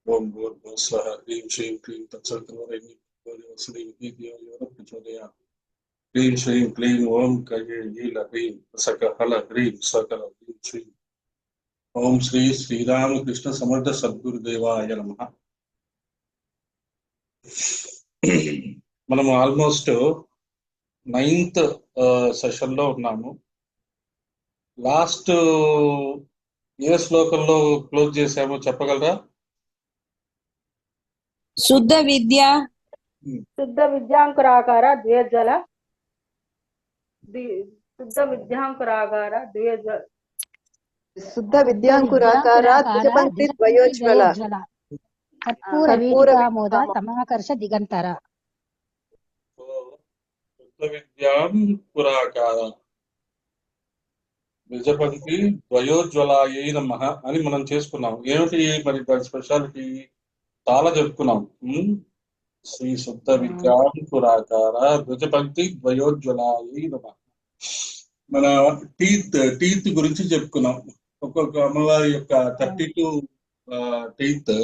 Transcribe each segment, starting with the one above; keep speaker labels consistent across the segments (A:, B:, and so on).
A: ఓం భూర్భువః స్వః హ్రీం శ్రీం క్లీం తత్సవితుర్వరేణ్యం ప్రచోదయాత్. హ్రీం శ్రీం క్లీం ఓం కయేల హ్రీం సకహల హ్రీం సకల హ్రీం శ్రీం. ఓం శ్రీ శ్రీరామకృష్ణ సమర్థ సద్గురుదేవాయ నమః. మనము ఆల్మోస్ట్ 9th సెషన్ లో ఉన్నాము. లాస్ట్ ఏ శ్లోకంలో క్లోజ్ చేసామో చెప్పగలరా?
B: శుద్ధ విద్య
C: శుద్ధ విద్యాంకురాకార ద్వేజ్వల శుద్ధ విద్యాంకురాకార ద్వేజ్వల
D: శుద్ధ విద్యాంకురాకార ద్విజపంక్తి ద్వయోజ్వల
E: కర్పూర వీటికామోద తమాకర్ష దిగంతర.
A: శుద్ధ విద్యాంకురాకార ద్విజపంక్తి ద్వయోజ్వలాయై నమః అని మనం చేసుకున్నాం. ఏమిటి మరి దాని స్పెషాలిటీ? చాలా చెప్పుకున్నాం. శ్రీ శుద్ధ విద్యాంకురాకార ద్విజపంక్తి ద్వయోజ్వలాయై నమః. మన టీత్ గురించి చెప్పుకున్నాం. ఒక్కొక్క అమ్మవారి యొక్క 32 టీత్,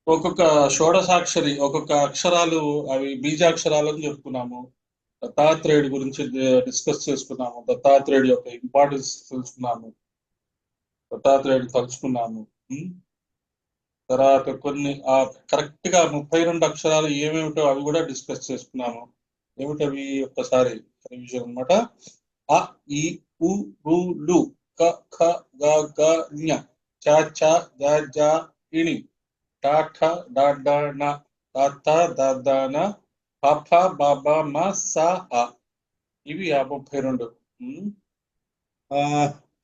A: ఒక్కొక్క షోడశాక్షరి, ఒక్కొక్క అక్షరాలు అవి బీజాక్షరాలని చెప్పుకున్నాము. దత్తాత్రేయుడి గురించి డిస్కస్ చేసుకున్నాము. దత్తాత్రేయుడి యొక్క ఇంపార్టెన్స్ తెలుసుకున్నాము. దత్తాత్రేయుడు తలుచుకున్నాము. తర్వాత కొన్ని కరెక్ట్ గా 32 అక్షరాలు ఏమేమిటో అవి కూడా డిస్కస్ చేసుకున్నాము. ఏమిటవి ఒక్కసారి రివిజన్ అనమాట. అ ఇ ఉ రు లు క ఖ గ గ ఞ చ ఛ ద జ ఇణి ట ఠ డ ఢ ణ త థ ద ద న ప ఫ బ బ మ స అ. ఇవి 32.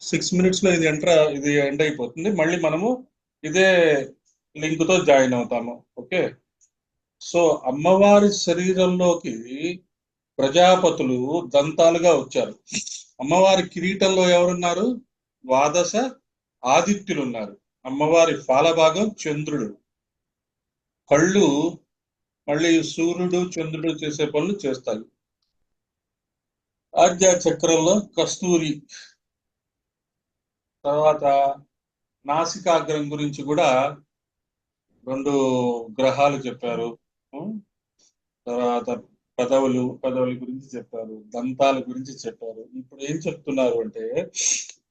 A: 6 minutes లో ఇది ఎండ్ అయిపోతుంది. మళ్ళీ మనము ఇదే లింక్ తో జాయిన్ అవుతాము. ఓకే. సో అమ్మవారి శరీరంలోకి ప్రజాపతులు దంతాలుగా వచ్చారు. అమ్మవారి కిరీటంలో ఎవరున్నారు? ద్వాదశ ఆదిత్యులు ఉన్నారు. అమ్మవారి ఫాలభాగం చంద్రుడు. కళ్ళు మళ్ళీ సూర్యుడు చంద్రుడు చేసే పనులు చేస్తాయి. ఆజ్ఞా చక్రంలో కస్తూరి. తర్వాత నాసికాగ్రం గురించి కూడా 2 గ్రహాలు చెప్పారు. తర్వాత పదవుల గురించి చెప్పారు. దంతాల గురించి చెప్పారు. ఇప్పుడు ఏం చెప్తున్నారు అంటే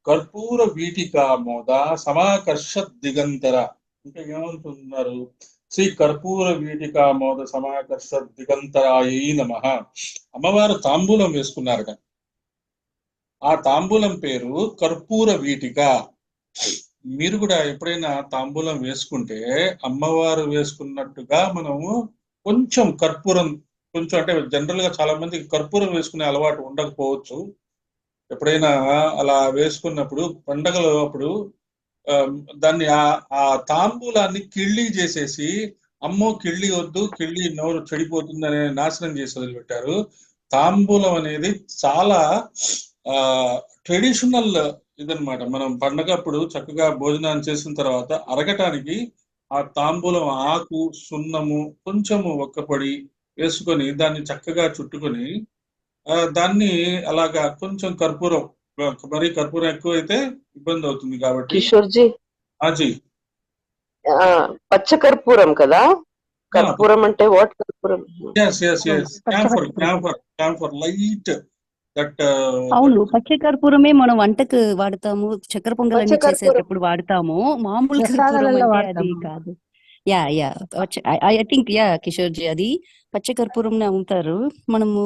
A: కర్పూర వీటికామోద సమాకర్ష దిగంతర. ఇంకా ఏమంటున్నారు? శ్రీ కర్పూర వీటికామోద సమాకర్ష దిగంతరాయై నమః. అమ్మవారు తాంబూలం వేసుకున్నారట. ఆ తాంబూలం పేరు కర్పూర వీటిక. మీరు కూడా ఎప్పుడైనా తాంబూలం వేసుకుంటే అమ్మవారు వేసుకున్నట్టుగా మనము కొంచెం కర్పూరం, కొంచెం అంటే జనరల్ గా చాలా మందికి కర్పూరం వేసుకునే అలవాటు ఉండకపోవచ్చు. ఎప్పుడైనా అలా వేసుకున్నప్పుడు పండగలో అప్పుడు దాన్ని ఆ తాంబూలాన్ని కిళ్ళి చేసేసి, అమ్మో కిళ్ళి వద్దు, కిళ్ళి నోరు చెడిపోతుందనే నాశనం చేసి వదిలిపెట్టారు. తాంబూలం అనేది చాలా ట్రెడిషనల్ ఇదనమాట. మనం పండగప్పుడు చక్కగా భోజనాన్ని చేసిన తర్వాత అరగటానికి ఆ తాంబూలం ఆకు, సున్నము, కొంచెము ఒక్కపొడి వేసుకొని దాన్ని చక్కగా చుట్టుకొని దాన్ని అలాగా కొంచెం కర్పూరం, మరీ కర్పూరం ఎక్కువైతే ఇబ్బంది అవుతుంది కాబట్టి.
D: కిషోర్జీ,
A: అజీ
D: పచ్చ కర్పూరం కదా? కర్పూరం అంటే వాట్ కర్పూరం?
A: Camphor light that.
E: అవును, పచ్చ కర్పూరమే మనం వంటకు వాడతాము, చక్కెర పొంగలన్నీ చేసేటప్పుడు వాడతాము. మామూలు కర్పూరం అంటే అది కాదు. Yeah I think Kishore ji, అది పచ్చ కర్పూరం అమ్ముతారు. మనము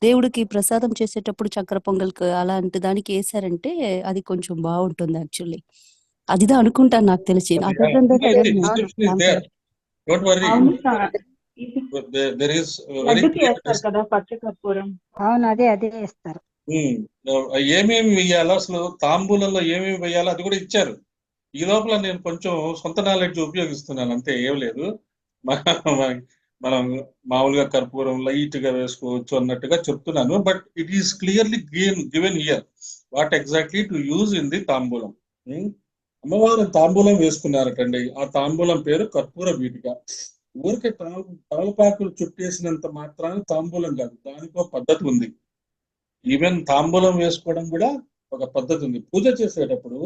E: దేవుడికి ప్రసాదం చేసేటప్పుడు చక్కెర పొంగల్కి అలాంటి దానికి వేసారంటే అది కొంచెం బాగుంటుంది. యాక్చువల్లీ అదిదా అనుకుంటాను, నాకు తెలిసి. అదే వేస్తారు.
A: ఏమేమి వేయాలో, అసలు తాంబూలంలో ఏమేమి వేయాలో అది కూడా ఇచ్చారు. ఈ లోపల నేను కొంచెం సొంత నాలెడ్జ్ ఉపయోగిస్తున్నాను, అంతే, ఏం లేదు. మనం మామూలుగా కర్పూరం లైట్ గా వేసుకోవచ్చు అన్నట్టుగా చెప్తున్నాను. But it is clearly given here what exactly to use in the తాంబూలం. అమ్మవారు తాంబూలం వేసుకున్నారటండి. ఆ తాంబూలం పేరు కర్పూర వీటిక. ఊరికే తమలపాకులు చుట్టేసినంత మాత్రాన్ని తాంబూలం కాదు, దానికో పద్ధతి ఉంది. ఈవెన్ తాంబూలం వేసుకోవడం కూడా ఒక పద్ధతి ఉంది. పూజ చేసేటప్పుడు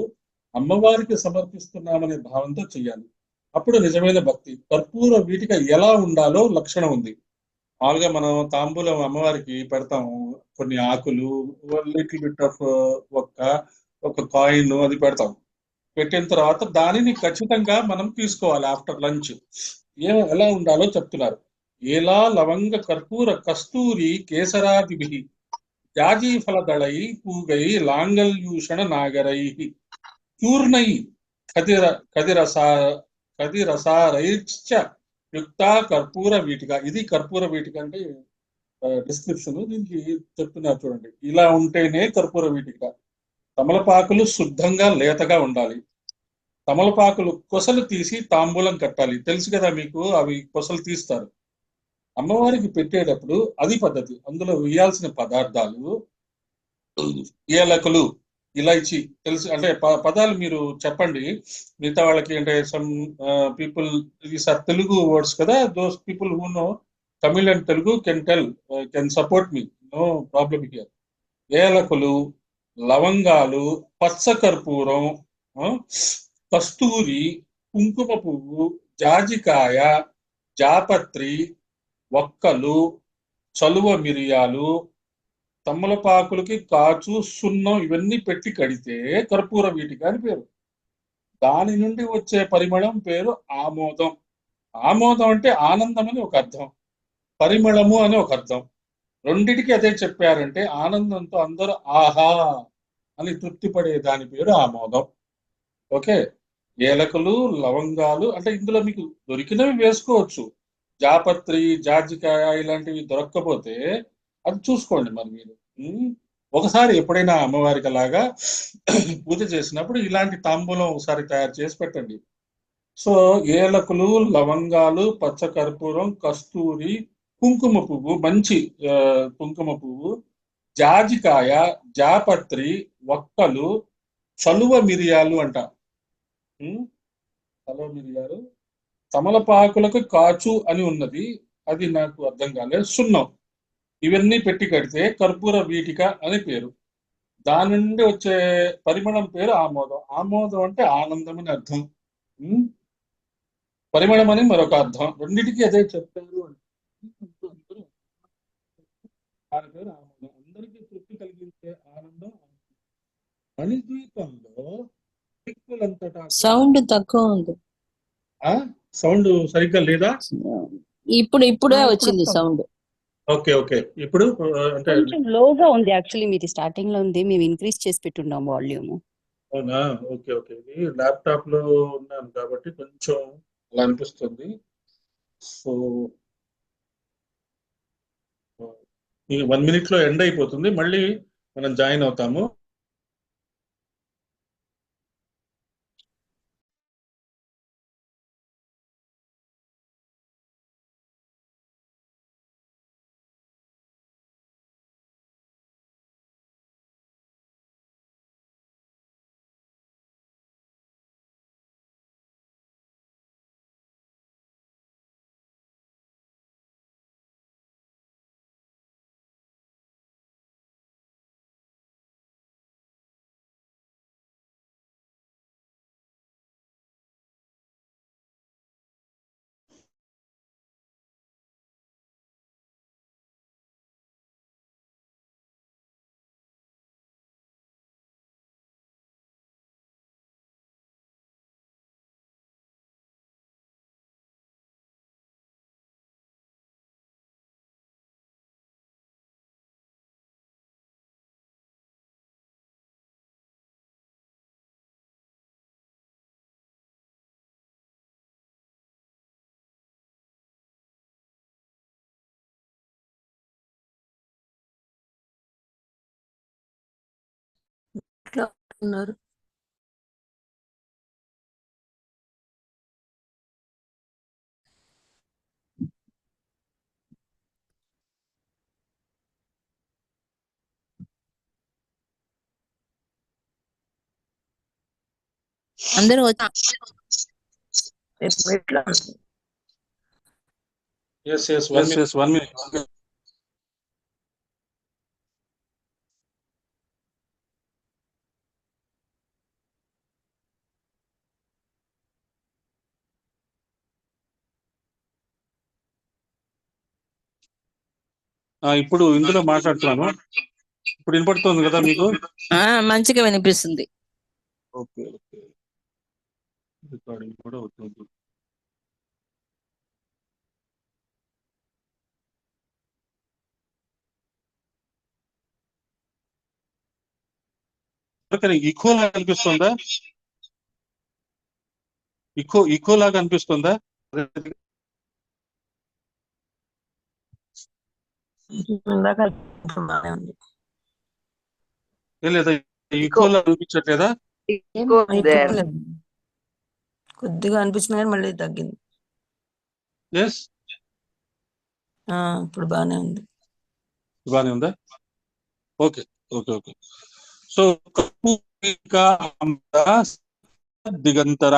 A: అమ్మవారికి సమర్పిస్తున్నామనే భావంతో చేయాలి. అప్పుడు నిజమైన భక్తి. కర్పూర వీటిక ఎలా ఉండాలో లక్షణం ఉంది. మామూలుగా మనం తాంబూలం అమ్మవారికి పెడతాము, కొన్ని ఆకులు, లిటిల్ బిట్ ఆఫ్ ఒక కాయిన్ అది పెడతాం. పెట్టిన తర్వాత దానిని ఖచ్చితంగా మనం తీసుకోవాలి ఆఫ్టర్ లంచ్. ఎలా ఉండాలో చెప్తున్నారు. ఏలా లవంగ కర్పూర కస్తూరి కేసరాదిభి జాజీ ఫలదళై పూగై లాంగల్యూషణ నాగరై చూర్ణై కదిర కదిరసా కదిరసారైశ్చ యుక్త కర్పూర వీటిక. ఇది కర్పూర వీటిక అంటే డిస్క్రిప్షన్. దీనికి చెప్తున్నారు చూడండి. ఇలా ఉంటేనే కర్పూర వీటిక. తమలపాకులు శుద్ధంగా లేతగా ఉండాలి. తమలపాకులు కొసలు తీసి తాంబూలం కట్టాలి. తెలుసు కదా మీకు, అవి కొసలు తీస్తారు. అమ్మవారికి పెట్టేటప్పుడు అది పద్ధతి. అందులో వేయాల్సిన పదార్థాలు ఏలకులు, ఇలైచి. తెలుసు అంటే పదాలు మీరు చెప్పండి మిగతా వాళ్ళకి. అంటే some people, these are Telugu words కదా, those people who know Tamil and Telugu can support me, no problem here. ఏలకులు, లవంగాలు, పచ్చకర్పూరం, కస్తూరి, కుంకుమ పువ్వు, జాజికాయ, జాపత్రి, వక్కలు, చలువ మిరియాలు, తమలపాకులకి కాచు, సున్నం ఇవన్నీ పెట్టి కడితే కర్పూర వీటిక అని పేరు. దాని నుండి వచ్చే పరిమళం పేరు ఆమోదం. ఆమోదం అంటే ఆనందం అని ఒక అర్థం, పరిమళము అని ఒక అర్థం. రెండిటికి అదే చెప్పారంటే ఆనందంతో అందరూ ఆహా అని తృప్తి పడే దాని పేరు ఆమోదం. ఓకే. ఏలకులు, లవంగాలు అంటే ఇందులో మీకు దొరికినవి వేసుకోవచ్చు. జాపత్రి, జాజికాయ ఇలాంటివి దొరక్కపోతే అది చూసుకోండి మరి మీరు. ఒకసారి ఎప్పుడైనా అమ్మవారికి అలాగా పూజ చేసినప్పుడు ఇలాంటి తాంబూలం ఒకసారి తయారు చేసి పెట్టండి. సో ఏలకులు, లవంగాలు, పచ్చకర్పూరం, కస్తూరి, కుంకుమ పువ్వు, మంచి కుంకుమ పువ్వు, జాజికాయ, జాపత్రి, వక్కలు, చలువ మిరియాలు అంట. చలువ మిరియాలు, తమలపాకులకు కాచు అని ఉన్నది, అది నాకు అర్థం కాలేదు, సున్నం. ఇవన్నీ పెట్టి కడితే కర్పూర వీటిక అని పేరు. దాని నుండి వచ్చే పరిమళం పేరు ఆమోదం. ఆమోదం అంటే ఆనందం అని అర్థం, పరిమళం అని మరొక అర్థం. రెండింటికి అదే చెప్పారు అంటే దాని పేరు ఆనందం. అందరికీ తృప్తి కలిగించే ఆనందం. మణిద్వీపంలో దిక్కులంతటా
B: సౌండ్ తక్కువ ఉంది.
A: సౌండ్ సరిగ్గా లేదా?
B: ఇప్పుడే వచ్చింది సౌండ్.
A: Okay okay. ఇప్పుడు అంటే
E: కొంచెం లోగా ఉంది. యాక్చువల్లీ మీది స్టార్టింగ్ లో ఉంది, మేము ఇంక్రీజ్ చేసి పెట్టున్నాం వాల్యూమ్.
A: అవునా? Okay okay. ఇది ల్యాప్టాప్ లో ఉన్నాను కాబట్టి కొంచెం అలా అనిపిస్తుంది. సో 1 minute లో ఎండ్ అయిపోతుంది, మళ్ళీ మనం జాయిన్ అవుతాము.
B: ఉన్నారు. అందరూ
A: Yes, 1 minute. ఇప్పుడు ఇందులో మాట్లాడుతున్నాను. ఇప్పుడు వినపడుతుంది కదా మీకు?
B: మంచిగా వినిపిస్తుంది.
A: ఓకే ఓకే, రికార్డింగ్ కూడా అవుతుంది. ఈకో లాగా అనిపిస్తుందా? ఈకో లాగా అనిపిస్తుందా? లేదా ఈకో లాగా అనిపించట్లేదా?
B: కొద్దిగా అనిపించిన కానీ మళ్ళీ తగ్గింది.
A: ఎస్,
B: ఇప్పుడు బానే ఉంది.
A: బానే ఉందా? Okay okay okay. సో దిగంతర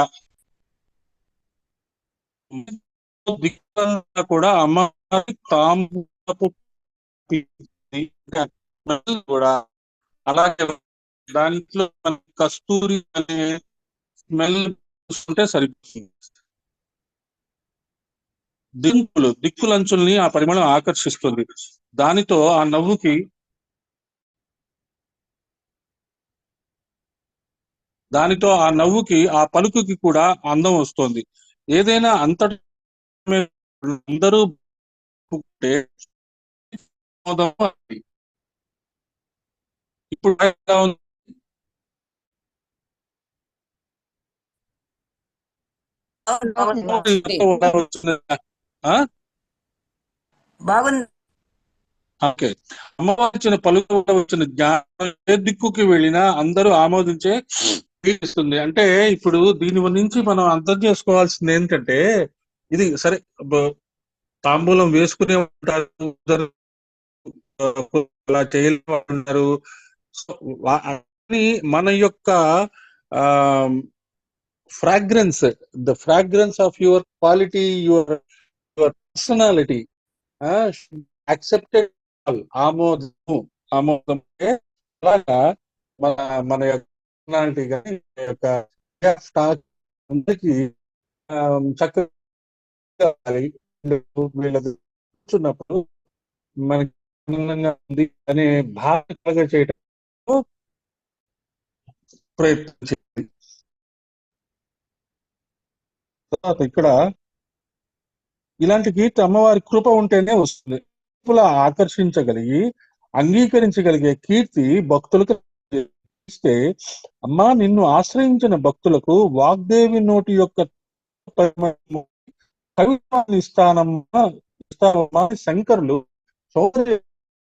A: కూడా అమ్మవారి తాంబూలపు కూడా అలాగే దాంట్లో కస్తూరి అనే స్మెల్ చూస్తుంటే సరిపోతుంది. దిక్కులంచుల్ని ఆ పరిమళం ఆకర్షిస్తుంది. దానితో ఆ నవ్వుకి ఆ పలుకుకి కూడా అందం వస్తుంది. ఏదైనా అంతటి అందరూ ఇప్పుడు
B: బాగుంది.
A: ఓకే, అమ్మవారు ఇచ్చిన పలుకు వచ్చిన జ్ఞానం ఏ దిక్కుకి వెళ్ళినా అందరూ ఆమోదించే ఇస్తుంది. అంటే ఇప్పుడు దీని నుంచి మనం అర్థం చేసుకోవాల్సింది ఏంటంటే, ఇది సరే తాంబూలం వేసుకునే ఉంటారు, అలా చేయలేరు. మన యొక్క fragrance, the fragrance of your quality, your personality accepted, ఆమోదం అలాగా మన యొక్క పర్సనాలిటీ కానీ అందరికి చక్కగా వీళ్ళది కూర్చున్నప్పుడు మనకి ఆనందంగా ఉంది అనే భావన చేయడం ప్రయత్నం చేయాలి. తర్వాత ఇక్కడ ఇలాంటి కీర్తి అమ్మవారి కృప ఉంటేనే వస్తుంది. ఆకర్షించగలిగి అంగీకరించగలిగే కీర్తి భక్తులకు ఇస్తే, అమ్మా నిన్ను ఆశ్రయించిన భక్తులకు వాగ్దేవి నోటి యొక్క కవిత్వాన్ని ఇస్తానమ్మా శంకరులు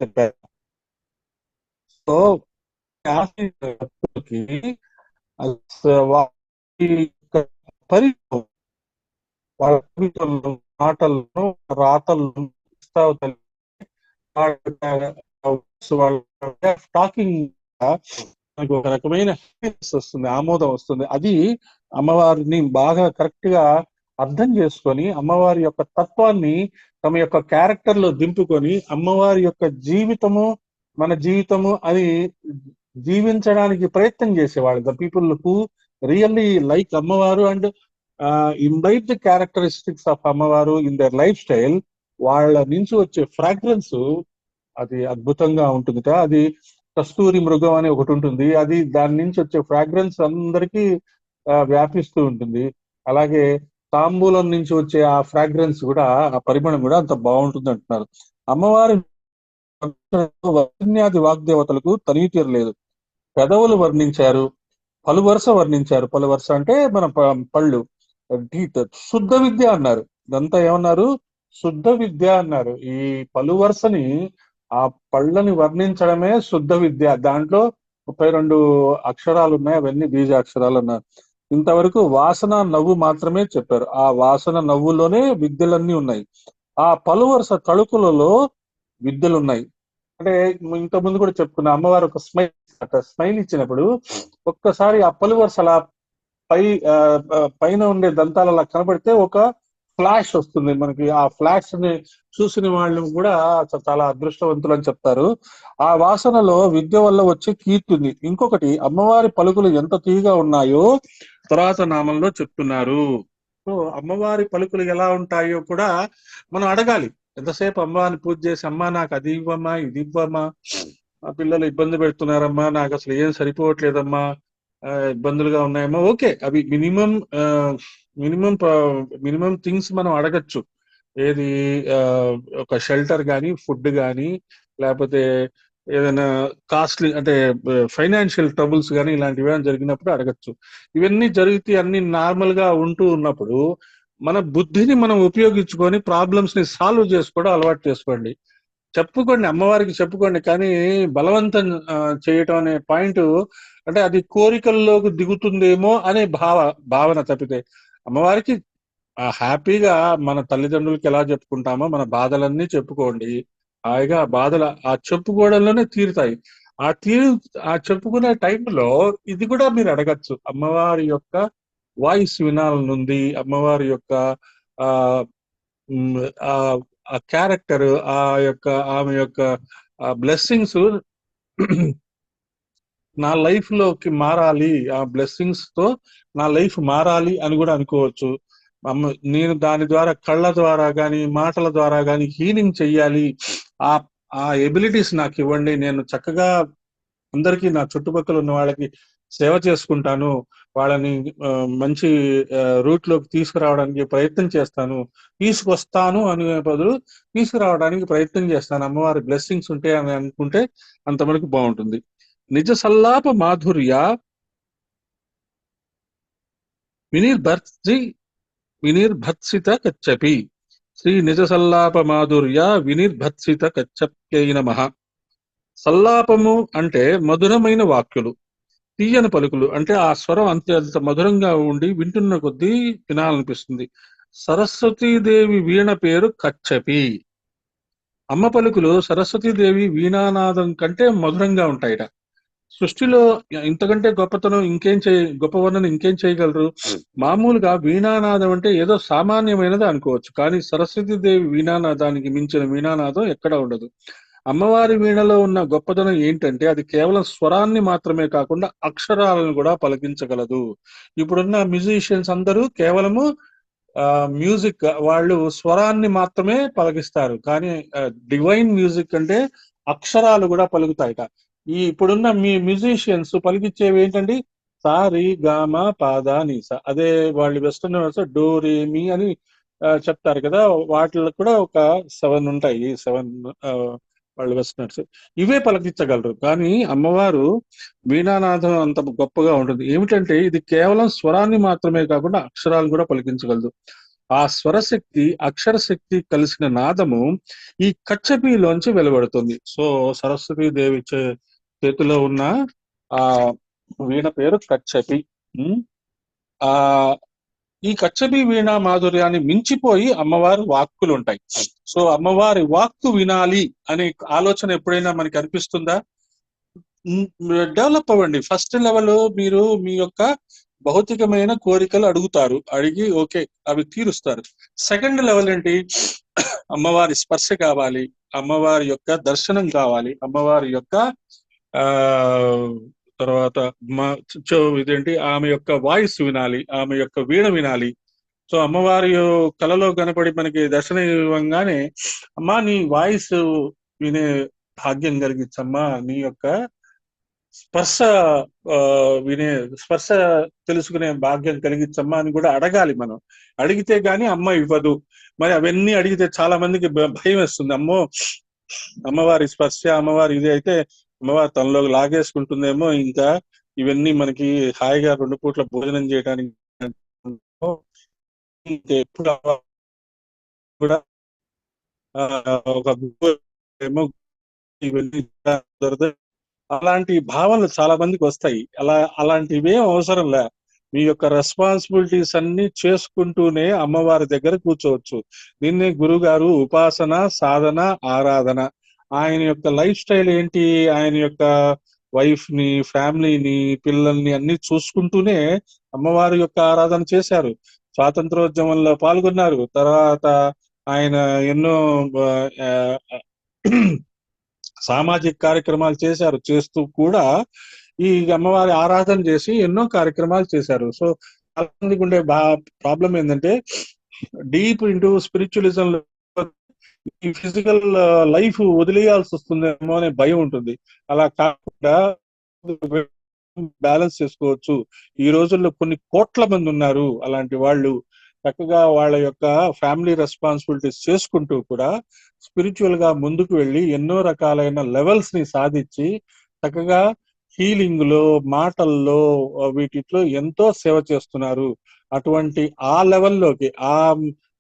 A: చెప్పారు. సో భక్తులకి వాళ్ళ కవితలను, మాటలను, రాతలను టాకింగ్ ఒక రకమైన వస్తుంది, ఆమోదం వస్తుంది. అది అమ్మవారిని బాగా కరెక్ట్ గా అర్థం చేసుకొని అమ్మవారి యొక్క తత్వాన్ని తమ యొక్క క్యారెక్టర్ లో దింపుకొని అమ్మవారి యొక్క జీవితము మన జీవితము అని జీవించడానికి ప్రయత్నం చేసేవాళ్ళు. The people who really like అమ్మవారు and imbibe the characteristics of అమ్మవారు ఇన్ దర్ లైఫ్ స్టైల్, వాళ్ళ నుంచి వచ్చే ఫ్రాగ్రెన్స్ అది అద్భుతంగా ఉంటుందిట. అది కస్తూరి మృగం అని ఒకటి ఉంటుంది, అది దాని నుంచి వచ్చే ఫ్రాగ్రెన్స్ అందరికీ వ్యాపిస్తూ ఉంటుంది. అలాగే తాంబూలం నుంచి వచ్చే ఆ ఫ్రాగ్రెన్స్ కూడా, ఆ పరిమళం కూడా అంత బాగుంటుంది అంటున్నారు. అమ్మవారి వర్ణ్యాది వాగ్దేవతలకు తనితీరలేదు. పెదవులు వర్ణించారు, పలువరుస వర్ణించారు. పలువరుస అంటే మన పళ్ళు, శుద్ధ విద్య అన్నారు. ఇదంతా ఏమన్నారు? శుద్ధ విద్య అన్నారు. ఈ పలువరుసని, ఆ పళ్ళని వర్ణించడమే శుద్ధ విద్య. దాంట్లో 32 అక్షరాలు ఉన్నాయి, అవన్నీ బీజాక్షరాలు అన్నారు. ఇంతవరకు వాసన నవ్వు మాత్రమే చెప్పారు. ఆ వాసన నవ్వులోనే విద్యలన్నీ ఉన్నాయి. ఆ పలువరుస తళుకులలో విద్యలు ఉన్నాయి. అంటే ఇంత ముందు కూడా చెప్పుకున్న అమ్మవారు ఒక స్మైల్ ఇచ్చినప్పుడు ఒక్కసారి ఆ పలువరుస అలా పైన ఉండే దంతాలు అలా కనబడితే ఒక ఫ్లాష్ వస్తుంది మనకి. ఆ ఫ్లాష్ ని చూసిన వాళ్ళు కూడా చాలా అదృష్టవంతులు అని చెప్తారు. ఆ వాసనలో విద్య వల్ల వచ్చే కీర్తి ఉంది. ఇంకొకటి, అమ్మవారి పలుకులు ఎంత తీయగా ఉన్నాయో తర్వాత నామంలో చెప్తున్నారు. సో అమ్మవారి పలుకులు ఎలా ఉంటాయో కూడా మనం అడగాలి. ఎంతసేపు అమ్మని పూజ చేసి అమ్మా నాకు అది ఇవ్వమ్మా ఇది ఇవ్వమ్మా, ఆ పిల్లలు ఇబ్బంది పెడుతున్నారమ్మా, నాకు అసలు ఏం సరిపోవట్లేదమ్మా, ఇబ్బందులుగా ఉన్నాయమ్మా. ఓకే, అవి మినిమం థింగ్స్ మనం అడగచ్చు. ఏది ఒక షెల్టర్ కానీ, ఫుడ్ కానీ, లేకపోతే ఏదైనా కాస్ట్లీ అంటే ఫైనాన్షియల్ ట్రబుల్స్ కానీ ఇలాంటివి ఏమైనా జరిగినప్పుడు అడగచ్చు. ఇవన్నీ జరిగితే అన్ని నార్మల్ గా ఉంటూ ఉన్నప్పుడు మన బుద్ధిని మనం ఉపయోగించుకొని ప్రాబ్లమ్స్ ని సాల్వ్ చేసుకోవడం అలవాటు చేసుకోండి. చెప్పుకోండి, అమ్మవారికి చెప్పుకోండి, కానీ బలవంతం చేయటం అనే పాయింట్ అంటే అది కోరికల్లోకి దిగుతుందేమో అనే భావన తప్పితే అమ్మవారికి హ్యాపీగా మన తల్లిదండ్రులకి ఎలా చెప్పుకుంటామో మన బాధలన్నీ చెప్పుకోండి. హాయిగా ఆ బాధలు ఆ చెప్పుకోవడంలోనే తీరుతాయి. ఆ చెప్పుకునే టైంలో ఇది కూడా మీరు అడగచ్చు. అమ్మవారి యొక్క వాయిస్ వినాలనుంది, అమ్మవారి యొక్క ఆ క్యారెక్టర్, ఆమె యొక్క బ్లెస్సింగ్స్ నా లైఫ్ లోకి మారాలి, ఆ బ్లెస్సింగ్స్ తో నా లైఫ్ మారాలి అని కూడా అనుకోవచ్చు. నేను దాని ద్వారా కళ్ళ ద్వారా కానీ మాటల ద్వారా కానీ హీలింగ్ చెయ్యాలి, ఆ ఎబిలిటీస్ నాకు ఇవ్వండి, నేను చక్కగా అందరికీ నా చుట్టుపక్కల ఉన్న వాళ్ళకి సేవ చేసుకుంటాను, వాళ్ళని మంచి రూట్ లోకి తీసుకురావడానికి ప్రయత్నం చేస్తాను, తీసుకొస్తాను అనే బదులు తీసుకురావడానికి ప్రయత్నం చేస్తాను, అమ్మవారి బ్లెస్సింగ్స్ ఉంటాయి అని అనుకుంటే అంతవరకు బాగుంటుంది. నిజ సల్లాప మాధుర్య వినిర్భత్సిత కచ్చపి. శ్రీ నిజ సల్లాప మాధుర్య వినిర్భత్సిత కచ్చప్యై నమః. సల్లాపము అంటే మధురమైన వాక్యులు, తీయని పలుకులు, అంటే ఆ స్వరం అంత మధురంగా ఉండి వింటున్న కొద్దీ వినాలనిపిస్తుంది. సరస్వతీదేవి వీణ పేరు కచ్చపి. అమ్మ పలుకులు సరస్వతీదేవి వీణానాదం కంటే మధురంగా ఉంటాయిట. సృష్టిలో ఇంతకంటే గొప్ప వర్ణన ఇంకేం చేయగలరు? మామూలుగా వీణానాదం అంటే ఏదో సామాన్యమైనది అనుకోవచ్చు, కానీ సరస్వతీదేవి వీణానాదానికి మించిన వీణానాదం ఎక్కడా ఉండదు. అమ్మవారి వీణలో ఉన్న గొప్పదనం ఏంటంటే అది కేవలం స్వరాన్ని మాత్రమే కాకుండా అక్షరాలను కూడా పలికించగలదు. ఇప్పుడున్న మ్యూజిషియన్స్ అందరూ కేవలము మ్యూజిక్ వాళ్ళు స్వరాన్ని మాత్రమే పలికిస్తారు, కానీ డివైన్ మ్యూజిక్ అంటే అక్షరాలు కూడా పలుకుతాయిట. ఇప్పుడున్న మ్యూజిషియన్స్ పలికిచ్చేవి ఏంటండి? సారి గామ పాద నీస. అదే వాళ్ళు వెస్టర్న్ డో రే మీ అని చెప్తారు కదా, వాటిలో కూడా ఒక 7 ఉంటాయి. 7 వాళ్ళు వెస్టర్నర్స్ ఇవే పలికించగలరు, కానీ అమ్మవారు వీణానాథం అంత గొప్పగా ఉంటుంది. ఏమిటంటే ఇది కేవలం స్వరాన్ని మాత్రమే కాకుండా అక్షరాలు కూడా పలికించగలదు. ఆ స్వరశక్తి అక్షరశక్తి కలిసిన నాదము ఈ కచ్చపిలోంచి వెలువడుతుంది. సో సరస్వతీ దేవి చేతిలో ఉన్న ఆ వీణ పేరు కచ్చపి. ఈ కచ్చపి వీణ మాధుర్యాన్ని మించిపోయి అమ్మవారి వాక్కులు ఉంటాయి. సో అమ్మవారి వాక్కు వినాలి అనే ఆలోచన ఎప్పుడైనా మనకి అనిపిస్తుందా? డెవలప్ అవ్వండి. ఫస్ట్ లెవెల్ మీరు మీ యొక్క భౌతికమైన కోరికలు అడుగుతారు, అడిగి ఓకే అవి తీరుస్తారు. సెకండ్ లెవెల్ ఏంటి? అమ్మవారి స్పర్శ కావాలి, అమ్మవారి యొక్క దర్శనం కావాలి, అమ్మవారి యొక్క తర్వాత ఇదేంటి ఆమె యొక్క వాయిస్ వినాలి, ఆమె యొక్క వీణ వినాలి. సో అమ్మవారి కలలో కనపడి మనకి దర్శనం ఇవ్వగానే అమ్మా నీ వాయిస్ వినే భాగ్యం కలిగించమ్మా, నీ యొక్క స్పర్శ స్పర్శ తెలుసుకునే భాగ్యం కలిగించమ్మా అని కూడా అడగాలి. మనం అడిగితే గాని అమ్మ ఇవ్వదు. మరి అవన్నీ అడిగితే చాలా మందికి భయం వేస్తుంది, అమ్మో అమ్మవారి స్పర్శ అమ్మవారి ఇది అయితే అమ్మవారి తనలో లాగేసుకుంటుందేమో, ఇంకా ఇవన్నీ మనకి హాయిగా 2 పూట్ల భోజనం చేయడానికి ఎప్పుడు కూడా ఒక ఏమో ఇవన్నీ అలాంటి భావనలు చాలా మందికి వస్తాయి. అలాంటివేం అవసరం లే. మీ యొక్క రెస్పాన్సిబిలిటీస్ అన్ని చేసుకుంటూనే అమ్మవారి దగ్గర కూర్చోవచ్చు. దీన్నే గురుగారు ఉపాసన, సాధన, ఆరాధన. ఆయన యొక్క లైఫ్ స్టైల్ ఏంటి? ఆయన యొక్క వైఫ్ ని, ఫ్యామిలీని, పిల్లల్ని అన్ని చూసుకుంటూనే అమ్మవారి యొక్క ఆరాధన చేశారు. స్వాతంత్రోద్యమంలో పాల్గొన్నారు. తర్వాత ఆయన ఎన్నో సామాజిక కార్యక్రమాలు చేశారు. చేస్తూ కూడా ఈ అమ్మవారి ఆరాధన చేసి ఎన్నో కార్యక్రమాలు చేశారు. సో చాలా మందికి ఉండే ప్రాబ్లం ఏంటంటే డీప్ ఇంటూ స్పిరిచువలిజం ఈ ఫిజికల్ లైఫ్ వదిలేయాల్సి వస్తుందేమో అనే భయం ఉంటుంది. అలా కాకుండా బ్యాలెన్స్ చేసుకోవచ్చు. ఈ రోజుల్లో కొన్ని కోట్ల మంది ఉన్నారు అలాంటి వాళ్ళు. చక్కగా వాళ్ళ యొక్క ఫ్యామిలీ రెస్పాన్సిబిలిటీస్ చేసుకుంటూ కూడా స్పిరిచువల్ గా ముందుకు వెళ్ళి ఎన్నో రకాలైన లెవెల్స్ ని సాధించి చక్కగా హీలింగ్ లో, మాటల్లో, వీటిలో ఎంతో సేవ చేస్తున్నారు. అటువంటి ఆ లెవెల్లోకి,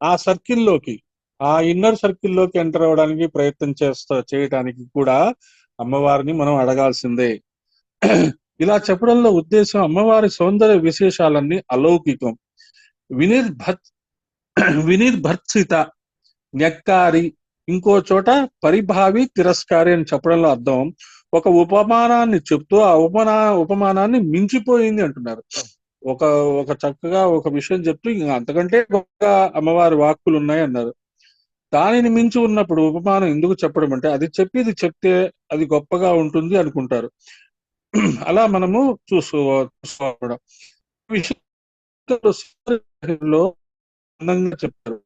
A: ఆ సర్కిల్లోకి, ఆ ఇన్నర్ సర్కిల్లోకి ఎంటర్ అవ్వడానికి ప్రయత్నం చేయడానికి కూడా అమ్మవారిని మనం అడగాల్సిందే. ఇలా చెప్పడంలో ఉద్దేశం అమ్మవారి సౌందర్య విశేషాలన్నీ అలౌకికం. వినిర్భర్సిత, న్యక్కారి, ఇంకో చోట పరిభావి, తిరస్కారి అని చెప్పడంలో అర్థం ఒక ఉపమానాన్ని చెప్తూ ఆ ఉపమానాన్ని మించిపోయింది అంటున్నారు. ఒక చక్కగా ఒక విషయం చెప్తూ ఇంకా అంతకంటే గొప్ప అమ్మవారి వాక్కులు ఉన్నాయి అన్నారు. దానిని మించి ఉన్నప్పుడు ఉపమానం ఎందుకు చెప్పడం అంటే అది చెప్తే అది గొప్పగా ఉంటుంది అనుకుంటారు. అలా మనము చూసుకోవడం విషయంలో అందంగా చెప్పారు.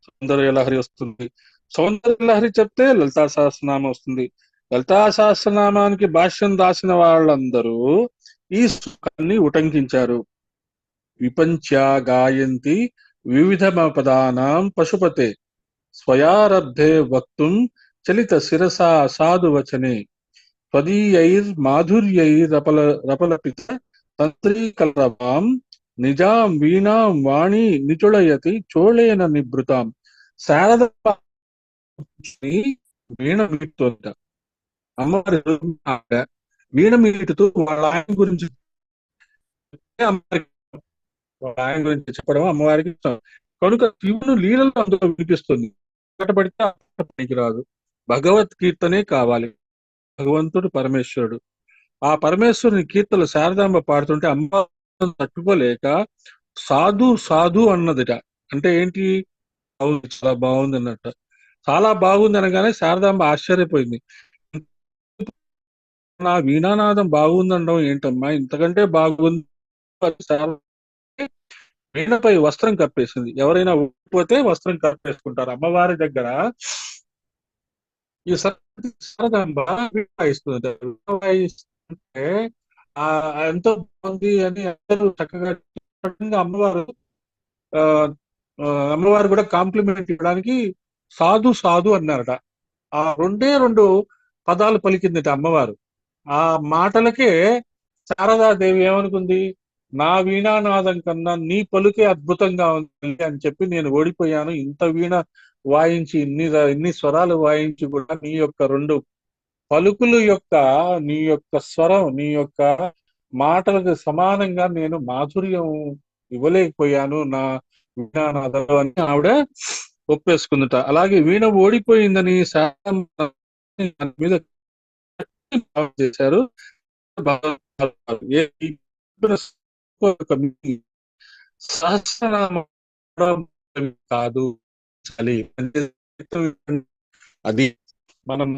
A: సౌందర్య లహరి వస్తుంది, సౌందర్య లహరి చెప్తే లలితా సహస్రనామం వస్తుంది. లలితా సహస్రనామానికి భాష్యం రాసిన వాళ్ళందరూ ఈ సుఖాన్ని ఉటంకించారు. విపంచ గాయంతి వివిధ పదానాం పశుపతే స్వయారబ్ధే వక్తుం చలిత శిరసా సాధు వచనే త్వదీయైర్మాధుర్యైరపలపిత తంత్రీకలరవాం నిజాం వీణాం వాణి నిచుళయతి చోళేన నిభృతాం. శారద వీణ మీటుతోంట. అమ్మవారి వీణ మీటుతూ వాళ్ళ ఆయన గురించి చెప్పడం అమ్మవారికి ఇష్టం కనుక శివుడు లీలలో అందులో వినిపిస్తుంది. పడితే పనికిరాదు. భగవద్గీతనే కావాలి. భగవంతుడు పరమేశ్వరుడు. ఆ పరమేశ్వరుని కీర్తనలు శారదాంబ పాడుతుంటే అమ్మ తట్టుకోలేక సాధు సాధు అన్నదిట. అంటే ఏంటి? చాలా బాగుంది అన్నట్టు. చాలా బాగుంది అనగానే శారదాంబ ఆశ్చర్యపోయింది. నా వీణానాదం బాగుందనడం ఏంటమ్మా, ఇంతకంటే బాగుంది. వీణపై వస్త్రం కప్పేసింది. ఎవరైనా ఊడిపోతే వస్త్రం కప్పేసుకుంటారు. అమ్మవారి దగ్గర ఈ శారదాంబ వాయిస్తుంది. వాయిస్తుంటే ఎంతో బాగుంది అని అందరూ చక్కగా అమ్మవారు కూడా కాంప్లిమెంట్ ఇవ్వడానికి సాధు సాధు అన్నారట. ఆ రెండు పదాలు పలికిందట అమ్మవారు. ఆ మాటలకే శారదాదేవి ఏమనుకుంది? నా వీణానాదం కన్నా నీ పలుకే అద్భుతంగా ఉంది అని చెప్పి నేను ఓడిపోయాను. ఇంత వీణ వాయించి ఇన్ని స్వరాలు వాయించి కూడా నీ యొక్క రెండు పలుకులు యొక్క, నీ యొక్క స్వరం, నీ యొక్క మాటలకు సమానంగా నేను మాధుర్యం ఇవ్వలేకపోయాను నా వీణానాదం అని ఆవిడ ఒప్పేసుకుందట. అలాగే వీణ ఓడిపోయిందని మీద చేశారు. సహస్రనామం కాదు, అది మనం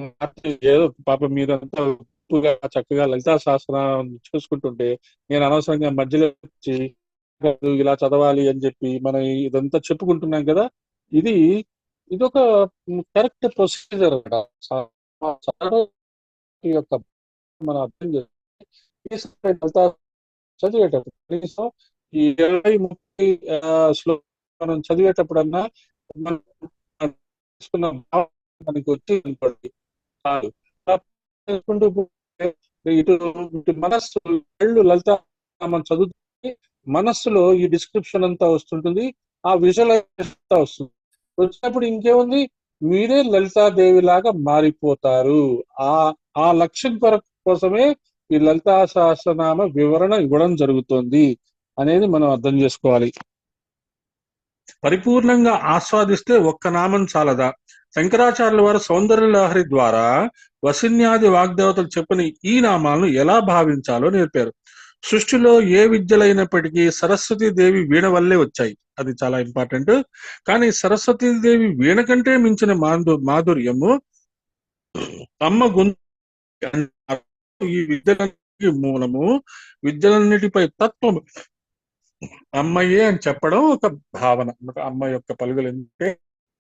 A: ఏదో పాప మీరంతా ఉప్పుగా చక్కగా లలితా సహస్రనామం చూసుకుంటుంటే నేను అనవసరంగా మధ్యలో వచ్చి ఇలా చదవాలి అని చెప్పి మనం ఇదంతా చెప్పుకుంటున్నాం కదా. ఇదొక కరెక్ట్ ప్రొసీజర్ యొక్క మనం అర్థం చేస్తే చదివేటప్పుడు కనీసం ఈ 20-30 శ్లోకం మనం చదివేటప్పుడన్నా మనకి వచ్చి అనుకోండి చాలు. ఇటు మనస్సు కళ్ళు లలిత మనం చదువుతుంది, మనస్సులో ఈ డిస్క్రిప్షన్ అంతా వస్తుంటుంది, ఆ విజువలైజేషన్ వస్తుంది. వచ్చినప్పుడు ఇంకేముంది, మీరే లలితాదేవి లాగా మారిపోతారు. ఆ లక్ష్యం కోసమే ఈ లలితా సహస్రనామ వివరణ ఇవ్వడం జరుగుతుంది అనేది మనం అర్థం చేసుకోవాలి. పరిపూర్ణంగా ఆస్వాదిస్తే ఒక్క నామం చాలదా? శంకరాచార్యుల వారు సౌందర్య లహరి ద్వారా వసిన్యాది వాగ్దేవతలు చెప్పిన ఈ నామాలను ఎలా భావించాలో నేర్పారు. సృష్టిలో ఏ విద్యలైనప్పటికీ సరస్వతీదేవి వీణ వల్లే వచ్చాయి, అది చాలా ఇంపార్టెంట్. కానీ సరస్వతీదేవి వీణ కంటే మించిన మాధుర్యము అమ్మ గొంతు. ఈ విద్యలన్నిటికీ మూలము, విద్యలన్నిటిపై తత్వము అమ్మయ్యే అని చెప్పడం ఒక భావన. అమ్మ యొక్క పలుకులు అంటే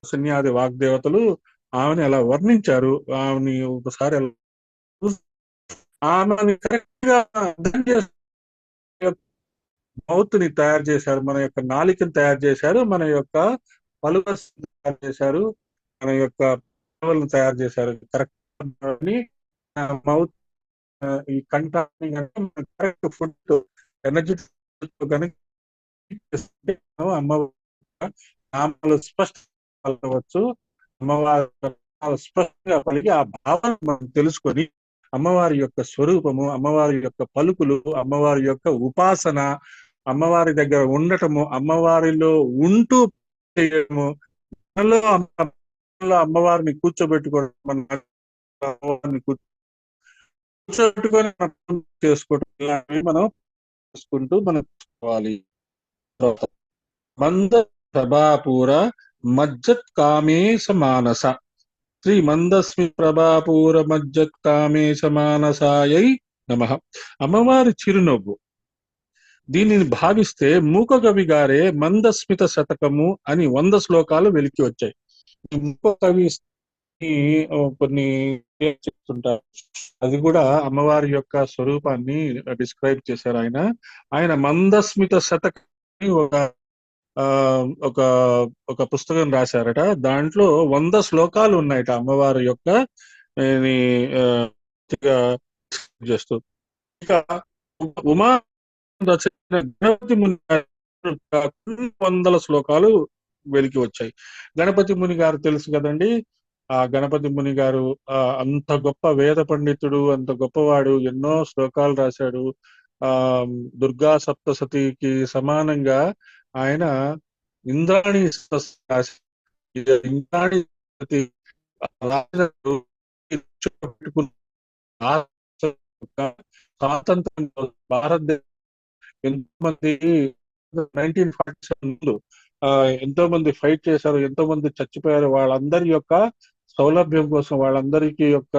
A: శూన్యాది వాగ్దేవతలు ఆమెను ఎలా వర్ణించారు, ఆమెని ఒకసారి ఎలా ఆమెని కరెక్ట్ గా అర్థం చేసి మౌత్ ని తయారు చేశారు, మన యొక్క నాలికను తయారు చేశారు, మన యొక్క పలుకస్ తయారు చేశారు, మన యొక్క పెదవులను తయారు చేశారు. కరెక్ట్ మౌత్ ఈ కంఠాన్ని కరెక్ట్ ఫుడ్ ఎనర్జీ కనుక అమ్మవారు స్పష్టవచ్చు. అమ్మవారు స్పష్టంగా పలికి ఆ భావన మనం తెలుసుకొని అమ్మవారి యొక్క స్వరూపము, అమ్మవారి యొక్క పలుకులు, అమ్మవారి యొక్క ఉపాసన, అమ్మవారి దగ్గర ఉండటము, అమ్మవారిలో ఉంటూ చేయడము, మనలో అమ్మవారిని కూర్చోబెట్టుకోవడం, అమ్మవారిని కూర్చోబెట్టుకొని చేసుకోవడం, ఇలాంటివి మనం చేసుకుంటూ మనం చేసుకోవాలి. మంద ప్రభాపూర మజ్జత్ కామేశ మానస శ్రీ మందస్మి ప్రభాపూర మజ్జత్ కామేశ మానసాయై నమః. అమ్మవారి చిరునవ్వు, దీనిని భావిస్తే మూకకవి గారే మందస్మిత శతకము అని 100 శ్లోకాలు వెలికి వచ్చాయి. ఈ మూకకవి కొన్ని చెప్తుంటారు, అది కూడా అమ్మవారి యొక్క స్వరూపాన్ని డిస్క్రైబ్ చేశారు. ఆయన మందస్మిత శతకం ఒక ఒక పుస్తకం రాశారట. దాంట్లో 100 శ్లోకాలు ఉన్నాయట అమ్మవారి యొక్క చేస్తూ. ఇక ఉమా రచన గణపతి ముని 100 శ్లోకాలు వెలికి వచ్చాయి. గణపతి ముని గారు తెలుసు కదండి. ఆ గణపతి ముని గారు అంత గొప్ప వేద పండితుడు, అంత గొప్పవాడు, ఎన్నో శ్లోకాలు రాశాడు. దుర్గా సప్తసతికి సమానంగా ఆయన ఇంద్రాణి స్వాతంత్రంలో భారతదేశం ఎంతో మంది 1947 ముందు ఎంతో మంది ఫైట్ చేశారు, ఎంతో మంది చచ్చిపోయారు. వాళ్ళందరి యొక్క సౌలభ్యం కోసం, వాళ్ళందరికీ యొక్క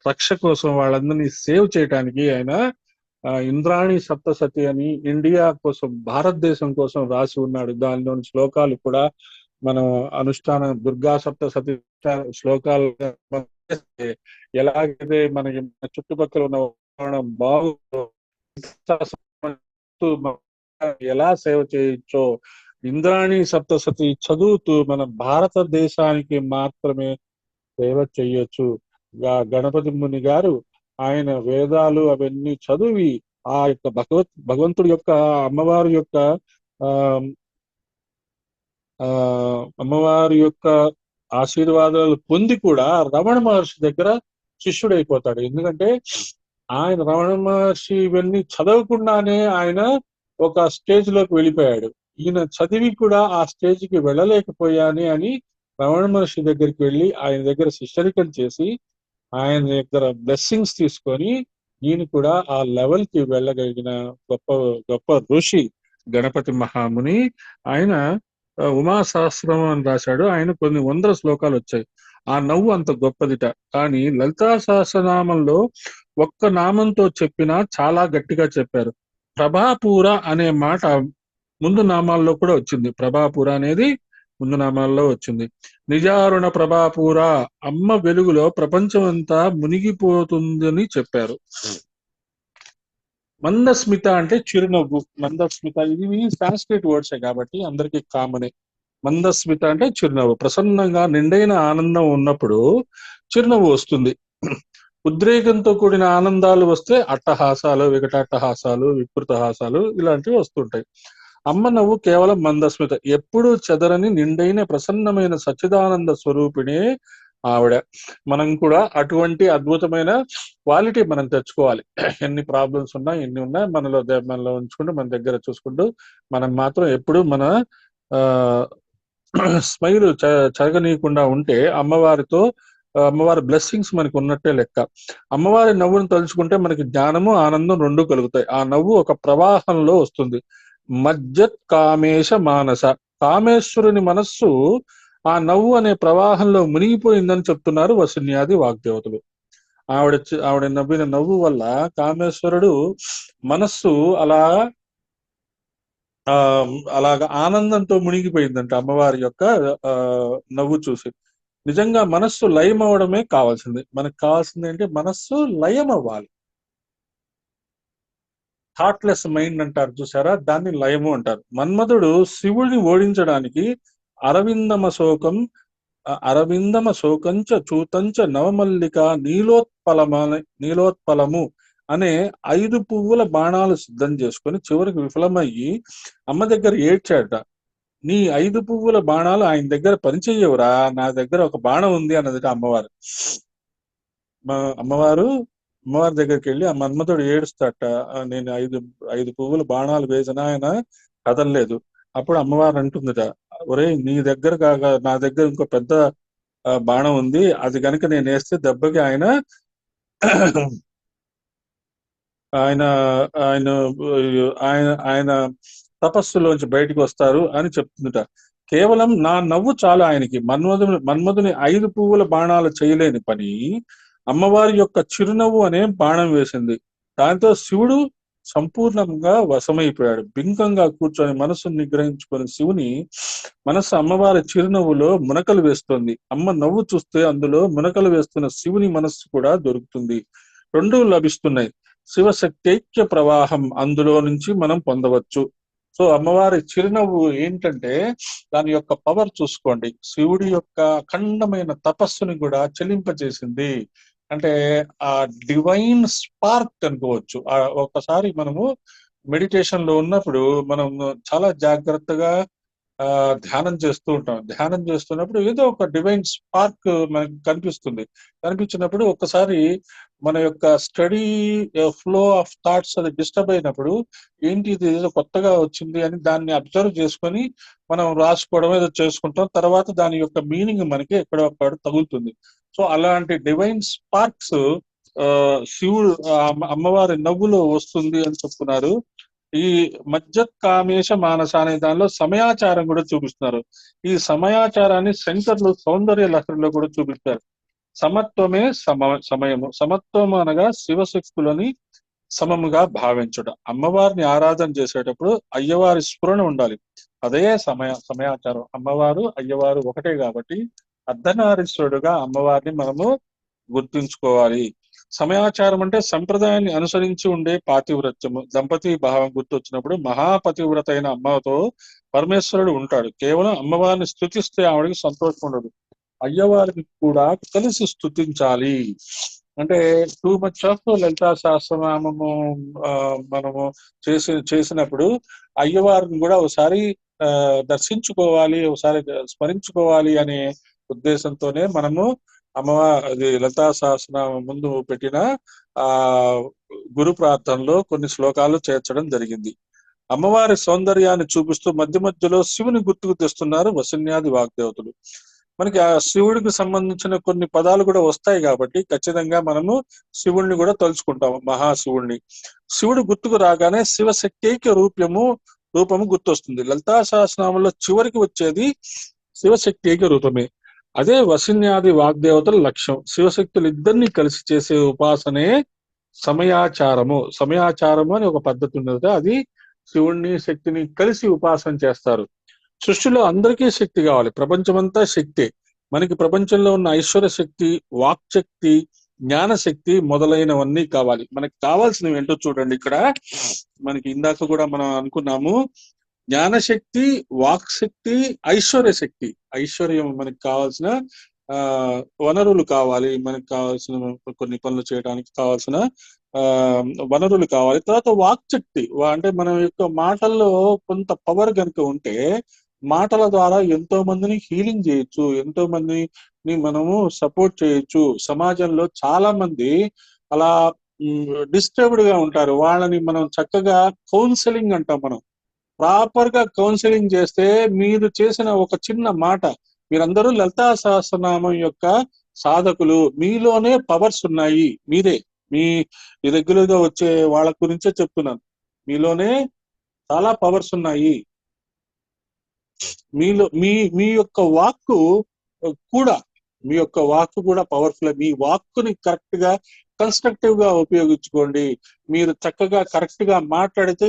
A: రక్ష కోసం, వాళ్ళందరినీ సేవ్ చేయడానికి ఆయన ఇంద్రాణి సప్తసతి అని ఇండియా కోసం, భారతదేశం కోసం రాసి ఉన్నాడు. దానిలోని శ్లోకాలు కూడా మనం అనుష్ఠానం దుర్గా సప్తసతి శ్లోకాలు ఎలాగైతే మనకి చుట్టుపక్కల ఉన్న వాతావరణం బాగుందో, ఎలా సేవ చేయొచ్చో ఇంద్రాణి సప్తసతి చదువుతూ మన భారతదేశానికి మాత్రమే సేవ చెయ్యొచ్చు. గణపతి ముని గారు ఆయన వేదాలు అవన్నీ చదివి ఆ యొక్క భగవంతుడి యొక్క అమ్మవారి యొక్క ఆశీర్వాదాలు పొంది కూడా రమణ మహర్షి దగ్గర శిష్యుడైపోతాడు. ఎందుకంటే ఆయన రమణ మహర్షి ఇవన్నీ చదవకుండానే ఆయన ఒక స్టేజ్ లోకి వెళ్ళిపోయాడు. ఈయన చదివి కూడా ఆ స్టేజ్కి వెళ్ళలేకపోయాని అని రమణ మహర్షి దగ్గరికి వెళ్ళి ఆయన దగ్గర శిష్యరికం చేసి ఆయన దగ్గర బ్లెస్సింగ్స్ తీసుకొని ఈయన కూడా ఆ లెవెల్ కి వెళ్ళగలిగిన గొప్ప గొప్ప ఋషి గణపతి మహాముని. ఆయన ఉమా సహస్రనామం అని రాశాడు. ఆయన కొన్ని 100 శ్లోకాలు వచ్చాయి. ఆ నవ్వు అంత గొప్పదిట. కానీ లలితా సహస్రనామంలో ఒక్క నామంతో చెప్పినా చాలా గట్టిగా చెప్పారు. ప్రభాపూర అనే మాట ముందు నామాల్లో కూడా వచ్చింది. ప్రభాపూర అనేది ముందు నామాల్లో వచ్చింది. నిజారుణ ప్రభాపూర, అమ్మ వెలుగులో ప్రపంచం అంతా మునిగిపోతుందని చెప్పారు. మందస్మిత అంటే చిరునవ్వు. మందస్మిత ఇవి సాంస్క్రిట్ వర్డ్సే కాబట్టి అందరికీ కామనే. మందస్మిత అంటే చిరునవ్వు. ప్రసన్నంగా నిండైన ఆనందం ఉన్నప్పుడు చిరునవ్వు వస్తుంది. ఉద్రేకంతో కూడిన ఆనందాలు వస్తే అట్టహాసాలు, వికటాట్టహాసాలు, వికృతహాసాలు ఇలాంటివి వస్తుంటాయి. అమ్మ నవ్వు కేవలం మందస్మిత, ఎప్పుడు చెదరని నిండైన ప్రసన్నమైన సచ్చిదానంద స్వరూపిణే ఆవిడ. మనం కూడా అటువంటి అద్భుతమైన క్వాలిటీ మనం తెచ్చుకోవాలి. ఎన్ని ప్రాబ్లమ్స్ ఉన్నా, ఎన్ని ఉన్నా మనలో ఉంచుకుంటూ, మన దగ్గర చూసుకుంటూ, మనం మాత్రం ఎప్పుడు మన స్మైల్ చెరగనీయకుండా ఉంటే అమ్మవారి బ్లెస్సింగ్స్ మనకు ఉన్నట్టే లెక్క. అమ్మవారి నవ్వును తలుచుకుంటే మనకి జ్ఞానము, ఆనందం రెండు కలుగుతాయి. ఆ నవ్వు ఒక ప్రవాహంలో వస్తుంది. మజ్జత్ కామేశ మానస, కామేశ్వరుని మనస్సు ఆ నవ్వు అనే ప్రవాహంలో మునిగిపోయిందని చెప్తున్నారు వసిన్యాది వాగ్దేవతలు. ఆవిడ నవ్విన నవ్వు వల్ల కామేశ్వరుడు మనస్సు అలా ఆ అలాగా ఆనందంతో మునిగిపోయిందంట అమ్మవారి యొక్క నవ్వు చూసి. నిజంగా మనస్సు లయం అవ్వడమే కావాల్సింది. మనకు కావాల్సింది ఏంటి? మనస్సు లయం అవ్వాలి. థాట్లెస్ మైండ్ అంటారు చూసారా, దాన్ని లయము అంటారు. మన్మధుడు శివుడిని ఓడించడానికి అరవిందమ శోకంచ చూతంచ నవమల్లిక నీలోత్పలము అనే 5 పువ్వుల బాణాలు సిద్ధం చేసుకొని చివరికి విఫలమయ్యి అమ్మ దగ్గర ఏడ్చాడట. నీ 5 పువ్వుల బాణాలు ఆయన దగ్గర పనిచేయవురా, నా దగ్గర ఒక బాణం ఉంది అన్నదిట అమ్మవారు. అమ్మవారి దగ్గరికి వెళ్ళి ఆ మన్మధుడు ఏడుస్తాట, నేను 5 పువ్వుల బాణాలు వేసినా ఆయన కదలలేదు. అప్పుడు అమ్మవారు అంటుందిట, ఒరే నీ దగ్గర కాగా నా దగ్గర ఇంకో పెద్ద బాణం ఉంది, అది కనుక నేను వేస్తే దెబ్బకి ఆయన ఆయన ఆయన ఆయన ఆయన తపస్సులోంచి బయటకు వస్తారు అని చెప్తుందట. కేవలం నా నవ్వు చాలు ఆయనకి. మన్మధుని 5 పువ్వుల బాణాలు చేయలేని పని అమ్మవారి యొక్క చిరునవ్వు అనే బాణం వేసింది. దాంతో శివుడు సంపూర్ణంగా వశమైపోయాడు. బింకంగా కూర్చొని మనసును నిగ్రహించుకొని శివుని మనస్సు అమ్మవారి చిరునవ్వులో మునకలు వేస్తుంది. అమ్మ నవ్వు చూస్తే అందులో మునకలు వేస్తున్న శివుని మనస్సు కూడా దొరుకుతుంది. రెండూ లభిస్తున్నాయి. శివశక్తైక్య ప్రవాహం అందులో నుంచి మనం పొందవచ్చు. సో అమ్మవారి చిరునవ్వు ఏంటంటే దాని యొక్క పవర్ చూసుకోండి. శివుడి యొక్క అఖండమైన తపస్సుని కూడా చెలింపజేసింది. అంటే ఆ డివైన్ స్పార్క్ అనుకోవచ్చు. ఒకసారి మనము మెడిటేషన్ లో ఉన్నప్పుడు మనం చాలా జాగ్రత్తగా ధ్యానం చేస్తూ ఉంటాం. ధ్యానం చేస్తున్నప్పుడు ఏదో ఒక డివైన్ స్పార్క్ మనకి కనిపించినప్పుడు ఒక్కసారి మన యొక్క స్టడీ ఫ్లో ఆఫ్ థాట్స్ అది డిస్టర్బ్ అయినప్పుడు ఏంటి ఇది ఏదో కొత్తగా వచ్చింది అని దాన్ని అబ్జర్వ్ చేసుకొని మనం రాసుకోవడం ఏదో చేసుకుంటాం. తర్వాత దాని యొక్క మీనింగ్ మనకి ఎక్కడో అక్కడ తగులుతుంది. సో అలాంటి డివైన్ స్పార్క్స్ శివుడు అమ్మవారి నవ్వులో వస్తుంది అని చెప్తున్నారు. ఈ మధ్య కామేశ మానస అనే దానిలో సమయాచారం కూడా చూపిస్తున్నారు. ఈ సమయాచారాన్ని శంకర్లు సౌందర్య లహరిలో కూడా చూపిస్తారు. సమత్వమే సమయము. సమత్వం అనగా శివశక్తులని సమముగా భావించుట. అమ్మవారిని ఆరాధన చేసేటప్పుడు అయ్యవారి స్ఫురణ ఉండాలి. అదే సమయాచారం. అమ్మవారు అయ్యవారు ఒకటే కాబట్టి అర్ధనారీశ్వరుడుగా అమ్మవారిని మనము గుర్తుంచుకోవాలి. సమయాచారం అంటే సంప్రదాయాన్ని అనుసరించి ఉండే పాతివ్రత్యము. దంపతి భావం గుర్తొచ్చినప్పుడు మహాపతివ్రత అయిన అమ్మతో పరమేశ్వరుడు ఉంటాడు. కేవలం అమ్మవారిని స్తుతిస్తే ఆవిడకి సంతోషం ఉండదు. అయ్యవారిని కూడా కలిసి స్తుతించాలి. అంటే టూ మచ్ ఆఫ్ లలితా సహస్రనామము మనము చేసినప్పుడు అయ్యవారిని కూడా ఒకసారి దర్శించుకోవాలి, ఒకసారి స్మరించుకోవాలి అనే ఉద్దేశంతోనే మనము అది లలితా సహస్రనామం ముందు పెట్టిన గురు ప్రార్థనలో కొన్ని శ్లోకాలు చేర్చడం జరిగింది. అమ్మవారి సౌందర్యాన్ని చూపిస్తూ మధ్య మధ్యలో శివుని గుర్తుకు తెస్తున్నారు వసిన్యాది వాగ్దేవతలు. మనకి ఆ శివుడికి సంబంధించిన కొన్ని పదాలు కూడా వస్తాయి కాబట్టి ఖచ్చితంగా మనము శివుణ్ణి కూడా తలుచుకుంటాము, మహాశివుణ్ణి. శివుడు గుర్తుకు రాగానే శివశక్తైక్య రూపము గుర్తొస్తుంది. లలితా సహస్రనామంలో చివరికి వచ్చేది శివశక్తైక్య రూపమే. అదే వసిన్యాది వాగ్దేవతల లక్ష్యం. శివశక్తులు ఇద్దరిని కలిసి చేసే ఉపాసనే సమయాచారము. సమయాచారము అని ఒక పద్ధతి ఉన్నది. అది శివుణ్ణి శక్తిని కలిసి ఉపాసన చేస్తారు. సృష్టిలో అందరికీ శక్తి కావాలి. ప్రపంచమంతా శక్తే. మనకి ప్రపంచంలో ఉన్న ఐశ్వర్య శక్తి, వాక్శక్తి, జ్ఞానశక్తి మొదలైనవన్నీ కావాలి. మనకి కావాల్సినవి ఏంటో చూడండి. ఇక్కడ మనకి ఇందాక కూడా మనం అనుకున్నాము, జ్ఞానశక్తి, వాక్శక్తి, ఐశ్వర్య శక్తి. ఐశ్వర్యం మనకి కావాల్సిన వనరులు కావాలి. మనకి కావాల్సిన కొన్ని పనులు చేయడానికి కావాల్సిన వనరులు కావాలి. తర్వాత వాక్శక్తి అంటే మన యొక్క మాటల్లో కొంత పవర్ కనుక ఉంటే మాటల ద్వారా ఎంతో మందిని హీలింగ్ చేయొచ్చు, ఎంతో మందిని మనము సపోర్ట్ చేయొచ్చు. సమాజంలో చాలా మంది అలా డిస్టర్బ్డ్ గా ఉంటారు. వాళ్ళని మనం చక్కగా కౌన్సిలింగ్ అంటాం. మనం ప్రాపర్ గా కౌన్సిలింగ్ చేస్తే మీరు చేసిన ఒక చిన్న మాట, మీరందరూ లలితా సహస్రనామం యొక్క సాధకులు, మీలోనే పవర్స్ ఉన్నాయి. మీ రెగ్యులర్ గా వచ్చే వాళ్ళ గురించే చెప్తున్నాను. మీలోనే చాలా పవర్స్ ఉన్నాయి. మీ యొక్క వాక్కు కూడా పవర్ఫుల్. మీ వాక్కుని కరెక్ట్ గా కన్స్ట్రక్టివ్ గా ఉపయోగించుకోండి. మీరు చక్కగా కరెక్ట్ గా మాట్లాడితే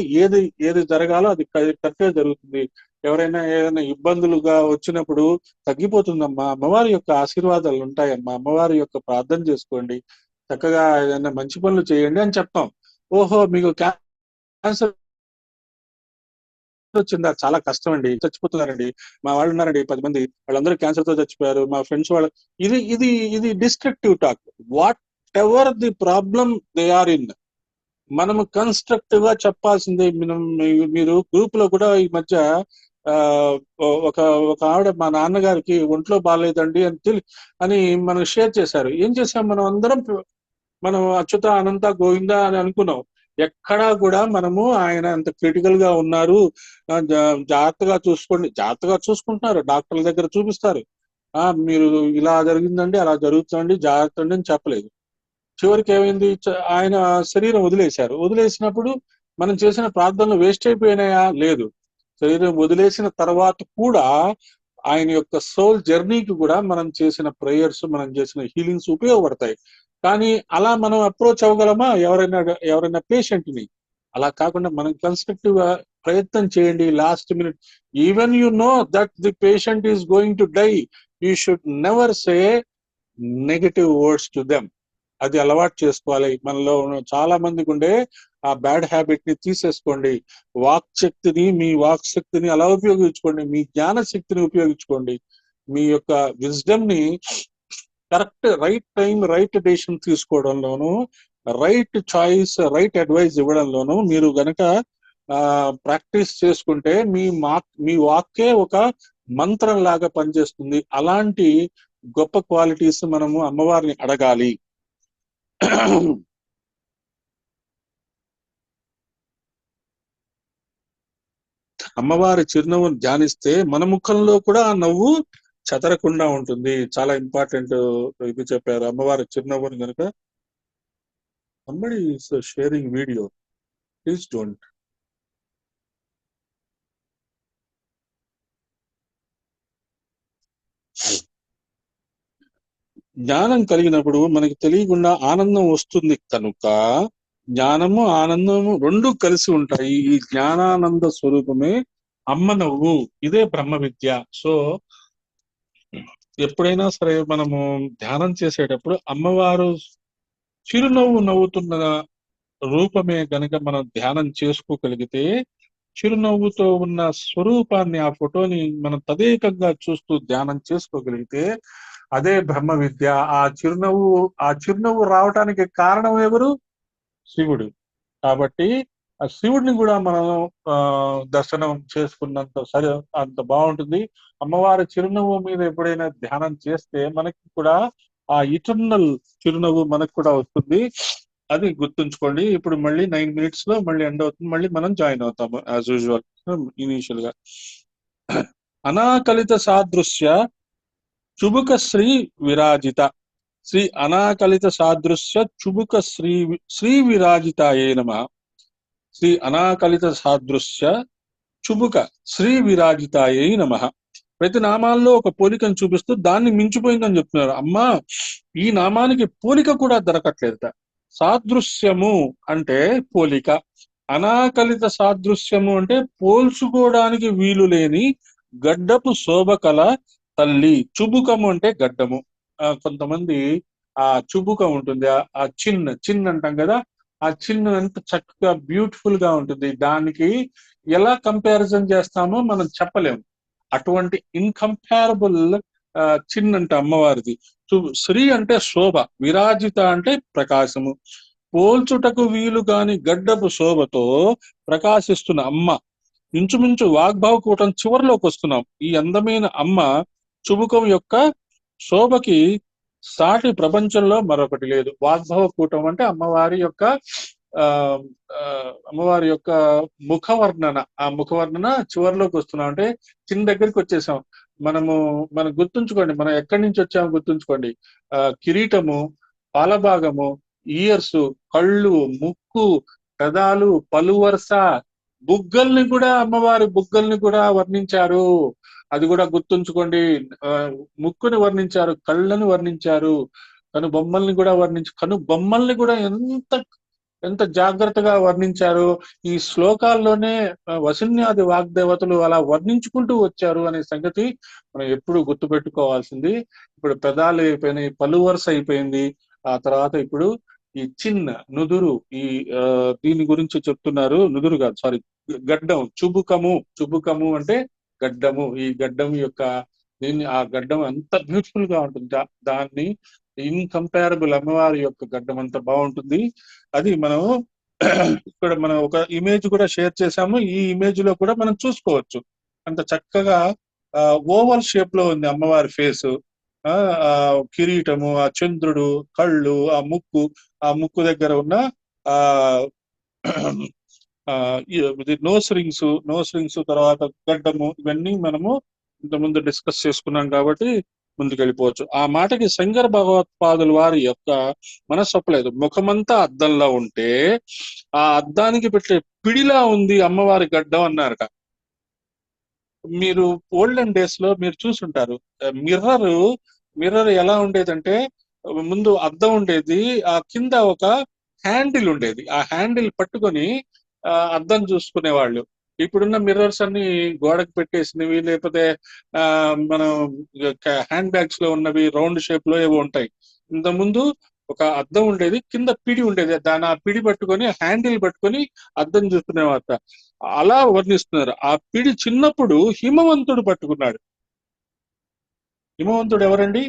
A: ఏది జరగాలో అది కరెక్ట్ గా జరుగుతుంది. ఎవరైనా ఏదైనా ఇబ్బందులుగా వచ్చినప్పుడు తగ్గిపోతుందమ్మా. అమ్మవారి యొక్క ఆశీర్వాదాలు ఉంటాయమ్మా. అమ్మవారి యొక్క ప్రార్థన చేసుకోండి, చక్కగా ఏదైనా మంచి పనులు చేయండి అని చెప్తాం. ఓహో మీకు క్యాన్సర్ వచ్చిందా, చాలా కష్టం అండి, చచ్చిపోతున్నారండి, మా వాళ్ళు ఉన్నారండి 10 మంది, వాళ్ళందరూ క్యాన్సర్ తో చచ్చిపోయారు, మా ఫ్రెండ్స్ వాళ్ళు. ఇది ఇది ఇది destructive talk. Whatever the problem they are in, మనము కన్స్ట్రక్టివ్ గా చెప్పాల్సిందే. మీరు గ్రూప్ లో కూడా ఈ మధ్య ఒక ఒక ఆవిడ మా నాన్నగారికి ఒంట్లో బాగాలేదండి అని మనం షేర్ చేశారు. ఏం చేసాం మనం అందరం, మనం అచ్యుత అనంత గోవింద అని అనుకున్నాం. ఎక్కడా కూడా మనము ఆయన అంత క్రిటికల్ గా ఉన్నారు, జాగ్రత్తగా చూసుకోండి, జాగ్రత్తగా చూసుకుంటున్నారు, డాక్టర్ల దగ్గర చూపిస్తారు, మీరు ఇలా జరిగిందండి అలా జరుగుతుందండి జాగ్రత్త అండి అని చెప్పలేదు. చివరికి ఏమైంది, ఆయన శరీరం వదిలేశారు. వదిలేసినప్పుడు మనం చేసిన ప్రార్థనలు వేస్ట్ అయిపోయినాయా? లేదు. శరీరం వదిలేసిన తర్వాత కూడా ఆయన యొక్క సోల్ జర్నీకి కూడా మనం చేసిన ప్రేయర్స్, మనం చేసిన హీలింగ్స్ ఉపయోగపడతాయి. కానీ అలా మనం అప్రోచ్ అవ్వగలమా ఎవరైనా పేషెంట్ ని? అలా కాకుండా మనం కన్స్ట్రక్టివ్ గా ప్రయత్నం చేయండి. Last minute, even you know that the patient is going to die, you should never say negative words to them. అది అలవాటు చేసుకోవాలి. మనలో చాలా మందికి ఉండే ఆ బ్యాడ్ హ్యాబిట్ ని తీసేసుకోండి. మీ వాక్ శక్తిని అలా ఉపయోగించుకోండి, మీ జ్ఞాన శక్తిని ఉపయోగించుకోండి, మీ యొక్క విజ్డమ్ ని correct right time right decision తీసుకోవడంలోను, రైట్ చాయిస్ రైట్ అడ్వైస్ ఇవ్వడంలోను మీరు గనక ప్రాక్టీస్ చేసుకుంటే మీ వాక్కే ఒక మంత్రం లాగా పనిచేస్తుంది. అలాంటి గొప్ప క్వాలిటీస్ మనము అమ్మవారిని అడగాలి. అమ్మవారి చిరునవ్వును ధ్యానిస్తే మన ముఖంలో కూడా ఆ నవ్వు చెదరకుండా ఉంటుంది. చాలా ఇంపార్టెంట్ ఇది చెప్పారు. అమ్మవారి చిరునవ్వును కనుక somebody is sharing video, please don't. జ్ఞానం కలిగినప్పుడు మనకి తెలియకుండా ఆనందం వస్తుంది కనుక జ్ఞానము ఆనందము రెండు కలిసి ఉంటాయి. ఈ జ్ఞానానంద స్వరూపమే అమ్మ నవ్వు, ఇదే బ్రహ్మ విద్య. సో ఎప్పుడైనా సరే మనము ధ్యానం చేసేటప్పుడు అమ్మవారు చిరునవ్వు నవ్వుతున్న రూపమే గనక మనం ధ్యానం చేసుకోగలిగితే, చిరునవ్వుతో ఉన్న స్వరూపాన్ని, ఆ ఫోటోని మనం తదేకంగా చూస్తూ ధ్యానం చేసుకోగలిగితే అదే బ్రహ్మ విద్య. ఆ చిరునవ్వు రావటానికి కారణం ఎవరు? శివుడు. కాబట్టి ఆ శివుడిని కూడా మనం దర్శనం చేసుకున్నంత సరే అంత బాగుంటుంది. అమ్మవారి చిరునవ్వు మీద ఎప్పుడైనా ధ్యానం చేస్తే మనకి కూడా ఆ ఇటర్నల్ చిరునవ్వు మనకు కూడా వస్తుంది. అది గుర్తుంచుకోండి. ఇప్పుడు మళ్ళీ 9 minutes లో మళ్ళీ ఎండ్ అవుతుంది. మళ్ళీ మనం జాయిన్ అవుతాము యాజ్ యూజువల్. ఇనీషియల్ గా అనాకలిత సాదృశ్య చుబుక శ్రీ విరాజిత, శ్రీ అనాకలిత సాదృశ్య చుబుక శ్రీ విరాజితాయే నమః. శ్రీ అనాకలిత సాదృశ్య చుబుక శ్రీ విరాజితాయే నమః. ప్రతి నామాల్లో ఒక పోలికను చూపిస్తూ దాన్ని మించిపోయిందని చెప్తున్నారు. అమ్మా, ఈ నామానికి పోలిక కూడా దొరకట్లేదట. సాదృశ్యము అంటే పోలిక, అనాకలిత సాదృశ్యము అంటే పోల్చుకోవడానికి వీలు లేని గడ్డపు శోభకల తల్లి. చుబుకము అంటే గడ్డము. కొంతమంది ఆ చుబుకం ఉంటుంది, ఆ చిన్న అంటాం కదా, ఆ చిన్న అంత చక్కగా బ్యూటిఫుల్ గా ఉంటుంది. దానికి ఎలా కంపారిజన్ చేస్తామో మనం చెప్పలేము. అటువంటి ఇన్కంపారబుల్ చిన్నంట అమ్మవారిది. శ్రీ అంటే శోభ, విరాజిత అంటే ప్రకాశము. పోల్చుటకు వీలు కాని గడ్డపు శోభతో ప్రకాశిస్తున్న అమ్మ. ఇంచుమించు వాగ్భవ కూటం చివరిలోకి వస్తున్నాం. ఈ అందమైన అమ్మ చుబుకం యొక్క శోభకి సాటి ప్రపంచంలో మరొకటి లేదు. వాగ్భవ కూటం అంటే అమ్మవారి యొక్క ముఖవర్ణన. ఆ ముఖవర్ణన చివరిలోకి వస్తున్నాం అంటే చిన్న దగ్గరికి వచ్చేసాం. మనం గుర్తుంచుకోండి, మనం ఎక్కడి నుంచి వచ్చామో గుర్తుంచుకోండి. కిరీటము, పాలభాగము, ఇయర్స్, కళ్ళు, ముక్కు, పెదాలు, పలువరస, బుగ్గల్ని కూడా అమ్మవారి బుగ్గల్ని కూడా వర్ణించారు. అది కూడా గుర్తుంచుకోండి. ముక్కుని వర్ణించారు, కళ్ళని వర్ణించారు, కనుబొమ్మల్ని కూడా కనుబొమ్మల్ని కూడా ఎంత ఎంత జాగ్రత్తగా వర్ణించారు. ఈ శ్లోకాల్లోనే వసిన్యాది వాగ్దేవతలు అలా వర్ణించుకుంటూ వచ్చారు అనే సంగతి మనం ఎప్పుడు గుర్తుపెట్టుకోవాల్సింది. ఇప్పుడు పెదాలు అయిపోయినాయి, పలు వరుస అయిపోయింది. ఆ తర్వాత ఇప్పుడు ఈ చిన్న నుదురు, ఈ దీని గురించి చెప్తున్నారు. నుదురు కాదు, సారీ, గడ్డం, చుబుకము అంటే గడ్డము. ఈ గడ్డం యొక్క ఆ గడ్డం ఎంత బ్యూటిఫుల్ గా ఉంటుంది. దాన్ని ఇన్కంపారబుల్, అమ్మవారి యొక్క గడ్డం అంత బాగుంటుంది. అది మనం ఇక్కడ మనం ఒక ఇమేజ్ కూడా షేర్ చేశాము. ఈ ఇమేజ్ లో కూడా మనం చూసుకోవచ్చు. అంత చక్కగా ఓవల్ షేప్ లో ఉంది అమ్మవారి ఫేస్. ఆ కిరీటము, ఆ చంద్రుడు, కళ్ళు, ఆ ముక్కు దగ్గర ఉన్న ఆ నోస్ రింగ్స్, తర్వాత గడ్డము, ఇవన్నీ మనము ఇంతకుముందు డిస్కస్ చేసుకున్నాం కాబట్టి ముందుకెళ్ళిపోవచ్చు. ఆ మాటకి శంకర భగవత్పాదుల వారి యొక్క మనస్సు ఒప్పలేదు. ముఖమంతా అద్దంలో ఉంటే ఆ అద్దానికి పెట్టే పిడిలా ఉంది అమ్మవారి గడ్డం అన్నారట. మీరు ఓల్డెన్ డేస్ లో మీరు చూసుంటారు, మిర్రర్ ఎలా ఉండేదంటే ముందు అద్దం ఉండేది, ఆ కింద ఒక హ్యాండిల్ ఉండేది. ఆ హ్యాండిల్ పట్టుకొని అద్దం చూసుకునేవాళ్ళు. ఇప్పుడున్న మిర్రర్స్ అన్ని గోడకు పెట్టేసినవి, లేకపోతే మనం హ్యాండ్ బ్యాగ్స్ లో ఉన్నవి రౌండ్ షేప్ లో ఏవో ఉంటాయి. ఇంతకుముందు ఒక అద్దం ఉండేది, కింద పిడి ఉండేది, దాని ఆ పిడి పట్టుకొని హ్యాండిల్ పట్టుకొని అద్దం చూసుకునేవారు. అలా వర్ణిస్తున్నారు. ఆ పిడి చిన్నప్పుడు హిమవంతుడు పట్టుకున్నాడు. హిమవంతుడు ఎవరండి?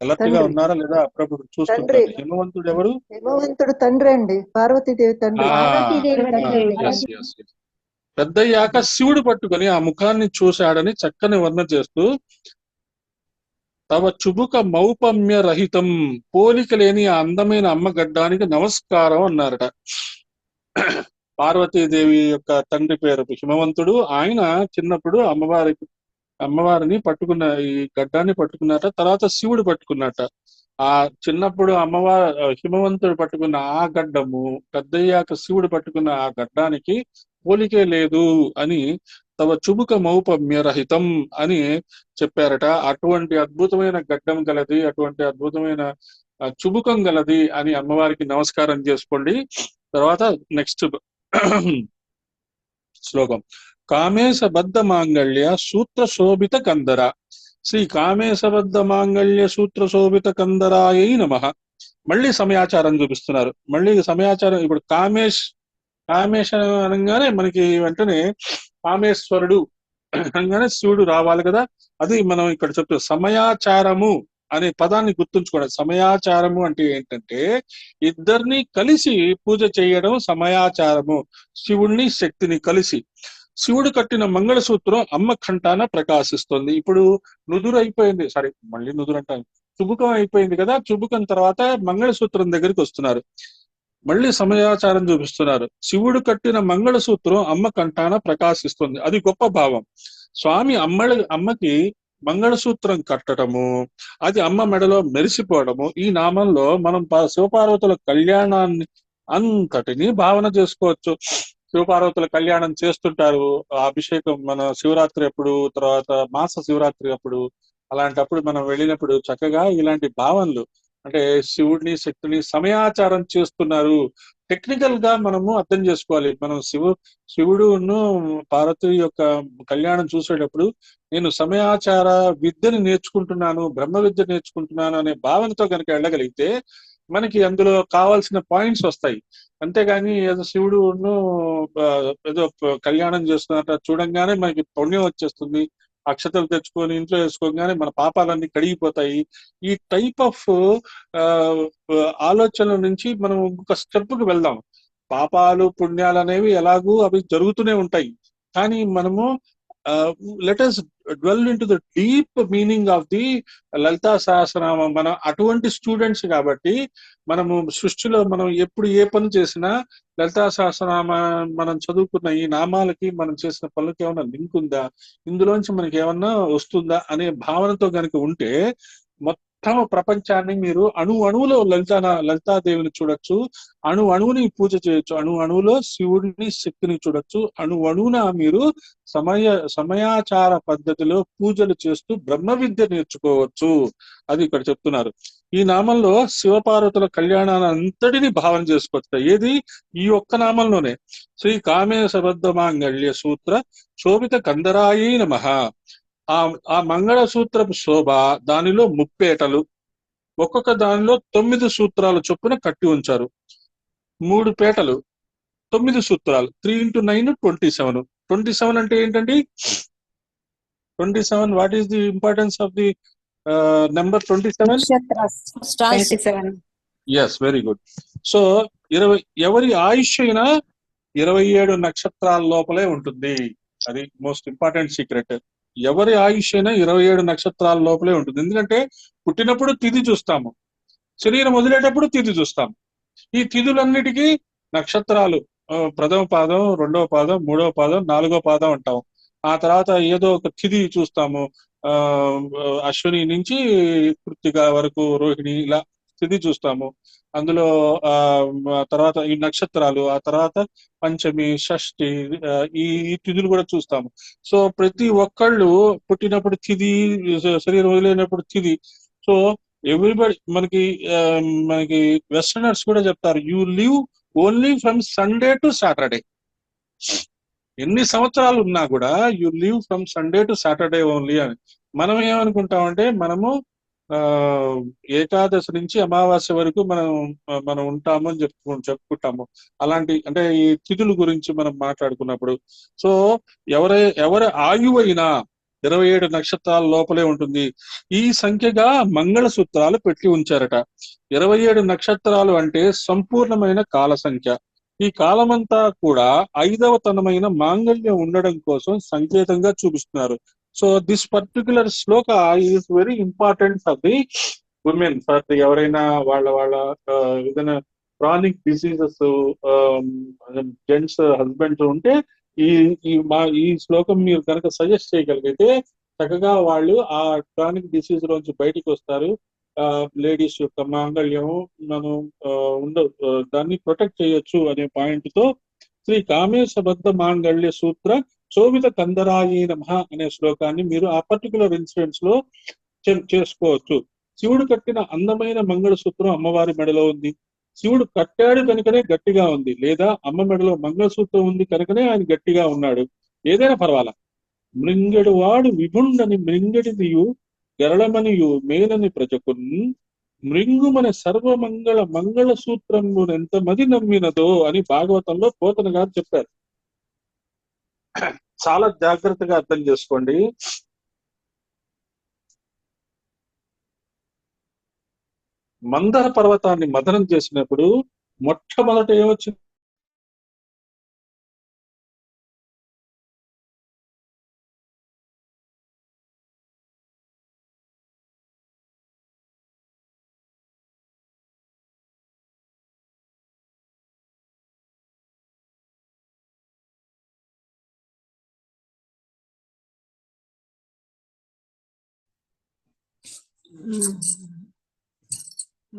A: అలర్ట్ గా ఉన్నారా లేదా? అప్పుడప్పుడు చూస్తుంటారు. హిమవంతుడు ఎవరు?
D: హిమవంతుడు తండ్రి అండి, పార్వతీదేవి తండ్రి.
A: పెద్దయ్యాక శివుడు పట్టుకొని ఆ ముఖాన్ని చూశాడని చక్కని వర్ణ చేస్తూ, తవ చుబుక మౌపమ్య రహితం, పోలిక లేని ఆ అందమైన అమ్మగడ్డానికి నమస్కారం అన్నారట. పార్వతీదేవి యొక్క తండ్రి పేరు హిమవంతుడు. ఆయన చిన్నప్పుడు అమ్మవారిని పట్టుకున్న, ఈ గడ్డాన్ని పట్టుకున్నట. తర్వాత శివుడు పట్టుకున్నట. ఆ చిన్నప్పుడు హిమవంతుడు పట్టుకున్న ఆ గడ్డము, పెద్దయ్యాక శివుడు పట్టుకున్న ఆ గడ్డానికి పోలికే లేదు అని తవ చుబుక మౌపమ్య రహితం అని చెప్పారట. అటువంటి అద్భుతమైన గడ్డం గలది, అటువంటి అద్భుతమైన చుబుకం గలది అని అమ్మవారికి నమస్కారం చేసుకోండి. తర్వాత నెక్స్ట్ శ్లోకం. కామేశబద్ధ మాంగళ్య సూత్ర శోభిత కందర, శ్రీ కామేశబద్ధ మాంగళ్య సూత్ర శోభిత కందరాయై నమః. మళ్ళీ సమయాచారం చూపిస్తున్నారు. మళ్ళీ సమయాచారం. ఇప్పుడు కామేశ అనగానే మనకి వెంటనే కామేశ్వరుడు అనగానే శివుడు రావాలి కదా. అది మనం ఇక్కడ చెప్తాం. సమయాచారము అనే పదాన్ని గుర్తుంచుకోండి. సమయాచారము అంటే ఏంటంటే ఇద్దరిని కలిసి పూజ చేయడం సమయాచారము. శివుణ్ణి శక్తిని కలిసి. శివుడు కట్టిన మంగళసూత్రం అమ్మ కంఠాన ప్రకాశిస్తుంది. ఇప్పుడు నుదురు అయిపోయింది, సారీ మళ్ళీ నుదురు అంటాను, చుబుకం అయిపోయింది కదా. చుబుకం తర్వాత మంగళసూత్రం దగ్గరికి వస్తున్నారు. మళ్ళీ సమయాచారం చూపిస్తున్నారు. శివుడు కట్టిన మంగళసూత్రం అమ్మ కంఠాన ప్రకాశిస్తుంది. అది గొప్ప భావం. స్వామి అమ్మకి మంగళసూత్రం కట్టడము, అది అమ్మ మెడలో మెరిసిపోవడము. ఈ నామంలో మనం శివపార్వతుల కళ్యాణాన్ని అంతటిని భావన చేసుకోవచ్చు. శివపార్వతుల కళ్యాణం చేస్తుంటారు. అభిషేకం మన శివరాత్రి అప్పుడు, తర్వాత మాస శివరాత్రి అప్పుడు, అలాంటప్పుడు మనం వెళ్ళినప్పుడు చక్కగా ఇలాంటి భావనలు, అంటే శివుడిని శక్తిని సమయాచారం చేస్తున్నారు. టెక్నికల్ గా మనము అర్థం చేసుకోవాలి. మనం శివుడును పార్వతి యొక్క కళ్యాణం చూసేటప్పుడు నేను సమయాచార విద్యని నేర్చుకుంటున్నాను, బ్రహ్మ విద్య నేర్చుకుంటున్నాను అనే భావనతో కనుక వెళ్ళగలిగితే మనకి అందులో కావాల్సిన పాయింట్స్ వస్తాయి. అంతేగాని ఏదో శివుడును ఏదో కళ్యాణం చేస్తున్నట్టు చూడంగానే మనకి పుణ్యం వచ్చేస్తుంది, అక్షతలు తెచ్చుకొని ఇంట్లో వేసుకోగానే మన పాపాలన్నీ కడిగిపోతాయి. ఈ టైప్ ఆఫ్ ఆలోచనల నుంచి మనం ఇంకొక స్టెప్కి వెళ్దాం. పాపాలు పుణ్యాలు అనేవి ఎలాగూ అవి జరుగుతూనే ఉంటాయి. కానీ మనము let us dwell into the deep meaning of the Lalita Sahasranamam. మనం అటువంటి స్టూడెంట్స్ కాబట్టి మనము సృష్టిలో మనం ఎప్పుడు ఏ పని చేసినా లలితా సహస్రనామ మనం చదువుకున్న ఈ నామాలకి మనం చేసిన పనులకి ఏమన్నా లింక్ ఉందా, ఇందులోంచి మనకి ఏమన్నా వస్తుందా అనే భావనతో కనుక ఉంటే ప్రపంచాన్ని మీరు అణువులో లలితాదేవిని చూడొచ్చు, అణువుని పూజ చేయొచ్చు, అణువులో శివుడిని శక్తిని చూడొచ్చు, అణువున మీరు సమయాచార పద్ధతిలో పూజలు చేస్తూ బ్రహ్మ విద్య నేర్చుకోవచ్చు. అది ఇక్కడ చెప్తున్నారు. ఈ నామంలో శివపార్వతుల కళ్యాణాన్ని అంతటిని భావన చేసుకోవచ్చు. ఏది? ఈ ఒక్క నామంలోనే. శ్రీ కామేశబద్ధ మాంగళ్య సూత్ర శోభిత కందరాయి నమః. ఆ మంగళసూత్రపు శోభ, దానిలో ముప్పేటలు, ఒక్కొక్క దానిలో 9 సూత్రాలు చొప్పున కట్టి ఉంచారు. 3 పేటలు, 9 సూత్రాలు, 3 into 9 27. 27 అంటే ఏంటండి? 27, what is the importance of the number 27?
B: Stars.
A: Yes, very good. So ఎవరి ఆయుష్ అయినా 27 నక్షత్రాల లోపలే ఉంటుంది. అది మోస్ట్ ఇంపార్టెంట్ సీక్రెట్. ఎవరి ఆయుష్ అయినా 27 నక్షత్రాల లోపలే ఉంటుంది. ఎందుకంటే పుట్టినప్పుడు తిథి చూస్తాము, శరీరం వదిలేటప్పుడు తిథి చూస్తాము. ఈ తిథులన్నిటికీ నక్షత్రాలు ప్రథమ పాదం, రెండవ పాదం, మూడవ పాదం, నాలుగో పాదం అంటాము. ఆ తర్వాత ఏదో ఒక తిథి చూస్తాము. అశ్విని నుంచి కృత్తిక వరకు, రోహిణి, ఇలా తిథి చూస్తాము. అందులో తర్వాత ఈ నక్షత్రాలు, ఆ తర్వాత పంచమి, షష్ఠి, ఈ తిథులు కూడా చూస్తాము. సో ప్రతి ఒక్కళ్ళు పుట్టినప్పుడు తిథి, శరీరం వదిలేనప్పుడు తిథి. సో ఎవ్రీబడి మనకి వెస్టర్నర్స్ కూడా చెప్తారు, you live only from Sunday to Saturday. ఎన్ని సంవత్సరాలు ఉన్నా కూడా you live from Sunday to Saturday only అని. మనం ఏమనుకుంటామంటే, మనము ఏకాదశి నుంచి అమావాస్య వరకు మనం ఉంటాము అని చెప్పుకుంటాము. అలాంటి అంటే ఈ తిథుల గురించి మనం మాట్లాడుకున్నప్పుడు, సో ఎవరి ఆయువు అయినా 27 నక్షత్రాల లోపలే ఉంటుంది. ఈ సంఖ్యగా మంగళసూత్రాలు పెట్టి ఉంచారట. 27 నక్షత్రాలు అంటే సంపూర్ణమైన కాల సంఖ్య. ఈ కాలమంతా కూడా 5వ తనమైన మాంగళ్యం ఉండడం కోసం సంకేతంగా చూపిస్తున్నారు. So this particular Shloka is very important for the women, for the ఎవరైనా వాళ్ళ ఏదైనా క్రానిక్ డిసీజెస్, జెంట్స్ హస్బెండ్స్ ఉంటే ఈ శ్లోకం మీరు కనుక సజెస్ట్ చేయగలిగితే చక్కగా వాళ్ళు ఆ క్రానిక్ డిసీజ్ లోంచి బయటికి వస్తారు. లేడీస్ యొక్క మాంగళ్యం మనం దాన్ని ప్రొటెక్ట్ చేయొచ్చు అనే పాయింట్ తో శ్రీ కామేశబద్ధ మాంగళ్య సూత్ర శోభిత కందరాయి నమః అనే శ్లోకాన్ని మీరు ఆ పర్టికులర్ ఇన్సిడెంట్స్ లో చేసుకోవచ్చు. శివుడు కట్టిన అందమైన మంగళసూత్రం అమ్మవారి మెడలో ఉంది. శివుడు కట్టాడు కనుకనే గట్టిగా ఉంది, లేదా అమ్మ మెడలో మంగళసూత్రం ఉంది కనుకనే ఆయన గట్టిగా ఉన్నాడు. ఏదైనా పర్వాలా. మృంగడు వాడు విభుండని మృంగడిదియు గరళమనియు మేనని ప్రజకున్ మృంగుమన మంగళ సూత్రము ఎంత మది నమ్మినదో అని భాగవతంలో పోతన గారు చెప్పారు. చాలా జాగ్రత్తగా అర్థం చేసుకోండి. మందర పర్వతాన్ని మదనం చేసినప్పుడు మొట్టమొదట ఏమొచ్చింది?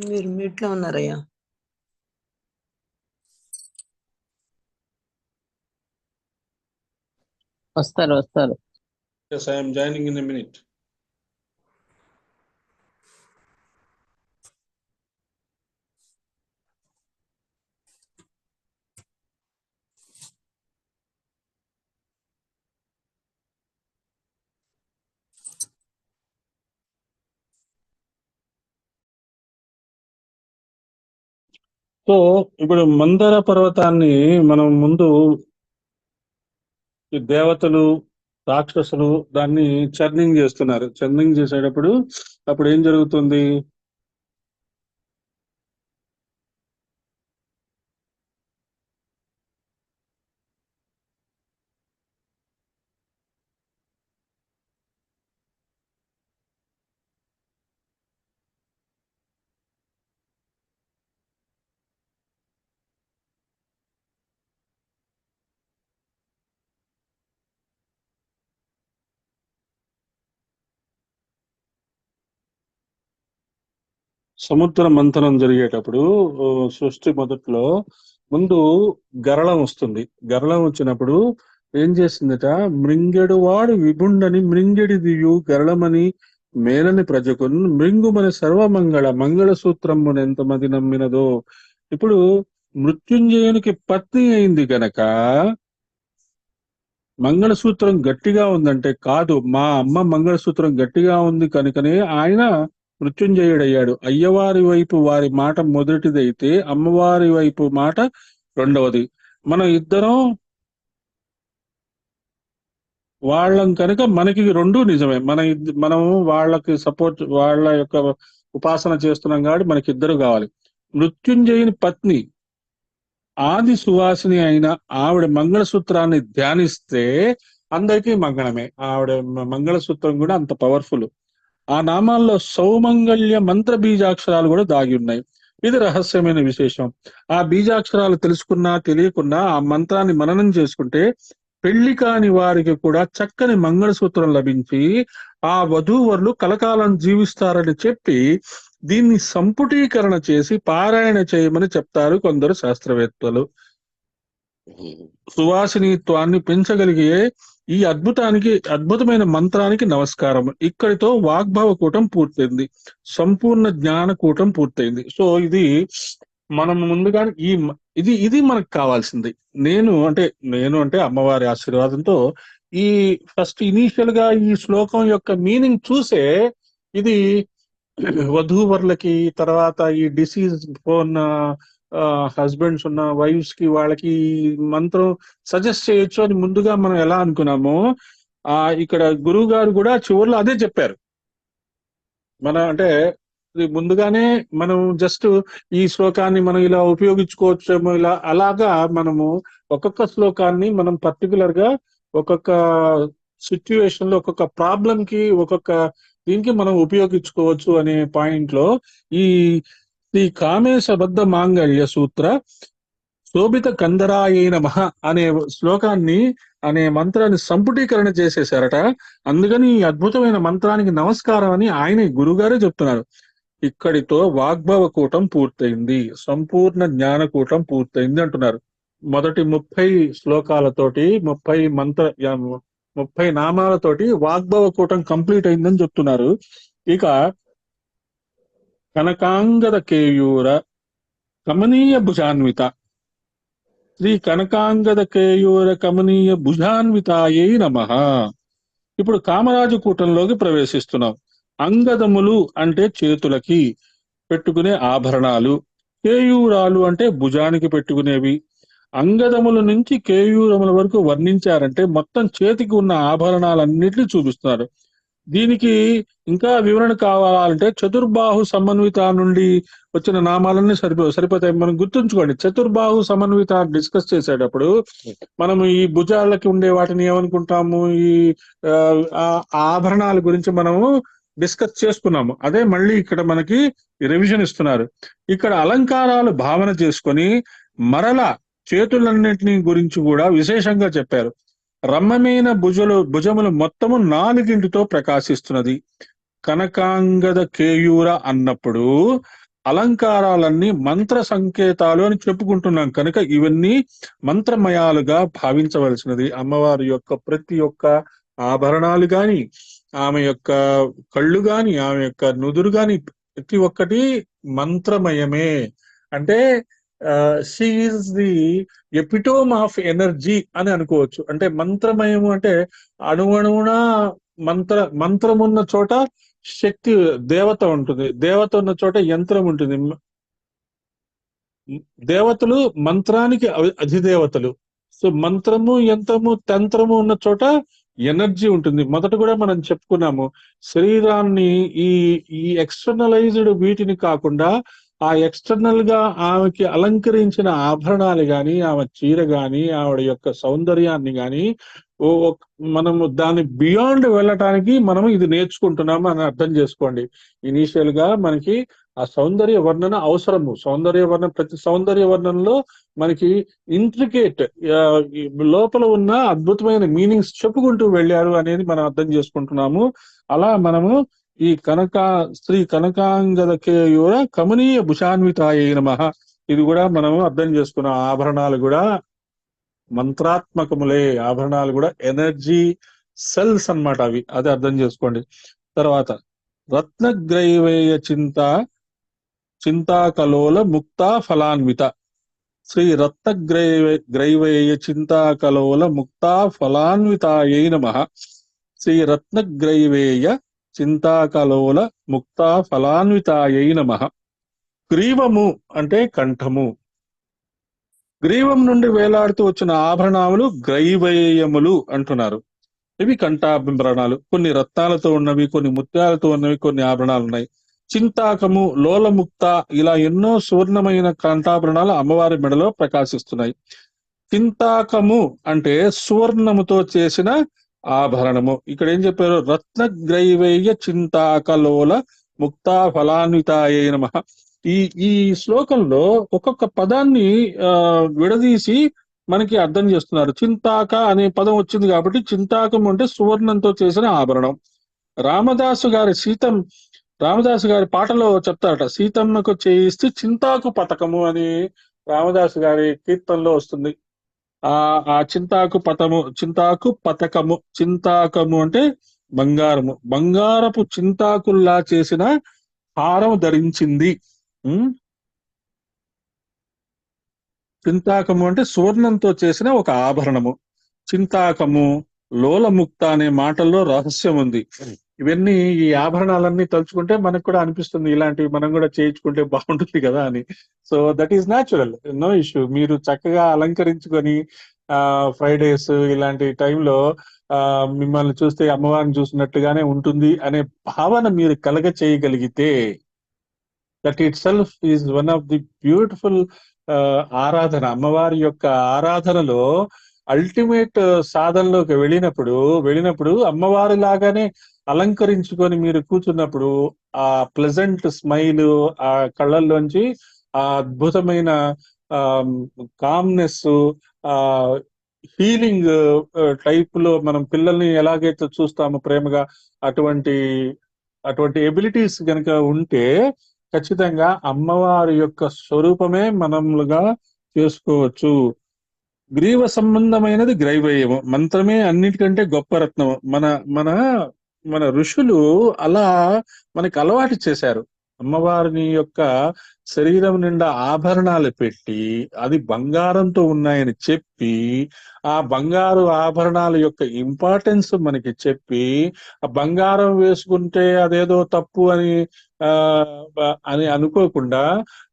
B: మీరు మ్యూట్ లో ఉన్నారయ్యా. వస్తారు.
A: Yes, I am joining in a minute. So ఇప్పుడు మందర పర్వతాన్ని మనం ముందు ఈ దేవతలు, రాక్షసులు దాన్ని చర్నింగ్ చేస్తున్నారు. చర్నింగ్ చేసేటప్పుడు అప్పుడు ఏం జరుగుతుంది? సముద్ర మంథనం జరిగేటప్పుడు సృష్టి మొదట్లో ముందు గరళం వస్తుంది. గరళం వచ్చినప్పుడు ఏం చేసిందట, మృంగెడు వాడు విభుండని మృంగెడిదియు గరళమని మేలని ప్రజకున్ మృంగుమని సర్వమంగళ మంగళసూత్రమును ఎంతమంది నమ్మినదో. ఇప్పుడు మృత్యుంజయునికి పత్ని అయింది గనక మంగళసూత్రం గట్టిగా ఉందంటే, కాదు మా అమ్మ మంగళసూత్రం గట్టిగా ఉంది కనుకనే ఆయన మృత్యుంజయుడయ్యాడు. అయ్యవారి వైపు వారి మాట మొదటిదైతే అమ్మవారి వైపు మాట రెండవది. మనం ఇద్దరం వాళ్ళం కనుక మనకి రెండు నిజమే. మనం వాళ్ళకి సపోర్ట్, వాళ్ళ యొక్క ఉపాసన చేస్తున్నాం కాబట్టి మనకిద్దరు కావాలి. మృత్యుంజయుని పత్ని ఆది సువాసిని అయిన ఆవిడ మంగళసూత్రాన్ని ధ్యానిస్తే అందరికీ మంగళమే. ఆవిడ మంగళసూత్రం కూడా అంత పవర్ఫుల్. ఆ నామాల్లో సౌమంగళ్య మంత్ర బీజాక్షరాలు కూడా దాగి ఉన్నాయి. ఇది రహస్యమైన విశేషం. ఆ బీజాక్షరాలు తెలుసుకున్నా తెలియకున్నా ఆ మంత్రాన్ని మననం చేసుకుంటే పెళ్లి కాని వారికి కూడా చక్కని మంగళసూత్రం లభించి ఆ వధూవరులు కలకాలం జీవిస్తారని చెప్పి దీన్ని సంపుటీకరణ చేసి పారాయణ చేయమని చెప్తారు కొందరు శాస్త్రవేత్తలు. సువాసినిత్వాన్ని పెంచగలిగే ఈ అద్భుతమైన మంత్రానికి నమస్కారం. ఇక్కడితో వాగ్భవ కూటం పూర్తయింది, సంపూర్ణ జ్ఞాన కూటం పూర్తయింది. సో ఇది మనం ముందుగానే ఇది మనకు కావాల్సింది. నేను అంటే అమ్మవారి ఆశీర్వాదంతో ఈ ఫస్ట్ ఇనీషియల్ గా ఈ శ్లోకం యొక్క మీనింగ్ చూసే ఇది వధూవరులకి, తర్వాత ఈ డిసీజ్ ఉన్న హస్బెండ్స్ ఉన్న వైఫ్స్ కి వాళ్ళకి మంత్రం సజెస్ట్ చేయొచ్చు అని ముందుగా మనం ఎలా అనుకున్నామో, ఇక్కడ గురువు గారు కూడా చివరిలో అదే చెప్పారు. ముందుగానే మనం జస్ట్ ఈ శ్లోకాన్ని మనం ఇలా ఉపయోగించుకోవచ్చేమో, ఇలా అలాగా మనము ఒక్కొక్క శ్లోకాన్ని మనం పర్టికులర్ గా ఒక్కొక్క సిచ్యువేషన్ లో ఒక్కొక్క ప్రాబ్లం కి ఒక్కొక్క దీనికి మనం ఉపయోగించుకోవచ్చు అనే పాయింట్ లో ఈ కామేశబద్ధ మాంగళ్య సూత్ర శోభిత కందరాయ నమః అనే శ్లోకాన్ని అనే మంత్రాన్ని సంపుటీకరణ చేసేశారట. అందుకని ఈ అద్భుతమైన మంత్రానికి నమస్కారం అని ఆయన గురుగారే చెప్తున్నారు. ఇక్కడితో వాగ్భవ కూటం పూర్తయింది, సంపూర్ణ జ్ఞాన కూటం పూర్తయింది అంటున్నారు. మొదటి 30 శ్లోకాలతోటి 30 నామాలతోటి వాగ్భవ కూటం కంప్లీట్ అయిందని చెప్తున్నారు. ఇక కనకాంగద కేయూర కమనీయ భుజాన్విత, శ్రీ కనకాంగద కేయూర కమనీయ భుజాన్వితాయై నమః. ఇప్పుడు కామరాజు కూటంలోకి ప్రవేశిస్తున్నాం. అంగదములు అంటే చేతులకి పెట్టుకునే ఆభరణాలు, కేయూరాలు అంటే భుజానికి పెట్టుకునేవి. అంగదముల నుంచి కేయూరముల వరకు వర్ణించారంటే మొత్తం చేతికి ఉన్న ఆభరణాలన్నిటిని చూపిస్తున్నారు. దీనికి ఇంకా వివరణ కావాలంటే చతుర్బాహు సమన్విత నుండి వచ్చిన నామాలన్నీ సరిపోతాయి. మనం గుర్తుంచుకోండి, చతుర్బాహు సమన్విత డిస్కస్ చేసేటప్పుడు మనము ఈ భుజాలకి ఉండే వాటిని ఏమనుకుంటాము, ఈ ఆభరణాల గురించి మనము డిస్కస్ చేసుకున్నాము. అదే మళ్ళీ ఇక్కడ మనకి రివిజన్ ఇస్తున్నారు. ఇక్కడ అలంకారాలు భావన చేసుకొని మరల చేతులన్నింటినీ గురించి కూడా విశేషంగా చెప్పారు. రమ్యమైన భుజములు మొత్తము 4 ప్రకాశిస్తున్నది. కనకాంగద కేయూర అన్నప్పుడు అలంకారాలన్నీ మంత్ర సంకేతాలు అని చెప్పుకుంటున్నాం కనుక ఇవన్నీ మంత్రమయాలుగా భావించవలసినది. అమ్మవారి యొక్క ప్రతి ఒక్క ఆభరణాలు గాని, ఆమె యొక్క కళ్ళు గాని, ఆమె యొక్క నుదురు గాని ప్రతి ఒక్కటి మంత్రమయమే. అంటే she is the epitome of energy అని అనుకోవచ్చు. అంటే మంత్రమయము అంటే అణువణువున మంత్రం ఉన్న చోట శక్తి దేవత ఉంటుంది, దేవత ఉన్న చోట యంత్రం ఉంటుంది. దేవతలు మంత్రానికి అధిదేవతలు. సో మంత్రము, యంత్రము, తంత్రము ఉన్న చోట ఎనర్జీ ఉంటుంది. మొదట కూడా మనం చెప్పుకున్నాము, శరీరాన్ని ఈ ఎక్స్టర్నలైజ్డ్ వీటిని కాకుండా ఆ ఎక్స్టర్నల్ గా ఆమెకి అలంకరించిన ఆభరణాలు గాని, ఆమె చీర గాని, ఆవిడ యొక్క సౌందర్యాన్ని గాని మనము దాన్ని బియాండ్ వెళ్ళటానికి మనము ఇది నేర్చుకుంటున్నాము అని అర్థం చేసుకోండి. ఇనీషియల్ గా మనకి ఆ సౌందర్య వర్ణన అవసరము. ప్రతి సౌందర్య వర్ణనలో మనకి ఇంట్రికేట్ లోపల ఉన్న అద్భుతమైన మీనింగ్స్ చెప్పుకుంటూ వెళ్ళారు అనేది మనం అర్థం చేసుకుంటున్నాము. అలా మనము ఈ శ్రీ కనకాంగద కేయూర కమనీయ భుషాన్వితాయ నమః. ఇది కూడా మనం అర్థం చేసుకున్నాం. ఆభరణాలు కూడా మంత్రాత్మకములే, ఆభరణాలు కూడా ఎనర్జీ సెల్స్ అన్నమాట అవి. అది అర్థం చేసుకోండి. తర్వాత రత్నగ్రైవేయ చింతాకలోల ముక్తా ఫలాన్విత. శ్రీ రత్నగ్రైవేయ చింతాకలోల ముక్తా ఫలాన్వితాయై నమః. శ్రీ రత్నగ్రైవేయ చింతాకలోల ముక్తా ఫలాన్వితాయై నమః. గ్రీవము అంటే కంఠము. గ్రీవం నుండి వేలాడుతూ వచ్చిన ఆభరణాలు గ్రైవేయములు అంటున్నారు. ఇవి కంఠాభరణాలు. కొన్ని రత్నాలతో ఉన్నవి, కొన్ని ముత్యాలతో ఉన్నవి, కొన్ని ఆభరణాలు ఉన్నాయి. చింతాకము, లోలముక్త, ఇలా ఎన్నో సువర్ణమైన కంఠాభరణాలు అమ్మవారి మెడలో ప్రకాశిస్తున్నాయి. చింతాకము అంటే సువర్ణముతో చేసిన ఆభరణము. ఇక్కడ ఏం చెప్పారు? రత్నగ్రైవేయ చింతాకలోల ముక్తా ఫలాన్వితాయై నమః. ఈ శ్లోకంలో ఒక్కొక్క పదాన్ని విడదీసి మనకి అర్థం చేస్తున్నారు. చింతాక అనే పదం వచ్చింది కాబట్టి చింతాకం అంటే సువర్ణంతో చేసిన ఆభరణం. రామదాసు గారి పాటలో చెప్తారట, సీతమ్మకు చేయిస్తే చింతాకు పతకము అని రామదాసు గారి కీర్తనలో వస్తుంది. ఆ చింతాకు పతకము. చింతాకము అంటే బంగారము. బంగారపు చింతాకుల్లా చేసిన హారం ధరించింది. చింతాకము అంటే సువర్ణంతో చేసిన ఒక ఆభరణము. చింతాకము, లోలముక్త అనే మాటల్లో రహస్యం ఉంది. ఇవన్నీ, ఈ ఆభరణాలన్నీ తలుచుకుంటే మనకు కూడా అనిపిస్తుంది ఇలాంటివి మనం కూడా చేయించుకుంటే బాగుంటుంది కదా అని. So that is natural, no issue. మీరు చక్కగా అలంకరించుకొని ఫ్రైడేస్ ఇలాంటి టైంలో మిమ్మల్ని చూస్తే అమ్మవారిని చూసినట్టుగానే ఉంటుంది అనే భావన మీరు కలగ చేయగలిగితే, that it self is one of the beautiful ఆరాధన. అమ్మవారి యొక్క ఆరాధనలో అల్టిమేట్ సాధనలోకి వెళ్ళినప్పుడు అమ్మవారి లాగానే అలంకరించుకొని మీరు కూర్చున్నప్పుడు ఆ ప్లెజెంట్ స్మైల్ ఆ కళ్ళల్లోంచి, ఆ అద్భుతమైన కామ్నెస్, ఆ హీలింగ్ టైప్ లో మనం పిల్లల్ని ఎలాగైతే చూస్తామో ప్రేమగా, అటువంటి ఎబిలిటీస్ కనుక ఉంటే ఖచ్చితంగా అమ్మవారి యొక్క స్వరూపమే మనములుగా చేసుకోవచ్చు. గ్రీవ సంబంధమైనది గ్రైవేయము. మంత్రమే అన్నిటికంటే గొప్ప రత్నము. మన ఋషులు అలా మనకి అలవాటు చేశారు. అమ్మవారిని యొక్క శరీరం నిండా ఆభరణాలు పెట్టి, అది బంగారంతో ఉన్నాయని చెప్పి, ఆ బంగారు ఆభరణాల యొక్క ఇంపార్టెన్స్ మనకి చెప్పి, ఆ బంగారం వేసుకుంటే అదేదో తప్పు అని అనుకోకుండా,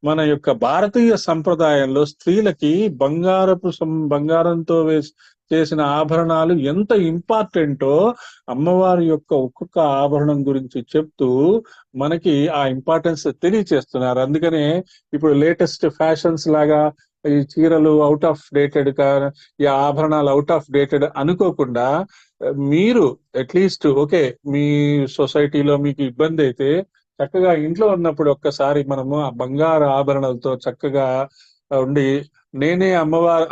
A: మన యొక్క భారతీయ సంప్రదాయంలో స్త్రీలకి బంగారంతో చేసిన ఆభరణాలు ఎంత ఇంపార్టెంటో అమ్మవారి యొక్క ఒక్కొక్క ఆభరణం గురించి చెప్తూ మనకి ఆ ఇంపార్టెన్స్ తెలియచేస్తున్నారు. అందుకనే ఇప్పుడు లేటెస్ట్ ఫ్యాషన్స్ లాగా ఈ చీరలు అవుట్ ఆఫ్ డేటెడ్, ఈ ఆభరణాలు అవుట్ ఆఫ్ డేటెడ్ అనుకోకుండా, మీరు అట్లీస్ట్ ఓకే, మీ సొసైటీలో మీకు ఇబ్బంది అయితే చక్కగా ఇంట్లో ఉన్నప్పుడు ఒక్కసారి మనము ఆ బంగారు ఆభరణాలతో చక్కగా ఉండి, నేనే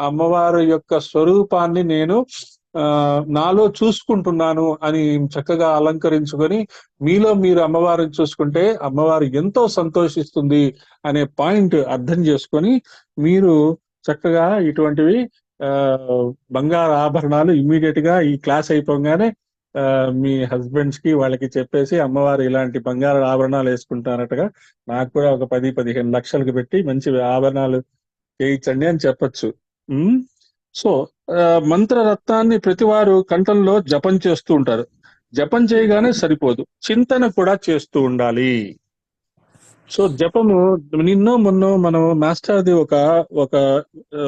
A: అమ్మవారి యొక్క స్వరూపాన్ని నేను నాలో చూసుకుంటున్నాను అని చక్కగా అలంకరించుకొని మీలో మీరు అమ్మవారిని చూసుకుంటే అమ్మవారు ఎంతో సంతోషిస్తుంది అనే పాయింట్ అర్థం చేసుకొని మీరు చక్కగా ఇటువంటివి బంగారు ఆభరణాలు ఇమ్మీడియట్ గా ఈ క్లాస్ అయిపోగానే మీ హస్బెండ్స్ కి వాళ్ళకి చెప్పేసి, అమ్మవారు ఇలాంటి బంగారు ఆభరణాలు వేసుకుంటారటగా, నాకు కూడా ఒక 10-15 లక్షలకు పెట్టి మంచి ఆభరణాలు చేయించండి అని చెప్పచ్చు. సో మంత్రరత్నాన్ని ప్రతివారు కంఠంలో జపం చేస్తూ ఉంటారు. జపం చేయగానే సరిపోదు, చింతన కూడా చేస్తూ ఉండాలి. సో జపము మొన్న మనం మాస్టర్ది ఒక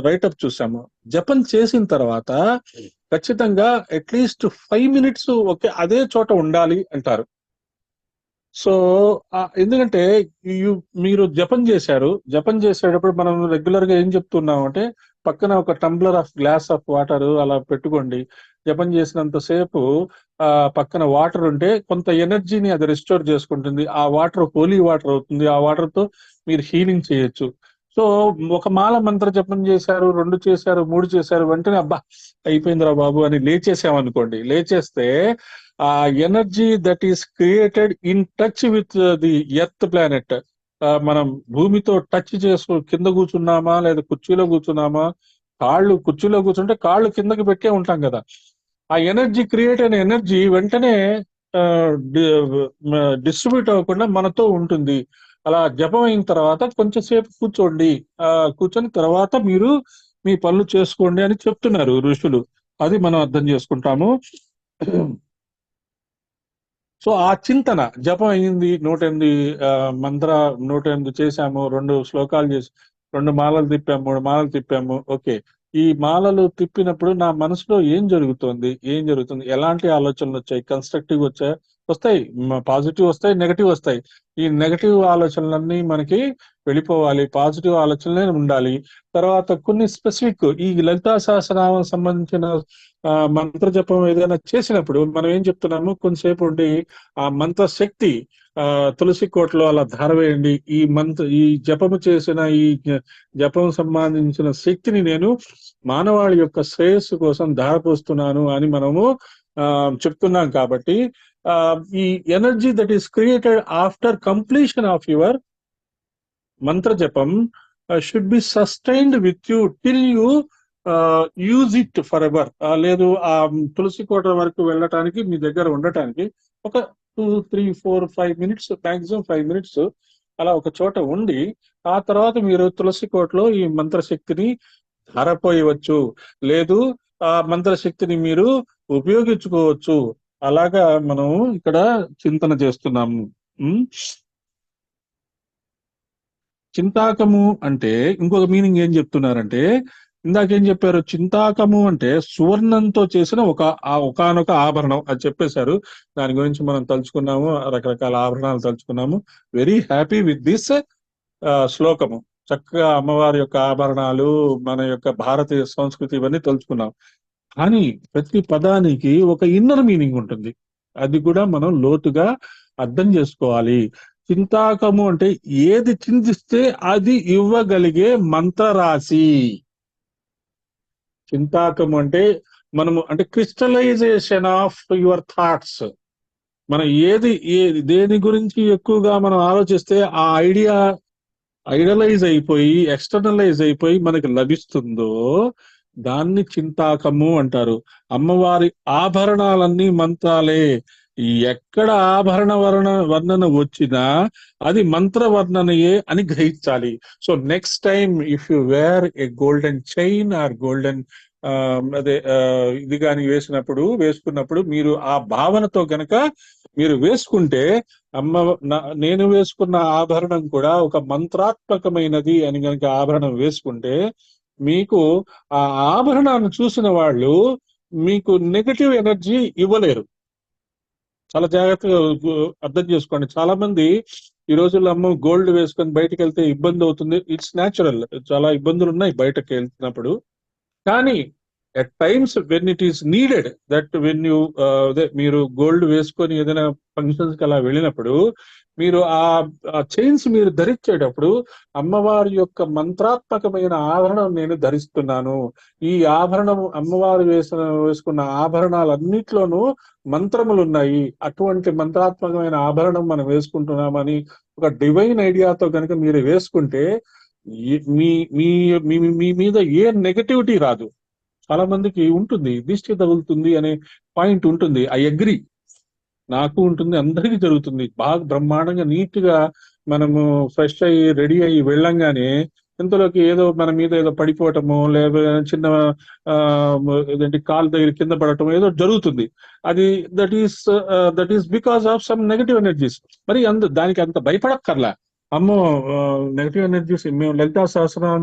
A: రైటప్ చూసాము. జపం చేసిన తర్వాత ఖచ్చితంగా అట్లీస్ట్ 5 minutes అదే చోట ఉండాలి అంటారు. సో ఎందుకంటే మీరు జపం చేసేటప్పుడు మనం రెగ్యులర్ గా ఏం చెప్తున్నాం అంటే, పక్కన ఒక tumbler of glass of water అలా పెట్టుకోండి. జపం చేసినంతసేపు పక్కన వాటర్ ఉంటే కొంత ఎనర్జీని అది రిస్టోర్ చేసుకుంటుంది. ఆ వాటర్ హోలీ వాటర్ అవుతుంది. ఆ వాటర్ తో మీరు హీలింగ్ చేయొచ్చు. సో ఒక మాల మంత్ర జపం చేశారు, 2 చేశారు, 3 చేశారు, వెంటనే అబ్బా అయిపోయిందిరా బాబు అని లేచేసామనుకోండి, లేచేస్తే ఆ energy that is created in touch with the earth planet, మనం భూమితో టచ్ చేసుకో, కింద కూర్చున్నామా లేదా కుర్చీలో కూర్చున్నామా, కుర్చీలో కూర్చుంటే కాళ్ళు కిందకి పెట్టే ఉంటాం కదా, ఆ ఎనర్జీ క్రియేట్ అయిన ఎనర్జీ వెంటనే డిస్ట్రిబ్యూట్ అవ్వకుండా మనతో ఉంటుంది. అలా జపం అయిన తర్వాత కొంచెం సేపు కూర్చోండి, కూర్చొని తర్వాత మీరు మీ పనులు చేసుకోండి అని చెప్తున్నారు ఋషులు. అది మనం అర్థం చేసుకుంటాము. సో ఆ చింతన, జపం అయింది, 108 మంత్ర 108 చేశాము, 2 శ్లోకాలు చేసి 2 మాలలు తిప్పాము, 3 మాలలు తిప్పాము. ఓకే, ఈ మాలలు తిప్పినప్పుడు నా మనసులో ఏం జరుగుతుంది, ఎలాంటి ఆలోచనలు వచ్చాయి, కన్స్ట్రక్టివ్ వస్తాయి, పాజిటివ్ వస్తాయి, నెగటివ్ వస్తాయి. ఈ నెగటివ్ ఆలోచనలన్నీ మనకి వెళ్ళిపోవాలి, పాజిటివ్ ఆలోచనలే ఉండాలి. తర్వాత కొన్ని స్పెసిఫిక్ ఈ లలితా సహస్రనామం సంబంధించిన మంత్ర జపం ఏదైనా చేసినప్పుడు మనం ఏం చెప్తున్నాము, కొంతసేపు ఉండి ఆ మంత్ర శక్తి తులసి కోటలో అలా ధారవేయండి, ఈ జపము చేసిన ఈ జపం సంబంధించిన శక్తిని నేను మానవాళి యొక్క శ్రేయస్సు కోసం ధారపోస్తున్నాను అని మనము చెప్తున్నాం. కాబట్టి ఈ energy that is created after completion of your మంత్ర జపం should be sustained with you till you use it for ever. లేదు, ఆ తులసి కోట వరకు వెళ్ళటానికి మీ దగ్గర ఉండటానికి ఒక 2, 3, 4, 5 మినిట్స్, మాక్సిమం 5 మినిట్స్ అలా ఒక చోట ఉండి ఆ తర్వాత మీరు తులసి కోటలో ఈ మంత్రశక్తిని ధారపోయవచ్చు, లేదు ఆ మంత్రశక్తిని మీరు ఉపయోగించుకోవచ్చు. అలాగా మనం ఇక్కడ చింతన చేస్తున్నాము. చింతాకము అంటే ఇంకొక మీనింగ్ ఏం చెప్తున్నారంటే, ఇందాకేం చెప్పారు, చింతాకము అంటే సువర్ణంతో చేసిన ఒకానొక ఆభరణం అది చెప్పేశారు. దాని గురించి మనం తలుచుకున్నాము, రకరకాల ఆభరణాలు తలుచుకున్నాము. వెరీ హ్యాపీ విత్ దిస్ శ్లోకము. చక్కగా అమ్మవారి యొక్క ఆభరణాలు, మన యొక్క భారతీయ సంస్కృతి ఇవన్నీ తలుచుకున్నాం. కానీ ప్రతి పదానికి ఒక ఇన్నర్ మీనింగ్ ఉంటుంది, అది కూడా మనం లోతుగా అర్థం చేసుకోవాలి. చింతాకము అంటే ఏది చింతిస్తే అది ఇవ్వగలిగే మంత్రరాశి. చింతాకము అంటే మనము అంటే క్రిస్టలైజేషన్ ఆఫ్ యువర్ థాట్స్. మనం దేని గురించి ఎక్కువగా మనం ఆలోచిస్తే ఆ ఐడలైజ్ అయిపోయి, ఎక్స్టర్నలైజ్ అయిపోయి మనకి లభిస్తుందో దాన్ని చింతాకము అంటారు. అమ్మవారి ఆభరణాలన్నీ మంత్రాలే. ఎక్కడ ఆభరణ వర్ణన వచ్చినా అది మంత్ర వర్ణనయే అని గ్రహించాలి. So next time if you wear a golden chain or golden ఇది కానీ వేసుకున్నప్పుడు మీరు ఆ భావనతో గనక మీరు వేసుకుంటే, నేను వేసుకున్న ఆభరణం కూడా ఒక మంత్రాత్మకమైనది అని గనక ఆభరణం వేసుకుంటే, మీకు ఆ ఆభరణాన్ని చూసిన వాళ్ళు మీకు నెగటివ్ ఎనర్జీ ఇవ్వలేరు. చాలా జాగ్రత్తగా అర్థం చేసుకోండి. చాలా మంది ఈ రోజుల్లో గోల్డ్ వేసుకొని బయటకు వెళ్తే ఇబ్బంది అవుతుంది. ఇట్స్ న్యాచురల్, చాలా ఇబ్బందులు ఉన్నాయి బయటకు వెళ్తున్నప్పుడు. కానీ at times when it is needed, that when you మీరు గోల్డ్ వేసుకొని ఏదైనా ఫంక్షన్స్ కి అలా వెళ్ళినప్పుడు మీరు ఆ చైన్స్ మీరు ధరించేటప్పుడు అమ్మవారి యొక్క మంత్రాత్మకమైన ఆభరణం నేను ధరిస్తున్నాను, ఈ ఆభరణం అమ్మవారు వేసుకున్న ఆభరణాలన్నిట్లోనూ మంత్రములు ఉన్నాయి, అటువంటి మంత్రాత్మకమైన ఆభరణం మనం వేసుకుంటున్నామని ఒక డివైన్ ఐడియాతో కనుక మీరు వేసుకుంటే మీ మీద ఏ నెగటివిటీ రాదు. చాలా మందికి ఉంటుంది, దిష్టి తగులుతుంది అనే పాయింట్ ఉంటుంది. ఐ అగ్రి, నాకు ఉంటుంది, అందరికీ జరుగుతుంది. బాగా బ్రహ్మాండంగా నీట్ గా మనము ఫ్రెష్ అయ్యి రెడీ అయ్యి వెళ్ళంగానే ఇంతలోకి ఏదో మన మీద ఏదో పడిపోవటము, లేదా చిన్న ఏదంటే కాలు దగ్గర కింద పడటం ఏదో జరుగుతుంది. అది that is because of some negative energies. మరి దానికి అంత భయపడక్కర్లా. అమ్మో నెగటివ్ ఎనర్జీస్, మేము లలితా సహస్రనామం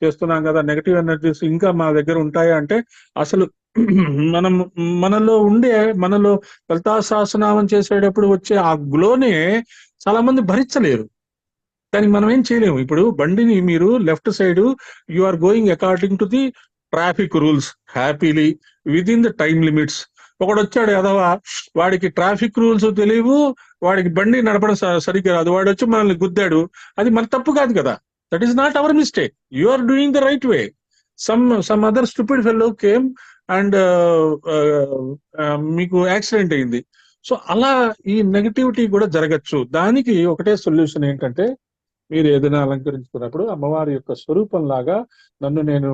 A: చేస్తున్నాం కదా, నెగటివ్ ఎనర్జీస్ ఇంకా మా దగ్గర ఉంటాయా అంటే, అసలు మనలో లలితా సహస్రనామం చేసేటప్పుడు వచ్చే ఆ గ్లోనే చాలా మంది భరించలేరు. దానికి మనం ఏం చేయలేము. ఇప్పుడు బండిని మీరు left side you are going according to the traffic rules happily within the time limits. ఒకడు వచ్చాడు ఎదవా, వాడికి ట్రాఫిక్ రూల్స్ తెలియవు, వాడికి బండి నడపడం సరిగ్గా రాదు, వాడు వచ్చి మనల్ని గుద్దాడు, అది మన తప్పు కాదు కదా. That is not our mistake. You are doing the right way. Some other stupid fellow came and మీకు యాక్సిడెంట్ అయింది. సో అలా ఈ నెగటివిటీ కూడా జరగచ్చు. దానికి ఒకటే సొల్యూషన్ ఏంటంటే, మీరు ఏదైనా అలంకరించుకున్నప్పుడు అమ్మవారి యొక్క స్వరూపం లాగా నన్ను నేను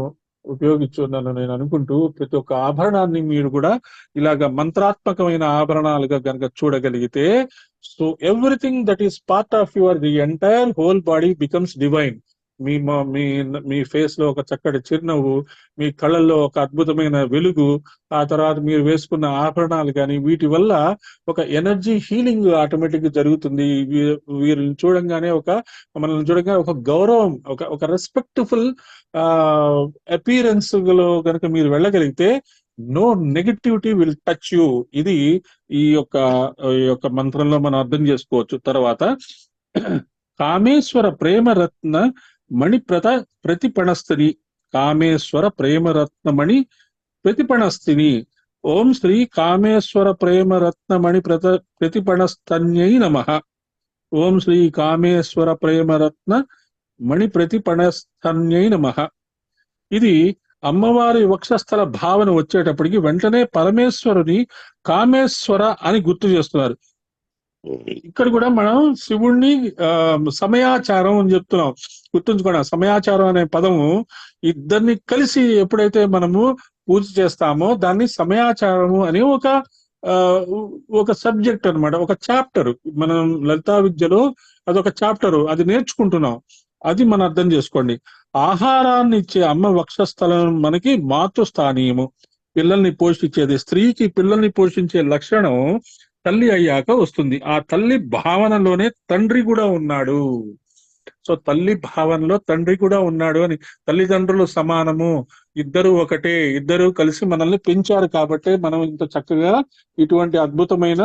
A: అనుకుంటూ ప్రతి ఒక్క ఆభరణాన్ని మీరు కూడా ఇలాగ మంత్రాత్మకమైన ఆభరణాలుగా కనుక చూడగలిగితే, so everything that is part of your the entire whole body becomes divine. Me face లో ఒక చక్కటి చిరునవ్వు, మీ కళ్ళల్లో ఒక అద్భుతమైన వెలుగు, ఆ తర్వాత మీరు వేసుకున్న ఆభరణాలు కానీ వీటి వల్ల ఒక ఎనర్జీ హీలింగ్ ఆటోమేటిక్ గా జరుగుతుంది. వీరిని చూడంగానే మనల్ని చూడంగానే ఒక గౌరవం, ఒక రెస్పెక్ట్ఫుల్ అపీరెన్స్ లో కనుక మీరు వెళ్ళగలిగితే no negativity will touch you. ఇది ఈ యొక్క మంత్రంలో మనం అర్థం చేసుకోవచ్చు. తర్వాత కామేశ్వర ప్రేమరత్న మణి ప్రతిపణస్థిని, కామేశ్వర ప్రేమరత్నమణి ప్రతిపణస్థిని. ఓం శ్రీ కామేశ్వర ప్రేమరత్నమణి ప్రతిపణస్థన్యై నమః. ఓం శ్రీ కామేశ్వర ప్రేమరత్న మణి ప్రతిపణస్థన్యై నమః. ఇది అమ్మవారి వక్షస్థల భావన వచ్చేటప్పటికి వెంటనే పరమేశ్వరుని కామేశ్వర అని గుర్తు చేస్తున్నారు. ఇక్కడ కూడా మనం శివుణ్ణి సమయాచారం అని చెప్తున్నాం. గుర్తుంచుకోండి, సమయాచారం అనే పదము ఇద్దరిని కలిసి ఎప్పుడైతే మనము పూజ చేస్తామో దాన్ని సమయాచారము అనే ఒక సబ్జెక్ట్ అన్నమాట, ఒక చాప్టర్. మనం లలితా విద్యలో అదొక చాప్టర్, అది నేర్చుకుంటున్నాం. అది మనం అర్థం చేసుకోండి. ఆహారాన్ని ఇచ్చే అమ్మ వక్షస్థలం మనకి మాతృస్థానీయము, పిల్లల్ని పోషించేది. స్త్రీకి పిల్లల్ని పోషించే లక్షణం తల్లి అయ్యాక వస్తుంది. ఆ తల్లి భావనలోనే తండ్రి కూడా ఉన్నాడు. సో తల్లి భావనలో తండ్రి కూడా ఉన్నాడు అని, తల్లిదండ్రులు సమానము, ఇద్దరు ఒకటే, ఇద్దరు కలిసి మనల్ని పెంచారు కాబట్టి మనం ఇంత చక్కగా ఇటువంటి అద్భుతమైన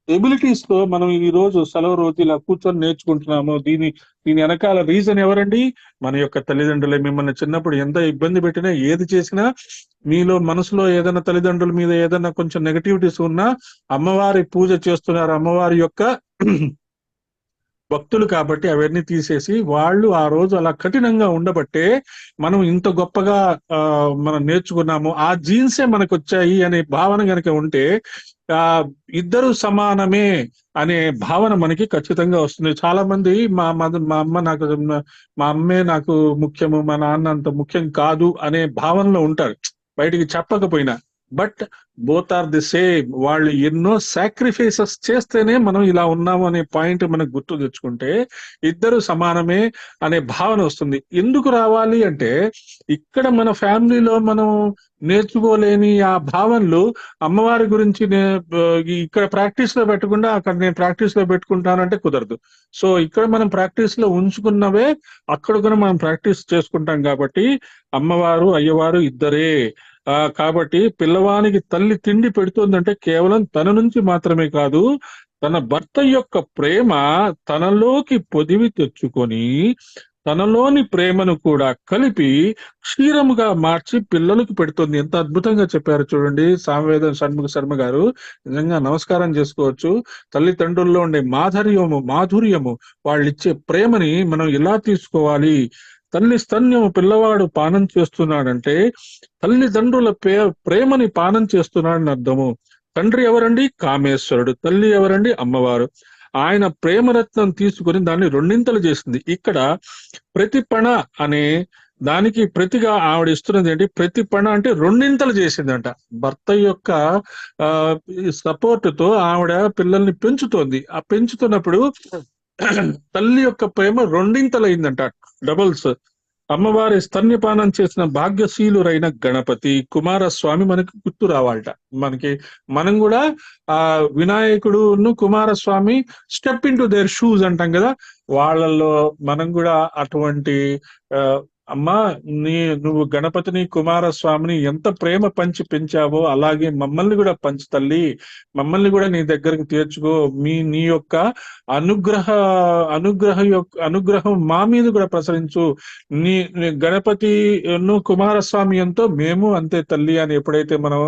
A: ఎబిలిటీస్ తో మనం ఈ రోజు సెలవు రోజు ఇలా కూర్చొని నేర్చుకుంటున్నాము. దీని వెనకాల రీజన్ ఎవరండి? మన యొక్క తల్లిదండ్రులే. మిమ్మల్ని చిన్నప్పుడు ఎంత ఇబ్బంది పెట్టినా, ఏది చేసినా, మీలో మనసులో ఏదైనా తల్లిదండ్రుల మీద ఏదైనా కొంచెం నెగటివిటీస్ ఉన్నా, అమ్మవారి పూజ చేస్తున్నారు, అమ్మవారి యొక్క భక్తులు కాబట్టి అవన్నీ తీసేసి వాళ్ళు ఆ రోజు అలా కఠినంగా ఉండబట్టే మనం ఇంత గొప్పగా మనం నేర్చుకున్నాము. ఆ జీన్సే మనకు వచ్చాయి అనే భావన కనుక ఉంటే ఇద్దరు సమానమే అనే భావన మనకి ఖచ్చితంగా వస్తుంది. చాలా మంది మా అమ్మే నాకు ముఖ్యము, మా నాన్న అంత ముఖ్యం కాదు అనే భావనలో ఉంటారు, బయటికి చెప్పకపోయినా. But both are the same. వాళ్ళు ఎన్నో సాక్రిఫైసెస్ చేస్తేనే మనం ఇలా ఉన్నాము అనే పాయింట్ మనకు గుర్తు తెచ్చుకుంటే ఇద్దరు సమానమే అనే భావన వస్తుంది. ఎందుకు రావాలి అంటే, ఇక్కడ మన ఫ్యామిలీలో మనం నేర్చుకోలేని ఆ భావనలు అమ్మవారి గురించి ఇక్కడ ప్రాక్టీస్ లో పెట్టకుండా అక్కడ నేను ప్రాక్టీస్ లో పెట్టుకుంటానంటే కుదరదు. సో ఇక్కడ మనం ప్రాక్టీస్ లో ఉంచుకున్నవే అక్కడ కూడా మనం ప్రాక్టీస్ చేసుకుంటాం కాబట్టి అమ్మవారు అయ్యవారు ఇద్దరే. కాబట్టి పిల్లవానికి తల్లి తిండి పెడుతుందంటే కేవలం తన నుంచి మాత్రమే కాదు, తన భర్త యొక్క ప్రేమ తనలోకి పొదివి తెచ్చుకొని తనలోని ప్రేమను కూడా కలిపి క్షీరముగా మార్చి పిల్లలకు పెడుతుంది. ఎంత అద్భుతంగా చెప్పారు చూడండి సామవేద షణ్ముఖ శర్మ గారు. నిజంగా నమస్కారం చేసుకోవచ్చు. తల్లిదండ్రుల్లో ఉండే మాధుర్యము, వాళ్ళు ఇచ్చే ప్రేమని మనం ఎలా తీసుకోవాలి. తల్లి స్తన్యము పిల్లవాడు పానం చేస్తున్నాడంటే తల్లిదండ్రుల ప్రేమని పానం చేస్తున్నాడని అర్థము. తండ్రి ఎవరండి? కామేశ్వరుడు. తల్లి ఎవరండి? అమ్మవారు. ఆయన ప్రేమరత్నం తీసుకుని దాన్ని రెండింతలు చేసింది. ఇక్కడ ప్రతిపణ అనే దానికి ప్రతిగా ఆవిడ ఇస్తున్నది ఏంటి? ప్రతిపణ అంటే రెండింతలు చేసిందంట. భర్త యొక్క సపోర్ట్ తో ఆవిడ పిల్లల్ని పెంచుతోంది. ఆ పెంచుతున్నప్పుడు తల్లి యొక్క ప్రేమ రెండింతలైందంట, డబుల్స్. అమ్మవారి స్తన్యపానం చేసిన భాగ్యశీలురైన గణపతి కుమారస్వామి మనకి గుర్తు రావాలట. మనం కూడా ఆ వినాయకుడును Kumaraswamy step into their shoes అంటాం కదా, వాళ్ళల్లో మనం కూడా అటువంటి అమ్మా నువ్వు గణపతిని కుమారస్వామిని ఎంత ప్రేమ పంచి పెంచావో అలాగే మమ్మల్ని కూడా పంచి తల్లి, మమ్మల్ని కూడా నీ దగ్గరికి తీర్చుకో. నీ యొక్క అనుగ్రహం మా మీద కూడా ప్రసరించు. నీ గణపతిను కుమారస్వామి ఎంతో మేము అంతే తల్లి అని ఎప్పుడైతే మనం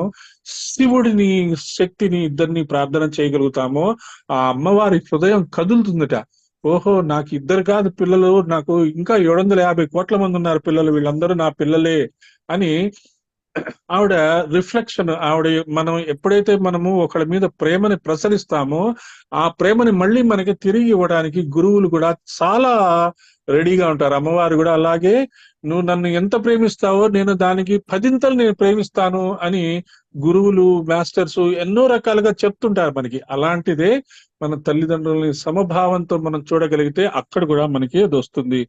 A: శివుడిని శక్తిని ఇద్దరిని ప్రార్థన చేయగలుగుతామో ఆ అమ్మవారి హృదయం కదులుతుందట. ఓహో నాకు ఇద్దరు కాదు పిల్లలు, నాకు ఇంకా 750 కోట్ల మంది ఉన్నారు పిల్లలు, వీళ్ళందరూ నా పిల్లలే అని ఆవిడ రిఫ్లెక్షన్. ఆవిడ మనం ఎప్పుడైతే మనము ఒకళ్ళ మీద ప్రేమని ప్రసరిస్తామో ఆ ప్రేమని మళ్ళీ మనకి తిరిగి ఇవ్వడానికి గురువులు కూడా చాలా రెడీగా ఉంటారు. అమ్మవారు కూడా అలాగే, నువ్వు నన్ను ఎంత ప్రేమిస్తావో నేను దానికి 10 నేను ప్రేమిస్తాను అని గురువులు మాస్టర్స్ ఎన్నో రకాలుగా చెప్తుంటారు మనకి. అలాంటిదే మన తల్లిదండ్రులని సమభావంతో మనం చూడగలిగితే అక్కడ కూడా మనకి అది వస్తుంది.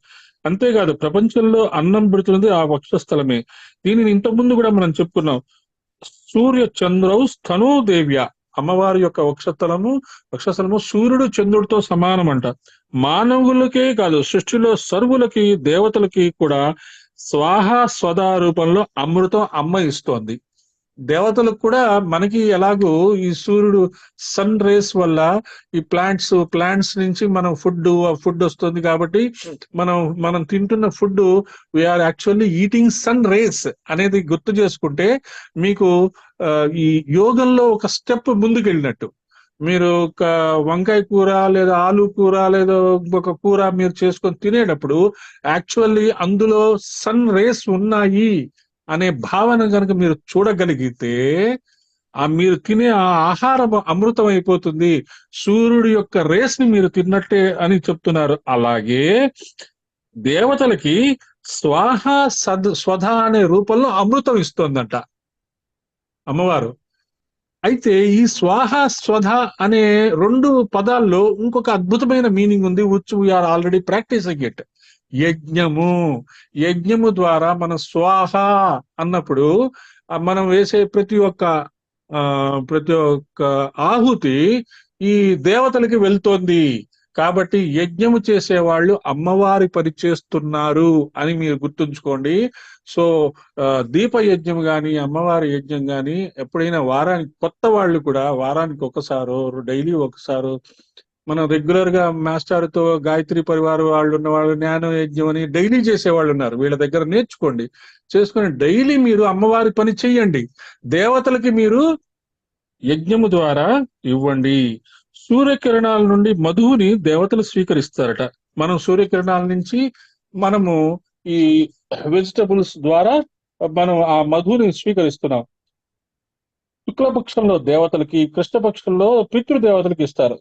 A: అంతేకాదు ప్రపంచంలో అన్నం పెడుతున్నది ఆ వక్షస్థలమే. దీనిని ఇంతకుముందు కూడా మనం చెప్పుకున్నాం. సూర్య చంద్రౌ స్తనూదేవ్య, అమ్మవారి యొక్క వక్షస్థలము సూర్యుడు చంద్రుడితో సమానం అంట. మానవులకే కాదు సృష్టిలో సర్వులకి దేవతలకి కూడా స్వాహ స్వదా రూపంలో అమృతం అమ్మ ఇస్తోంది. దేవతలకు కూడా మనకి ఎలాగో ఈ సూర్యుడు సన్ రేస్ వల్ల ఈ ప్లాంట్స్ నుంచి మనం ఫుడ్ వస్తుంది. కాబట్టి మనం తింటున్న food we're actually eating sun rays అనేది గుర్తు చేసుకుంటే మీకు ఈ యోగంలో ఒక స్టెప్ ముందుకు వెళ్ళినట్టు. మీరు ఒక వంకాయ కూర లేదా ఆలు కూర లేదా ఒక కూర మీరు చేసుకొని తినేటప్పుడు యాక్చువల్లీ అందులో సన్ రేస్ ఉన్నాయి అనే భావన కనుక మీరు చూడగలిగితే మీరు తినే ఆ ఆహారం అమృతం అయిపోతుంది. సూర్యుడి యొక్క రేస్ ని మీరు తిన్నట్టే అని చెప్తున్నారు. అలాగే దేవతలకి స్వాహ స్వధ అనే రూపంలో అమృతం ఇస్తుందంట అమ్మవారు. అయితే ఈ స్వాహ స్వధ అనే 2 పదాల్లో ఇంకొక అద్భుతమైన మీనింగ్ ఉంది, which we're already practising it. యజ్ఞము ద్వారా మనం స్వాహ అన్నప్పుడు మనం వేసే ప్రతి ఒక్క ఆహుతి ఈ దేవతలకి వెళ్తోంది. కాబట్టి యజ్ఞము చేసేవాళ్ళు అమ్మవారి పని చేస్తున్నారు అని మీరు గుర్తుంచుకోండి. సో దీప యజ్ఞం కానీ అమ్మవారి యజ్ఞం కానీ ఎప్పుడైనా వారానికి, కొత్త వాళ్ళు కూడా వారానికి ఒకసారో డైలీ ఒకసారో, మనం రెగ్యులర్ గా మాస్టర్తో గాయత్రి పరివారం వాళ్ళు ఉన్న వాళ్ళు జ్ఞాన యజ్ఞం అని డైలీ చేసేవాళ్ళు ఉన్నారు. వీళ్ళ దగ్గర నేర్చుకోండి, చేసుకుని డైలీ మీరు అమ్మవారి పని చెయ్యండి. దేవతలకి మీరు యజ్ఞము ద్వారా ఇవ్వండి. సూర్యకిరణాల నుండి మధువుని దేవతలు స్వీకరిస్తారట. మనం సూర్యకిరణాల నుంచి మనము ఈ వెజిటబుల్స్ ద్వారా మనం ఆ మధువుని స్వీకరిస్తున్నాం. శుక్లపక్షంలో దేవతలకి, కృష్ణపక్షంలో పితృదేవతలకి ఇస్తారు.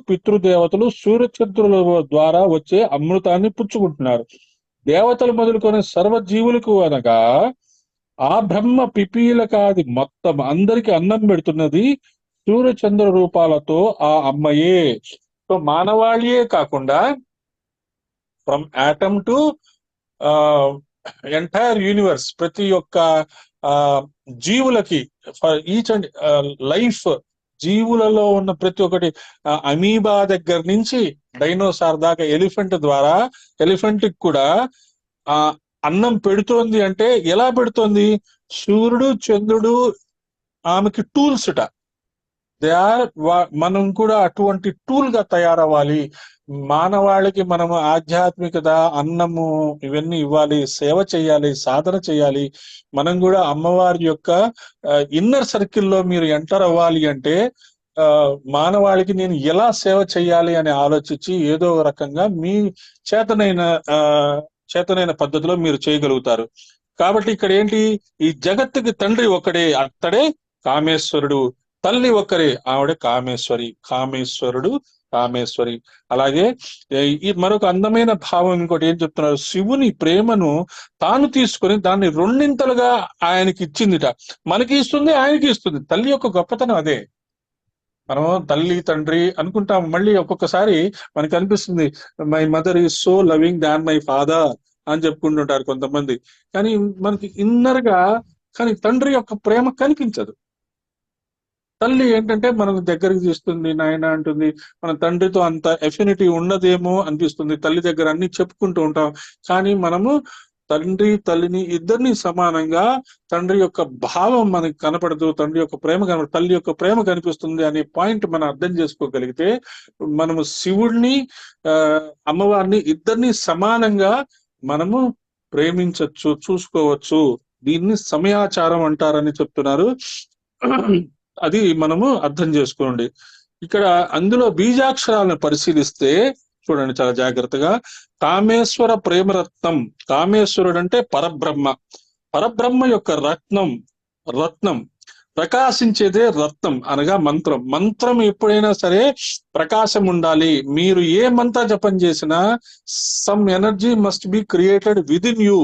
A: పితృదేవతలు సూర్యచంద్రుల ద్వారా వచ్చే అమృతాన్ని పుచ్చుకుంటున్నారు. దేవతలు మొదలుకొని సర్వజీవులకు అనగా ఆ బ్రహ్మ పిపీలకాది మొత్తం అందరికి అన్నం పెడుతున్నది సూర్యచంద్ర రూపాలతో ఆ అమ్మయే. సో మానవాళియే కాకుండా from atom to entire universe, ప్రతి ఒక్క జీవులకి, ఫర్ ఈచ్ అండ్ లైఫ్, జీవులలో ఉన్న ప్రతి ఒక్కటి, అమీబా దగ్గర నుంచి డైనోసార్ దాకా, ఎలిఫెంట్ ద్వారా ఎలిఫెంట్ కూడా అన్నం పెడుతోంది. అంటే ఎలా పెడుతోంది? సూర్యుడు చంద్రుడు ఆమెకి టూల్స్ట. మనం కూడా అటువంటి టూల్ గా తయారవ్వాలి. మానవాళికి మనము ఆధ్యాత్మికత, అన్నము ఇవన్నీ ఇవ్వాలి, సేవ చేయాలి, సాధన చేయాలి. మనం కూడా అమ్మవారి యొక్క ఇన్నర్ సర్కిల్లో మీరు ఎంటర్ అవ్వాలి అంటే మానవాళికి నేను ఎలా సేవ చేయాలి అని ఆలోచించి ఏదో రకంగా మీ చేతనైన పద్ధతిలో మీరు చేయగలుగుతారు. కాబట్టి ఇక్కడ ఏంటి, ఈ జగత్తుకి తండ్రి ఒక్కడే, అత్తడే కామేశ్వరుడు. తల్లి ఒక్కరే, ఆవిడ కామేశ్వరుడు కామేశ్వరి. అలాగే ఈ మరొక అందమైన భావం ఇంకోటి ఏం చెప్తున్నారు, శివుని ప్రేమను తాను తీసుకొని దాన్ని 2 ఆయనకి ఇచ్చిందిట. మనకి ఇస్తుంది, ఆయనకి ఇస్తుంది. తల్లి యొక్క గొప్పతనం అదే. మనం తల్లి తండ్రి అనుకుంటాం, మళ్ళీ ఒక్కొక్కసారి మనకి అనిపిస్తుంది my mother is so loving than my father అని చెప్పుకుంటుంటారు కొంతమంది. కానీ మనకి ఇన్నర్ గా కానీ తండ్రి యొక్క ప్రేమ కనిపించదు. తల్లి ఏంటంటే మనకు దగ్గరికి తీస్తుంది, నాయన అంటుంది. మన తండ్రితో అంత ఎఫినిటీ ఉన్నదేమో అనిపిస్తుంది. తల్లి దగ్గర అన్ని చెప్పుకుంటూ ఉంటాం. కానీ మనము తల్లిని ఇద్దరిని సమానంగా, తండ్రి యొక్క భావం మనకి కనపడదు, తండ్రి యొక్క ప్రేమ కనపడదు, తల్లి యొక్క ప్రేమ కనిపిస్తుంది అనే పాయింట్ మనం అర్థం చేసుకోగలిగితే మనము శివుడిని అమ్మవారిని ఇద్దరిని సమానంగా మనము ప్రేమించవచ్చు, చూసుకోవచ్చు. దీన్ని సమయాచారం అంటారని చెప్తున్నారు. అది మనము అర్థం చేసుకోండి. ఇక్కడ అందులో బీజాక్షరాలను పరిశీలిస్తే చూడండి చాలా జాగ్రత్తగా. కామేశ్వర ప్రేమరత్నం. కామేశ్వరుడు అంటే పరబ్రహ్మ. పరబ్రహ్మ యొక్క రత్నం ప్రకాశించేదే రత్నం అనగా మంత్రం. మంత్రం ఎప్పుడైనా సరే ప్రకాశం ఉండాలి. మీరు ఏ మంత్ర జపం చేసినా some energy must be created with in you.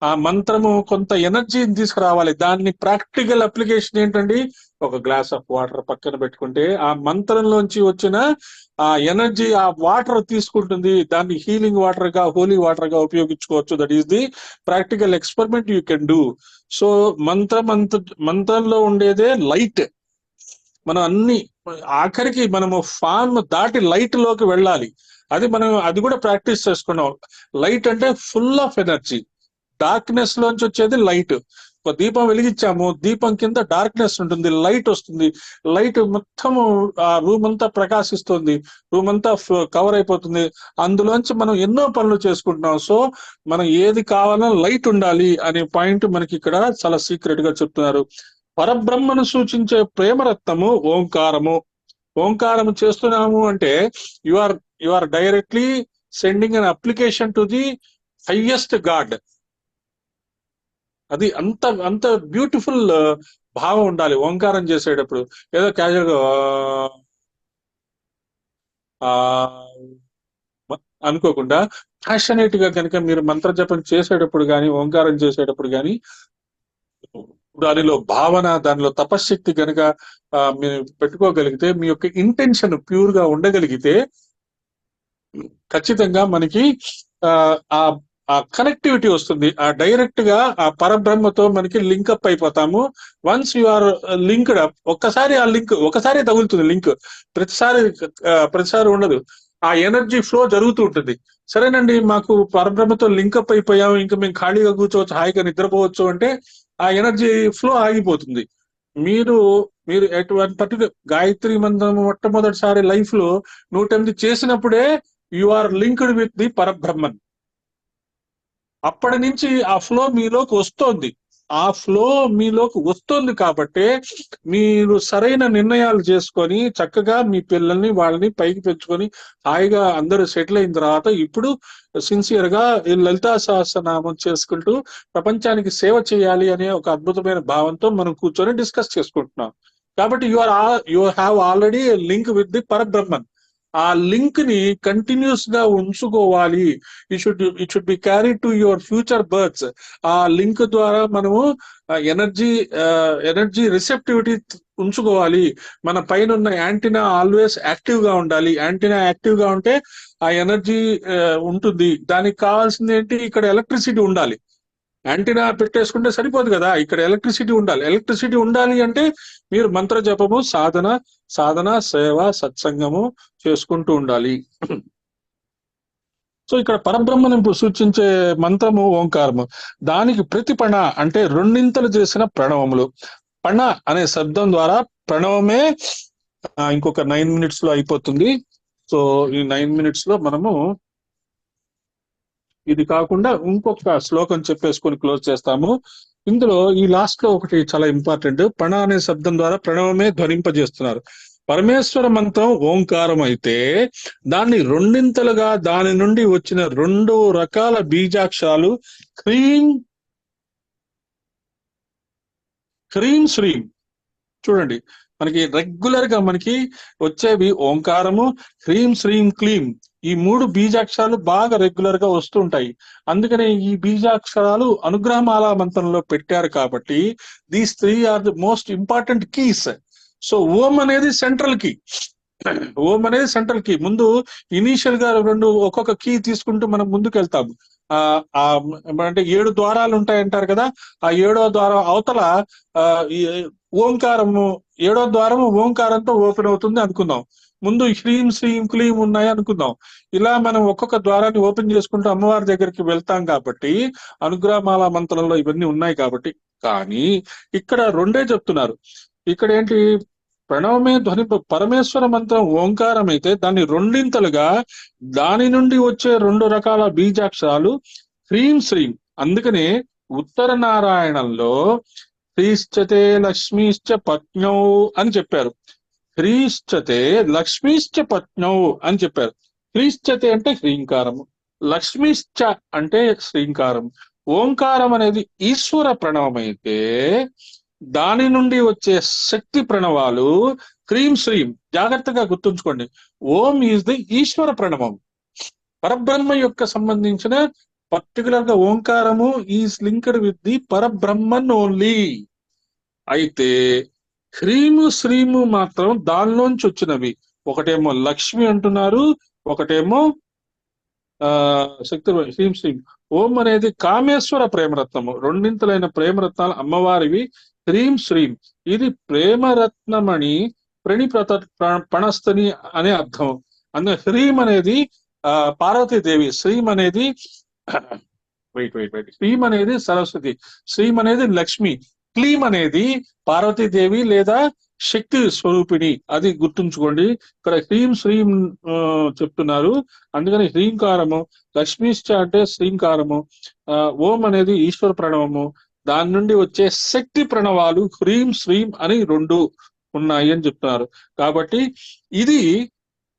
A: ఆ మంత్రము కొంత ఎనర్జీని తీసుకురావాలి. దాన్ని ప్రాక్టికల్ అప్లికేషన్ ఏంటండి, ఒక గ్లాస్ ఆఫ్ వాటర్ పక్కన పెట్టుకుంటే ఆ మంత్రంలోంచి వచ్చిన ఆ ఎనర్జీ ఆ వాటర్ తీసుకుంటుంది. దాన్ని హీలింగ్ వాటర్ గా, హోలీ వాటర్ గా ఉపయోగించుకోవచ్చు. That is the practical experiment you can do. So మంత్రంలో ఉండేదే లైట్. మనం అన్ని ఆఖరికి మనము ఫామ్ దాటి లైట్ లోకి వెళ్ళాలి. అది కూడా ప్రాక్టీస్ చేసుకున్నాం. లైట్ అంటే ఫుల్ ఆఫ్ ఎనర్జీ. డార్క్నెస్ లోంచి వచ్చేది లైట్. ఒక దీపం వెలిగించాము, దీపం కింద డార్క్నెస్ ఉంటుంది, లైట్ వస్తుంది. లైట్ మొత్తము ఆ రూమ్ అంతా ప్రకాశిస్తుంది, రూమ్ అంతా కవర్ అయిపోతుంది. అందులోంచి మనం ఎన్నో పనులు చేసుకుంటున్నాం. సో మనం ఏది కావాలన్నా లైట్ ఉండాలి అనే పాయింట్ మనకి ఇక్కడ చాలా సీక్రెట్ గా చెప్తున్నారు. పరబ్రహ్మను సూచించే ప్రేమరత్నము ఓంకారము. ఓంకారము చేస్తున్నాము అంటే you are directly sending an application to the highest god. అది అంత బ్యూటిఫుల్ భావం ఉండాలి ఓంకారం చేసేటప్పుడు. ఏదో క్యాజువల్ గా అనుకోకుండా ప్యాషనేట్ గా కనుక మీరు మంత్ర జపం చేసేటప్పుడు కానీ, ఓంకారం చేసేటప్పుడు కానీ దానిలో భావన, దానిలో తపశ్శక్తి కనుక మీరు పెట్టుకోగలిగితే, మీ యొక్క ఇంటెన్షన్ ప్యూర్ గా ఉండగలిగితే ఖచ్చితంగా మనకి ఆ కనెక్టివిటీ వస్తుంది. ఆ డైరెక్ట్ గా ఆ పరబ్రహ్మతో మనకి లింక్అప్ అయిపోతాము. Once you are linked up, ఒక్కసారి ఆ లింక్ ఒకసారి తగులుతుంది లింక్, ప్రతిసారి ఉండదు. ఆ ఎనర్జీ ఫ్లో జరుగుతూ ఉంటుంది. సరేనండి, మాకు పరబ్రహ్మతో లింక్అప్ అయిపోయాము, ఇంకా మేము ఖాళీగా కూర్చోవచ్చు, హాయిగా నిద్రపోవచ్చు అంటే ఆ ఎనర్జీ ఫ్లో ఆగిపోతుంది. మీరు ఎటువంటి పర్టికులర్ గాయత్రి మంత్రం మొట్టమొదటిసారి లైఫ్ లో 108 చేసినప్పుడే you are linked with the Parabrahman. అప్పటి నుంచి ఆ ఫ్లో మీలోకి వస్తుంది కాబట్టి మీరు సరైన నిర్ణయాలు చేసుకొని చక్కగా మీ పిల్లల్ని వాళ్ళని పైకి పెంచుకొని హాయిగా అందరూ సెటిల్ అయిన తర్వాత ఇప్పుడు సిన్సియర్ గా లలితా సహస్రనామం చేసుకుంటూ ప్రపంచానికి సేవ చేయాలి అనే ఒక అద్భుతమైన భావంతో మనం కూర్చొని డిస్కస్ చేసుకుంటున్నాం. కాబట్టి you have already link with the Parabrahman. ఆ లింక్ ని కంటిన్యూస్ గా ఉంచుకోవాలి. It should be carry to your future births. ఆ లింక్ ద్వారా మనము ఎనర్జీ రిసెప్టివిటీ ఉంచుకోవాలి. మన పైన ఉన్న యాంటీనా ఆల్వేస్ యాక్టివ్ గా ఉండాలి. యాంటీనా యాక్టివ్ గా ఉంటే ఆ ఎనర్జీ ఉంటుంది. దానికి కావాల్సింది ఏంటి, ఇక్కడ ఎలక్ట్రిసిటీ ఉండాలి. యాంటీనా పెట్టేసుకుంటే సరిపోదు కదా, ఇక్కడ ఎలక్ట్రిసిటీ ఉండాలి. ఎలక్ట్రిసిటీ ఉండాలి అంటే మీరు మంత్ర జపము, సాధన, సేవ, సత్సంగము చేసుకుంటూ ఉండాలి. సో ఇక్కడ పరబ్రహ్మను సూచించే మంత్రము ఓంకారము. దానికి ప్రతిపణ అంటే రెండింతలు చేసిన ప్రణవములు. పణ అనే శబ్దం ద్వారా ప్రణవమే ఇంకొక 9 minutes లో అయిపోతుంది. సో ఈ 9 minutes లో మనము ఇది కాకుండా ఇంకొక శ్లోకం చెప్పేసుకొని క్లోజ్ చేస్తాము. ఇందులో ఈ లాస్ట్ లో ఒకటి చాలా ఇంపార్టెంట్. పణ అనే శబ్దం ద్వారా ప్రణవమే ధ్వనింపజేస్తున్నారు. పరమేశ్వర మంత్రం ఓంకారం అయితే దాన్ని రెండింతలుగా దాని నుండి వచ్చిన 2 రకాల బీజాక్షరాలు హ్రీం శ్రీం. చూడండి, మనకి రెగ్యులర్ గా మనకి వచ్చేవి ఓంకారము, హ్రీం శ్రీం క్లీం. ఈ 3 బీజాక్షరాలు బాగా రెగ్యులర్ గా వస్తుంటాయి. అందుకనే ఈ బీజాక్షరాలు అనుగ్రహమాల మంత్రంలో పెట్టారు కాబట్టి these 3 are the most important keys. So Om అనేది సెంట్రల్ కీ. ముందు ఇనీషియల్ గా 2 ఒక్కొక్క కీ తీసుకుంటూ మనం ముందుకు వెళ్తాము. అంటే 7 ద్వారాలు ఉంటాయంటారు కదా, ఆ 7వ ద్వారం అవతల ఓంకారము 7వ ద్వారము ఓంకారంతో ఓపెన్ అవుతుంది అనుకుందాం. ముందు హ్రీం శ్రీం క్లీం ఉన్నాయి అనుకుందాం. ఇలా మనం ఒక్కొక్క ద్వారాన్ని ఓపెన్ చేసుకుంటూ అమ్మవారి దగ్గరికి వెళ్తాం కాబట్టి అనుగ్రహమాల మంత్రంలో ఇవన్నీ ఉన్నాయి కాబట్టి. కానీ ఇక్కడ 2 చెప్తున్నారు. ఇక్కడ ఏంటి, ప్రణవమే ధ్వని. పరమేశ్వర మంత్రం ఓంకారం అయితే దాన్ని రెండింతలుగా దాని నుండి వచ్చే 2 రకాల బీజాక్షరాలు హ్రీం శ్రీం. అందుకనే ఉత్తర నారాయణంలో హ్రీశ్చతే లక్ష్మీశ్చ పత్నౌ అని చెప్పారు. హ్రీశ్చతే లక్ష్మీశ్చ పత్నౌ అని చెప్పారు. హ్రీశ్చతే అంటే హ్రీంకారము, లక్ష్మిశ్చ అంటే శ్రీంకారం. ఓంకారం అనేది ఈశ్వర ప్రణవం అయితే దాని నుండి వచ్చే శక్తి ప్రణవాలు హ్రీం శ్రీం. జాగ్రత్తగా గుర్తుంచుకోండి, ఓం ఈజ్ ది ఈశ్వర ప్రణవం, పరబ్రహ్మ యొక్క సంబంధించిన పర్టికులర్ గా ఓంకారము is linked with the Parabrahman only. అయితే హ్రీము శ్రీము మాత్రం దానిలోంచి వచ్చినవి. ఒకటేమో లక్ష్మి అంటున్నారు, ఒకటేమో శక్తి హ్రీం శ్రీం. ఓం అనేది కామేశ్వర ప్రేమరత్నము, రెండింతలైన ప్రేమరత్నాలు అమ్మవారివి. హ్రీం శ్రీం ఇది ప్రేమరత్నమణి ప్రణిప్రత పణస్తని అనే అర్థం. అందుకే హ్రీం అనేది పార్వతీదేవి, శ్రీం అనేది హ్రీం అనేది సరస్వతి, శ్రీం అనేది లక్ష్మి, క్లీం అనేది పార్వతీదేవి లేదా శక్తి స్వరూపిణి. అది గుర్తుంచుకోండి. ఇక్కడ హ్రీం శ్రీం చెప్తున్నారు, అందుకని హ్రీంకారము. లక్ష్మీశ్చ అంటే శ్రీంకారము, ఓం అనేది ఈశ్వర ప్రణవము, దాని నుండి వచ్చే శక్తి ప్రణవాలు హ్రీం శ్రీం అని రెండు ఉన్నాయి అని చెప్తున్నారు. కాబట్టి ఇది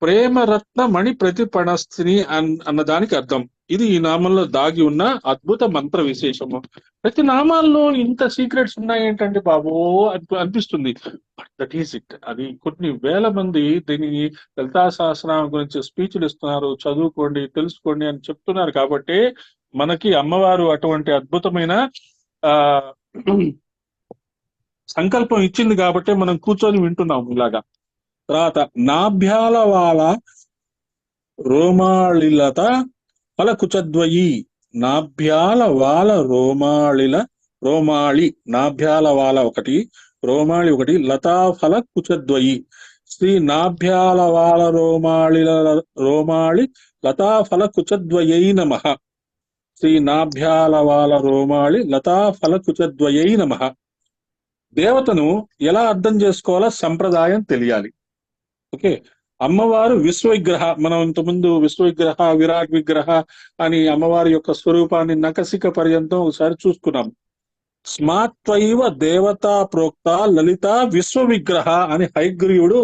A: ప్రేమరత్న మణి ప్రతిపణస్థిని అన్నదానికి అర్థం. ఇది ఈ నామంలో దాగి ఉన్న అద్భుత మంత్ర విశేషము. ప్రతి నామాల్లో ఇంత సీక్రెట్స్ ఉన్నాయి ఏంటంటే బాబో అనిపిస్తుంది. But that is it. అది కొన్ని వేల మంది దీనికి లలితా సహస్రనామం గురించి స్పీచ్లు ఇస్తున్నారు, చదువుకోండి తెలుసుకోండి అని చెప్తున్నారు. కాబట్టి మనకి అమ్మవారు అటువంటి అద్భుతమైన సంకల్పం ఇచ్చింది కాబట్టి మనం కూర్చొని వింటున్నాం ఇలాగా. తర్వాత నాభ్యాల వాల రోమాళిలత ఫల కుచద్వయి, నాభ్యాల వాల రోమాళి, నాభ్యాల వాల ఒకటి, రోమాళి ఒకటి, లతాఫల కుచద్వయి. శ్రీ నాభ్యాల వాల రోమాళి లతాఫల కుచద్వయై నమః. శ్రీ నాభ్యాల వాల రోమాళి లతాఫల కుచద్వయై నమః. దేవతను ఎలా అర్థం చేసుకోవాలో సంప్రదాయం తెలియాలి. ఓకే, అమ్మవారు విశ్వవిగ్రహ. మనం ఇంతకుముందు విశ్వవిగ్రహ, విరాట్ విగ్రహ అని అమ్మవారి యొక్క స్వరూపాన్ని నకసిక పర్యంతం ఒకసారి చూసుకున్నాం. స్మాత్వైవ దేవతా ప్రోక్త లలిత విశ్వవిగ్రహ అని హయగ్రీవుడు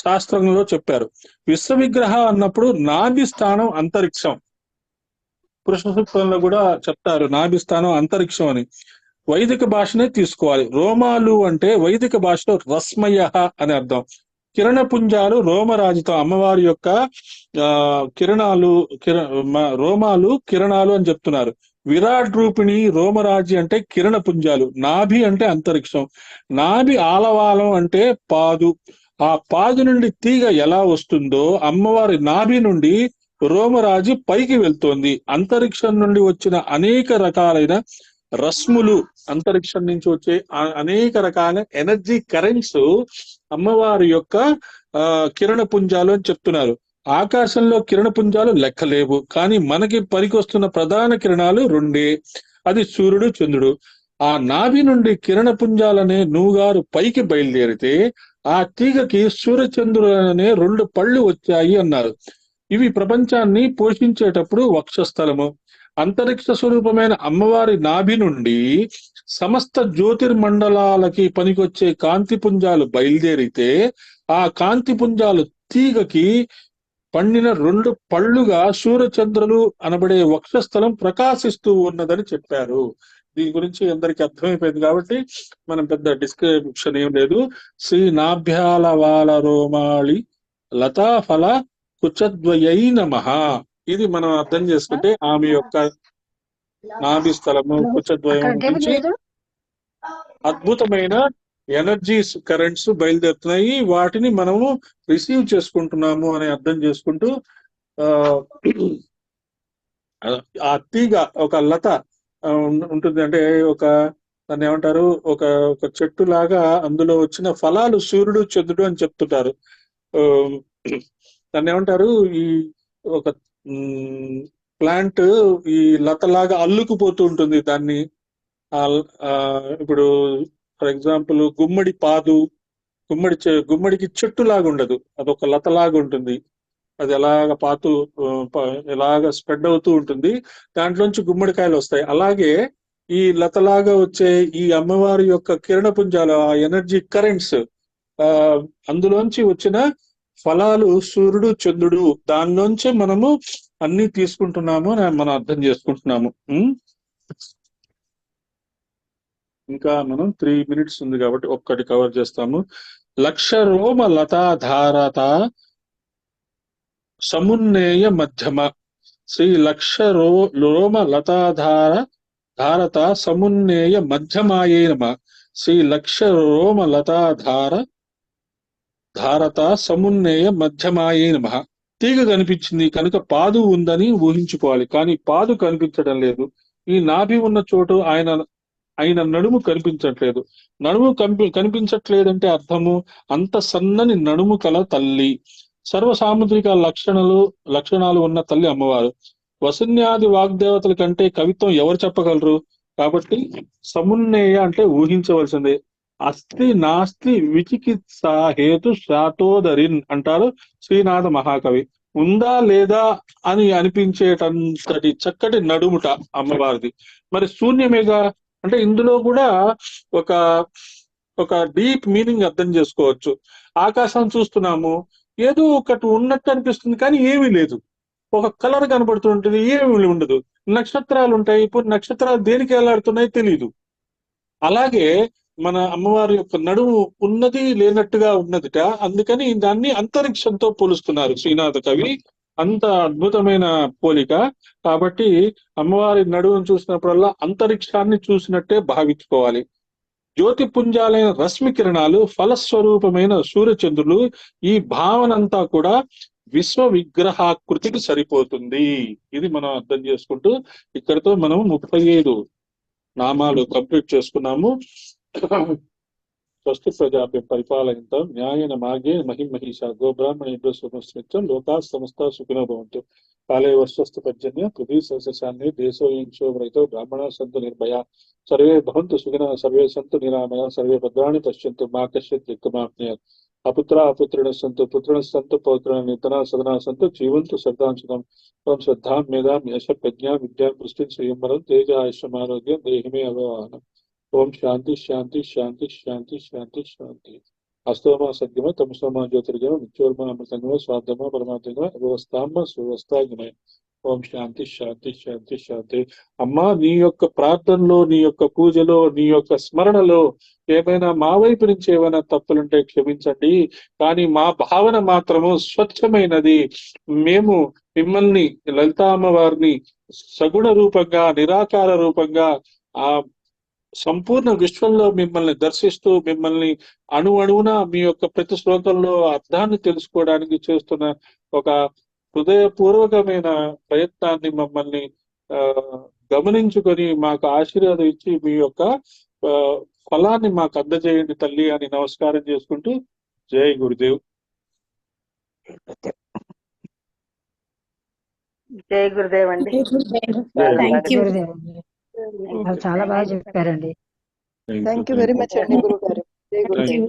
A: శాస్త్రంలో చెప్పారు. విశ్వవిగ్రహ అన్నప్పుడు నాభి స్థానం అంతరిక్షం. పురుష సూక్తంలో కూడా చెప్తారు నాభి స్థానం అంతరిక్షం అని. వైదిక భాషనే తీసుకోవాలి. రోమాలు అంటే వైదిక భాషలో రస్మయ అని అర్థం. కిరణపుంజాలు రోమరాజితం, అమ్మవారి యొక్క రోమాలు కిరణాలు అని చెప్తున్నారు. విరాట్ రూపిణి రోమరాజి అంటే కిరణ పుంజాలు. నాభి అంటే అంతరిక్షం. నాభి ఆలవాలం అంటే పాదు. ఆ పాదు నుండి తీగ ఎలా వస్తుందో అమ్మవారి నాభి నుండి రోమరాజి పైకి వెళ్తోంది. అంతరిక్షం నుండి వచ్చిన అనేక రకాలైన రశ్ములు, అంతరిక్షం నుంచి వచ్చే అనేక రకాల ఎనర్జీ కరెంట్స్ అమ్మవారి యొక్క కిరణ పుంజాలు అని చెప్తున్నారు. ఆకాశంలో కిరణ పుంజాలు లెక్కలేవు, కానీ మనకి పనికొస్తున్న ప్రధాన కిరణాలు రెండే, అది సూర్యుడు చంద్రుడు. ఆ నాభి నుండి కిరణ పుంజాలనే నూగారు పైకి బయలుదేరితే ఆ తీగకి సూర్యచంద్రులనే రెండు పళ్ళు వచ్చాయి అన్నారు. ఇవి ప్రపంచాన్ని పోషించేటప్పుడు వక్షస్థలము. అంతరిక్ష స్వరూపమైన అమ్మవారి నాభి నుండి సమస్త జ్యోతిర్మండలాలకి పనికొచ్చే కాంతి పుంజాలు బయలుదేరితే ఆ కాంతి పుంజాలు తీగకి పండిన రెండు పళ్ళుగా సూర్యచంద్రులు అనబడే వక్షస్థలం ప్రకాశిస్తూ ఉన్నదని చెప్పారు. దీని గురించి అందరికి అర్థమైపోయింది కాబట్టి మనం పెద్ద డిస్క్రిప్షన్ ఏం లేదు. శ్రీ నాభ్యాల వాల రోమాళి లతాఫల కుచద్వయై నమః. ఇది మనం అర్థం చేసుకుంటే ఆమె యొక్క నాభి స్థలము కుచద్వయం నుంచి అద్భుతమైన ఎనర్జీస్ కరెంట్స్ బయలుదేరుతున్నాయి. వాటిని మనము రిసీవ్ చేసుకుంటున్నాము అని అర్థం చేసుకుంటూ ఆ తీగ ఒక లత ఉంటుంది, అంటే ఒక దాన్ని ఏమంటారు, ఒక చెట్టు లాగా అందులో వచ్చిన ఫలాలు సూర్యుడు చంద్రుడు అని చెప్తుంటారు. దాన్ని ఏమంటారు, ఈ ఒక ప్లాంట్ ఈ లతలాగా అల్లుకుపోతూ ఉంటుంది. దాన్ని ఇప్పుడు ఫర్ ఎగ్జాంపుల్ గుమ్మడి పాదు, గుమ్మడికి చెట్టు లాగా ఉండదు, అదొక లతలాగా ఉంటుంది. అది ఎలాగ ఎలాగ స్ప్రెడ్ అవుతూ ఉంటుంది, దాంట్లోంచి గుమ్మడికాయలు వస్తాయి. అలాగే ఈ లతలాగా వచ్చే ఈ అమ్మవారి యొక్క కిరణ పుంజాలు, ఆ ఎనర్జీ కరెంట్స్, అందులోంచి వచ్చిన ఫలాలు సూర్యుడు చంద్రుడు దానిలోంచే మనము అన్ని తీసుకుంటున్నాము అని మనం అర్థం చేసుకుంటున్నాము. ఇంకా మనం 3 minutes ఉంది కాబట్టి ఒక్కటి కవర్ చేస్తాము. లక్ష రోమ లతాధారత సమున్నేయ మధ్యమ శ్రీ లక్ష రోమ లతాధారత సమున్నేయ మధ్యమాయే నమ శ్రీ లక్ష రోమ ధారత సమున్నేయ మధ్యమాయే నమ. తీగ కనిపించింది కనుక పాదు ఉందని ఊహించుకోవాలి, కానీ పాదు కనిపించడం లేదు. ఈ నాభి ఉన్న చోటు ఆయన నడుము కనిపించట్లేదు. నడుము కనిపించట్లేదంటే అర్థము అంత సన్నని నడుము కల తల్లి, సర్వ సాముద్రిక లక్షణాలు ఉన్న తల్లి అమ్మవారు. వసున్యాది వాగ్దేవతల కంటే కవిత్వం ఎవరు చెప్పగలరు? కాబట్టి సమున్నేయ అంటే ఊహించవలసిందే. అస్తి నాస్తి విచికిత్సా హేతు శాతోదరిన్ అంటారు శ్రీనాథ మహాకవి. ఉందా లేదా అని అనిపించేటంతటి చక్కటి నడుముట అమ్మవారిది. మరి శూన్యమేగా అంటే ఇందులో కూడా ఒక డీప్ మీనింగ్ అర్థం చేసుకోవచ్చు. ఆకాశం చూస్తున్నాము, ఏదో ఒకటి ఉన్నట్టు అనిపిస్తుంది కానీ ఏమీ లేదు. ఒక కలర్ కనబడుతుంటుంది, ఏమీ ఉండదు. నక్షత్రాలు ఉంటాయి, ఇప్పుడు నక్షత్రాలు దేనికి వేలాడుతున్నాయి తెలియదు. అలాగే మన అమ్మవారి యొక్క నడుము ఉన్నది లేనట్టుగా ఉన్నదిట. అందుకని దాన్ని అంతరిక్షంతో పోలుస్తున్నారు శ్రీనాథ కవి. అంత అద్భుతమైన పోలిక. కాబట్టి అమ్మవారి నడువును చూసినప్పుడల్లా అంతరిక్షాన్ని చూసినట్టే భావించుకోవాలి. జ్యోతిపుంజాలైన రశ్మి కిరణాలు, ఫలస్వరూపమైన సూర్యచంద్రులు, ఈ భావన అంతా కూడా విశ్వ విగ్రహాకృతికి సరిపోతుంది. ఇది మనం అర్థం చేసుకుంటూ ఇక్కడితో మనం 35 నామాలు కంప్లీట్ చేసుకున్నాము. స్వస్తి ప్రజాభ్య పరిపాలయంతం న్యాయేన మార్గేణ మహిమహీషా గోబ్రాహ్మణేభ్యో శుభస్మిత్యం లోకా సమస్తా సుఖినో భవంతు. కాలే వర్షస్తు పర్జన్య పృథ్వీ సస్యశాన్యే దేశోయంశో వృతో బ్రాహ్మణా సంతు నిర్భయా సర్వే భవంతు సుఖినః సర్వే సంతు నిరామయా సర్వే భద్రాణి పశ్యంతు మా కశ్చిత్ దుఃఖమాప్నుయాత్. అపుత్రా అపుత్రిణ సంతు పుత్రిణ సంతు పౌత్రిణ నితనా సదనా సంతు జీవంతు శ్రద్ధాంశనం. త్వం శ్రద్ధాం మేధాం యశ ప్రజ్ఞా విద్యా పుష్టి శ్రీయంబరం తేజ ఆయుష్యమారోగ్యం దేహిమే అవవాహనం. ఓం శాంతి శాంతి శాంతి శాంతి శాంతి శాంతి. అస్తోమా సద్గమ తమసోమా జ్యోతిర్గమ నిత్యోర్మ అమృతంగమ స్వార్థమ పరమాత్మ వ్యవస్థామ సువ్యవస్థాగమయ. ఓం శాంతి శాంతి శాంతి శాంతి. అమ్మా, నీ యొక్క ప్రార్థనలో, నీ యొక్క పూజలో, నీ యొక్క స్మరణలో ఏమైనా మా వైపు నుంచి ఏమైనా తప్పులుంటే క్షమించండి. కానీ మా భావన మాత్రము స్వచ్ఛమైనది. మేము మిమ్మల్ని లలితామ్మవారిని సగుణ రూపంగా, నిరాకార రూపంగా ఆ సంపూర్ణ విశ్వంలో మిమ్మల్ని దర్శిస్తూ, మిమ్మల్ని అణువున మీ యొక్క ప్రతి శ్లోకంలో అర్థాన్ని తెలుసుకోవడానికి చేస్తున్న ఒక హృదయపూర్వకమైన ప్రయత్నాన్ని మమ్మల్ని గమనించుకొని మాకు ఆశీర్వాదం ఇచ్చి మీ యొక్క ఫలాన్ని మాకు అందజేయండి తల్లి అని నమస్కారం చేసుకుంటూ జై గురుదేవ్.
C: జై గురుదేవ్ అండి.
D: చాలా బాగా చెప్పారండి. థ్యాంక్ యూ వెరీ మచ్ అండి గురుగారు. జై గురుదేవ్.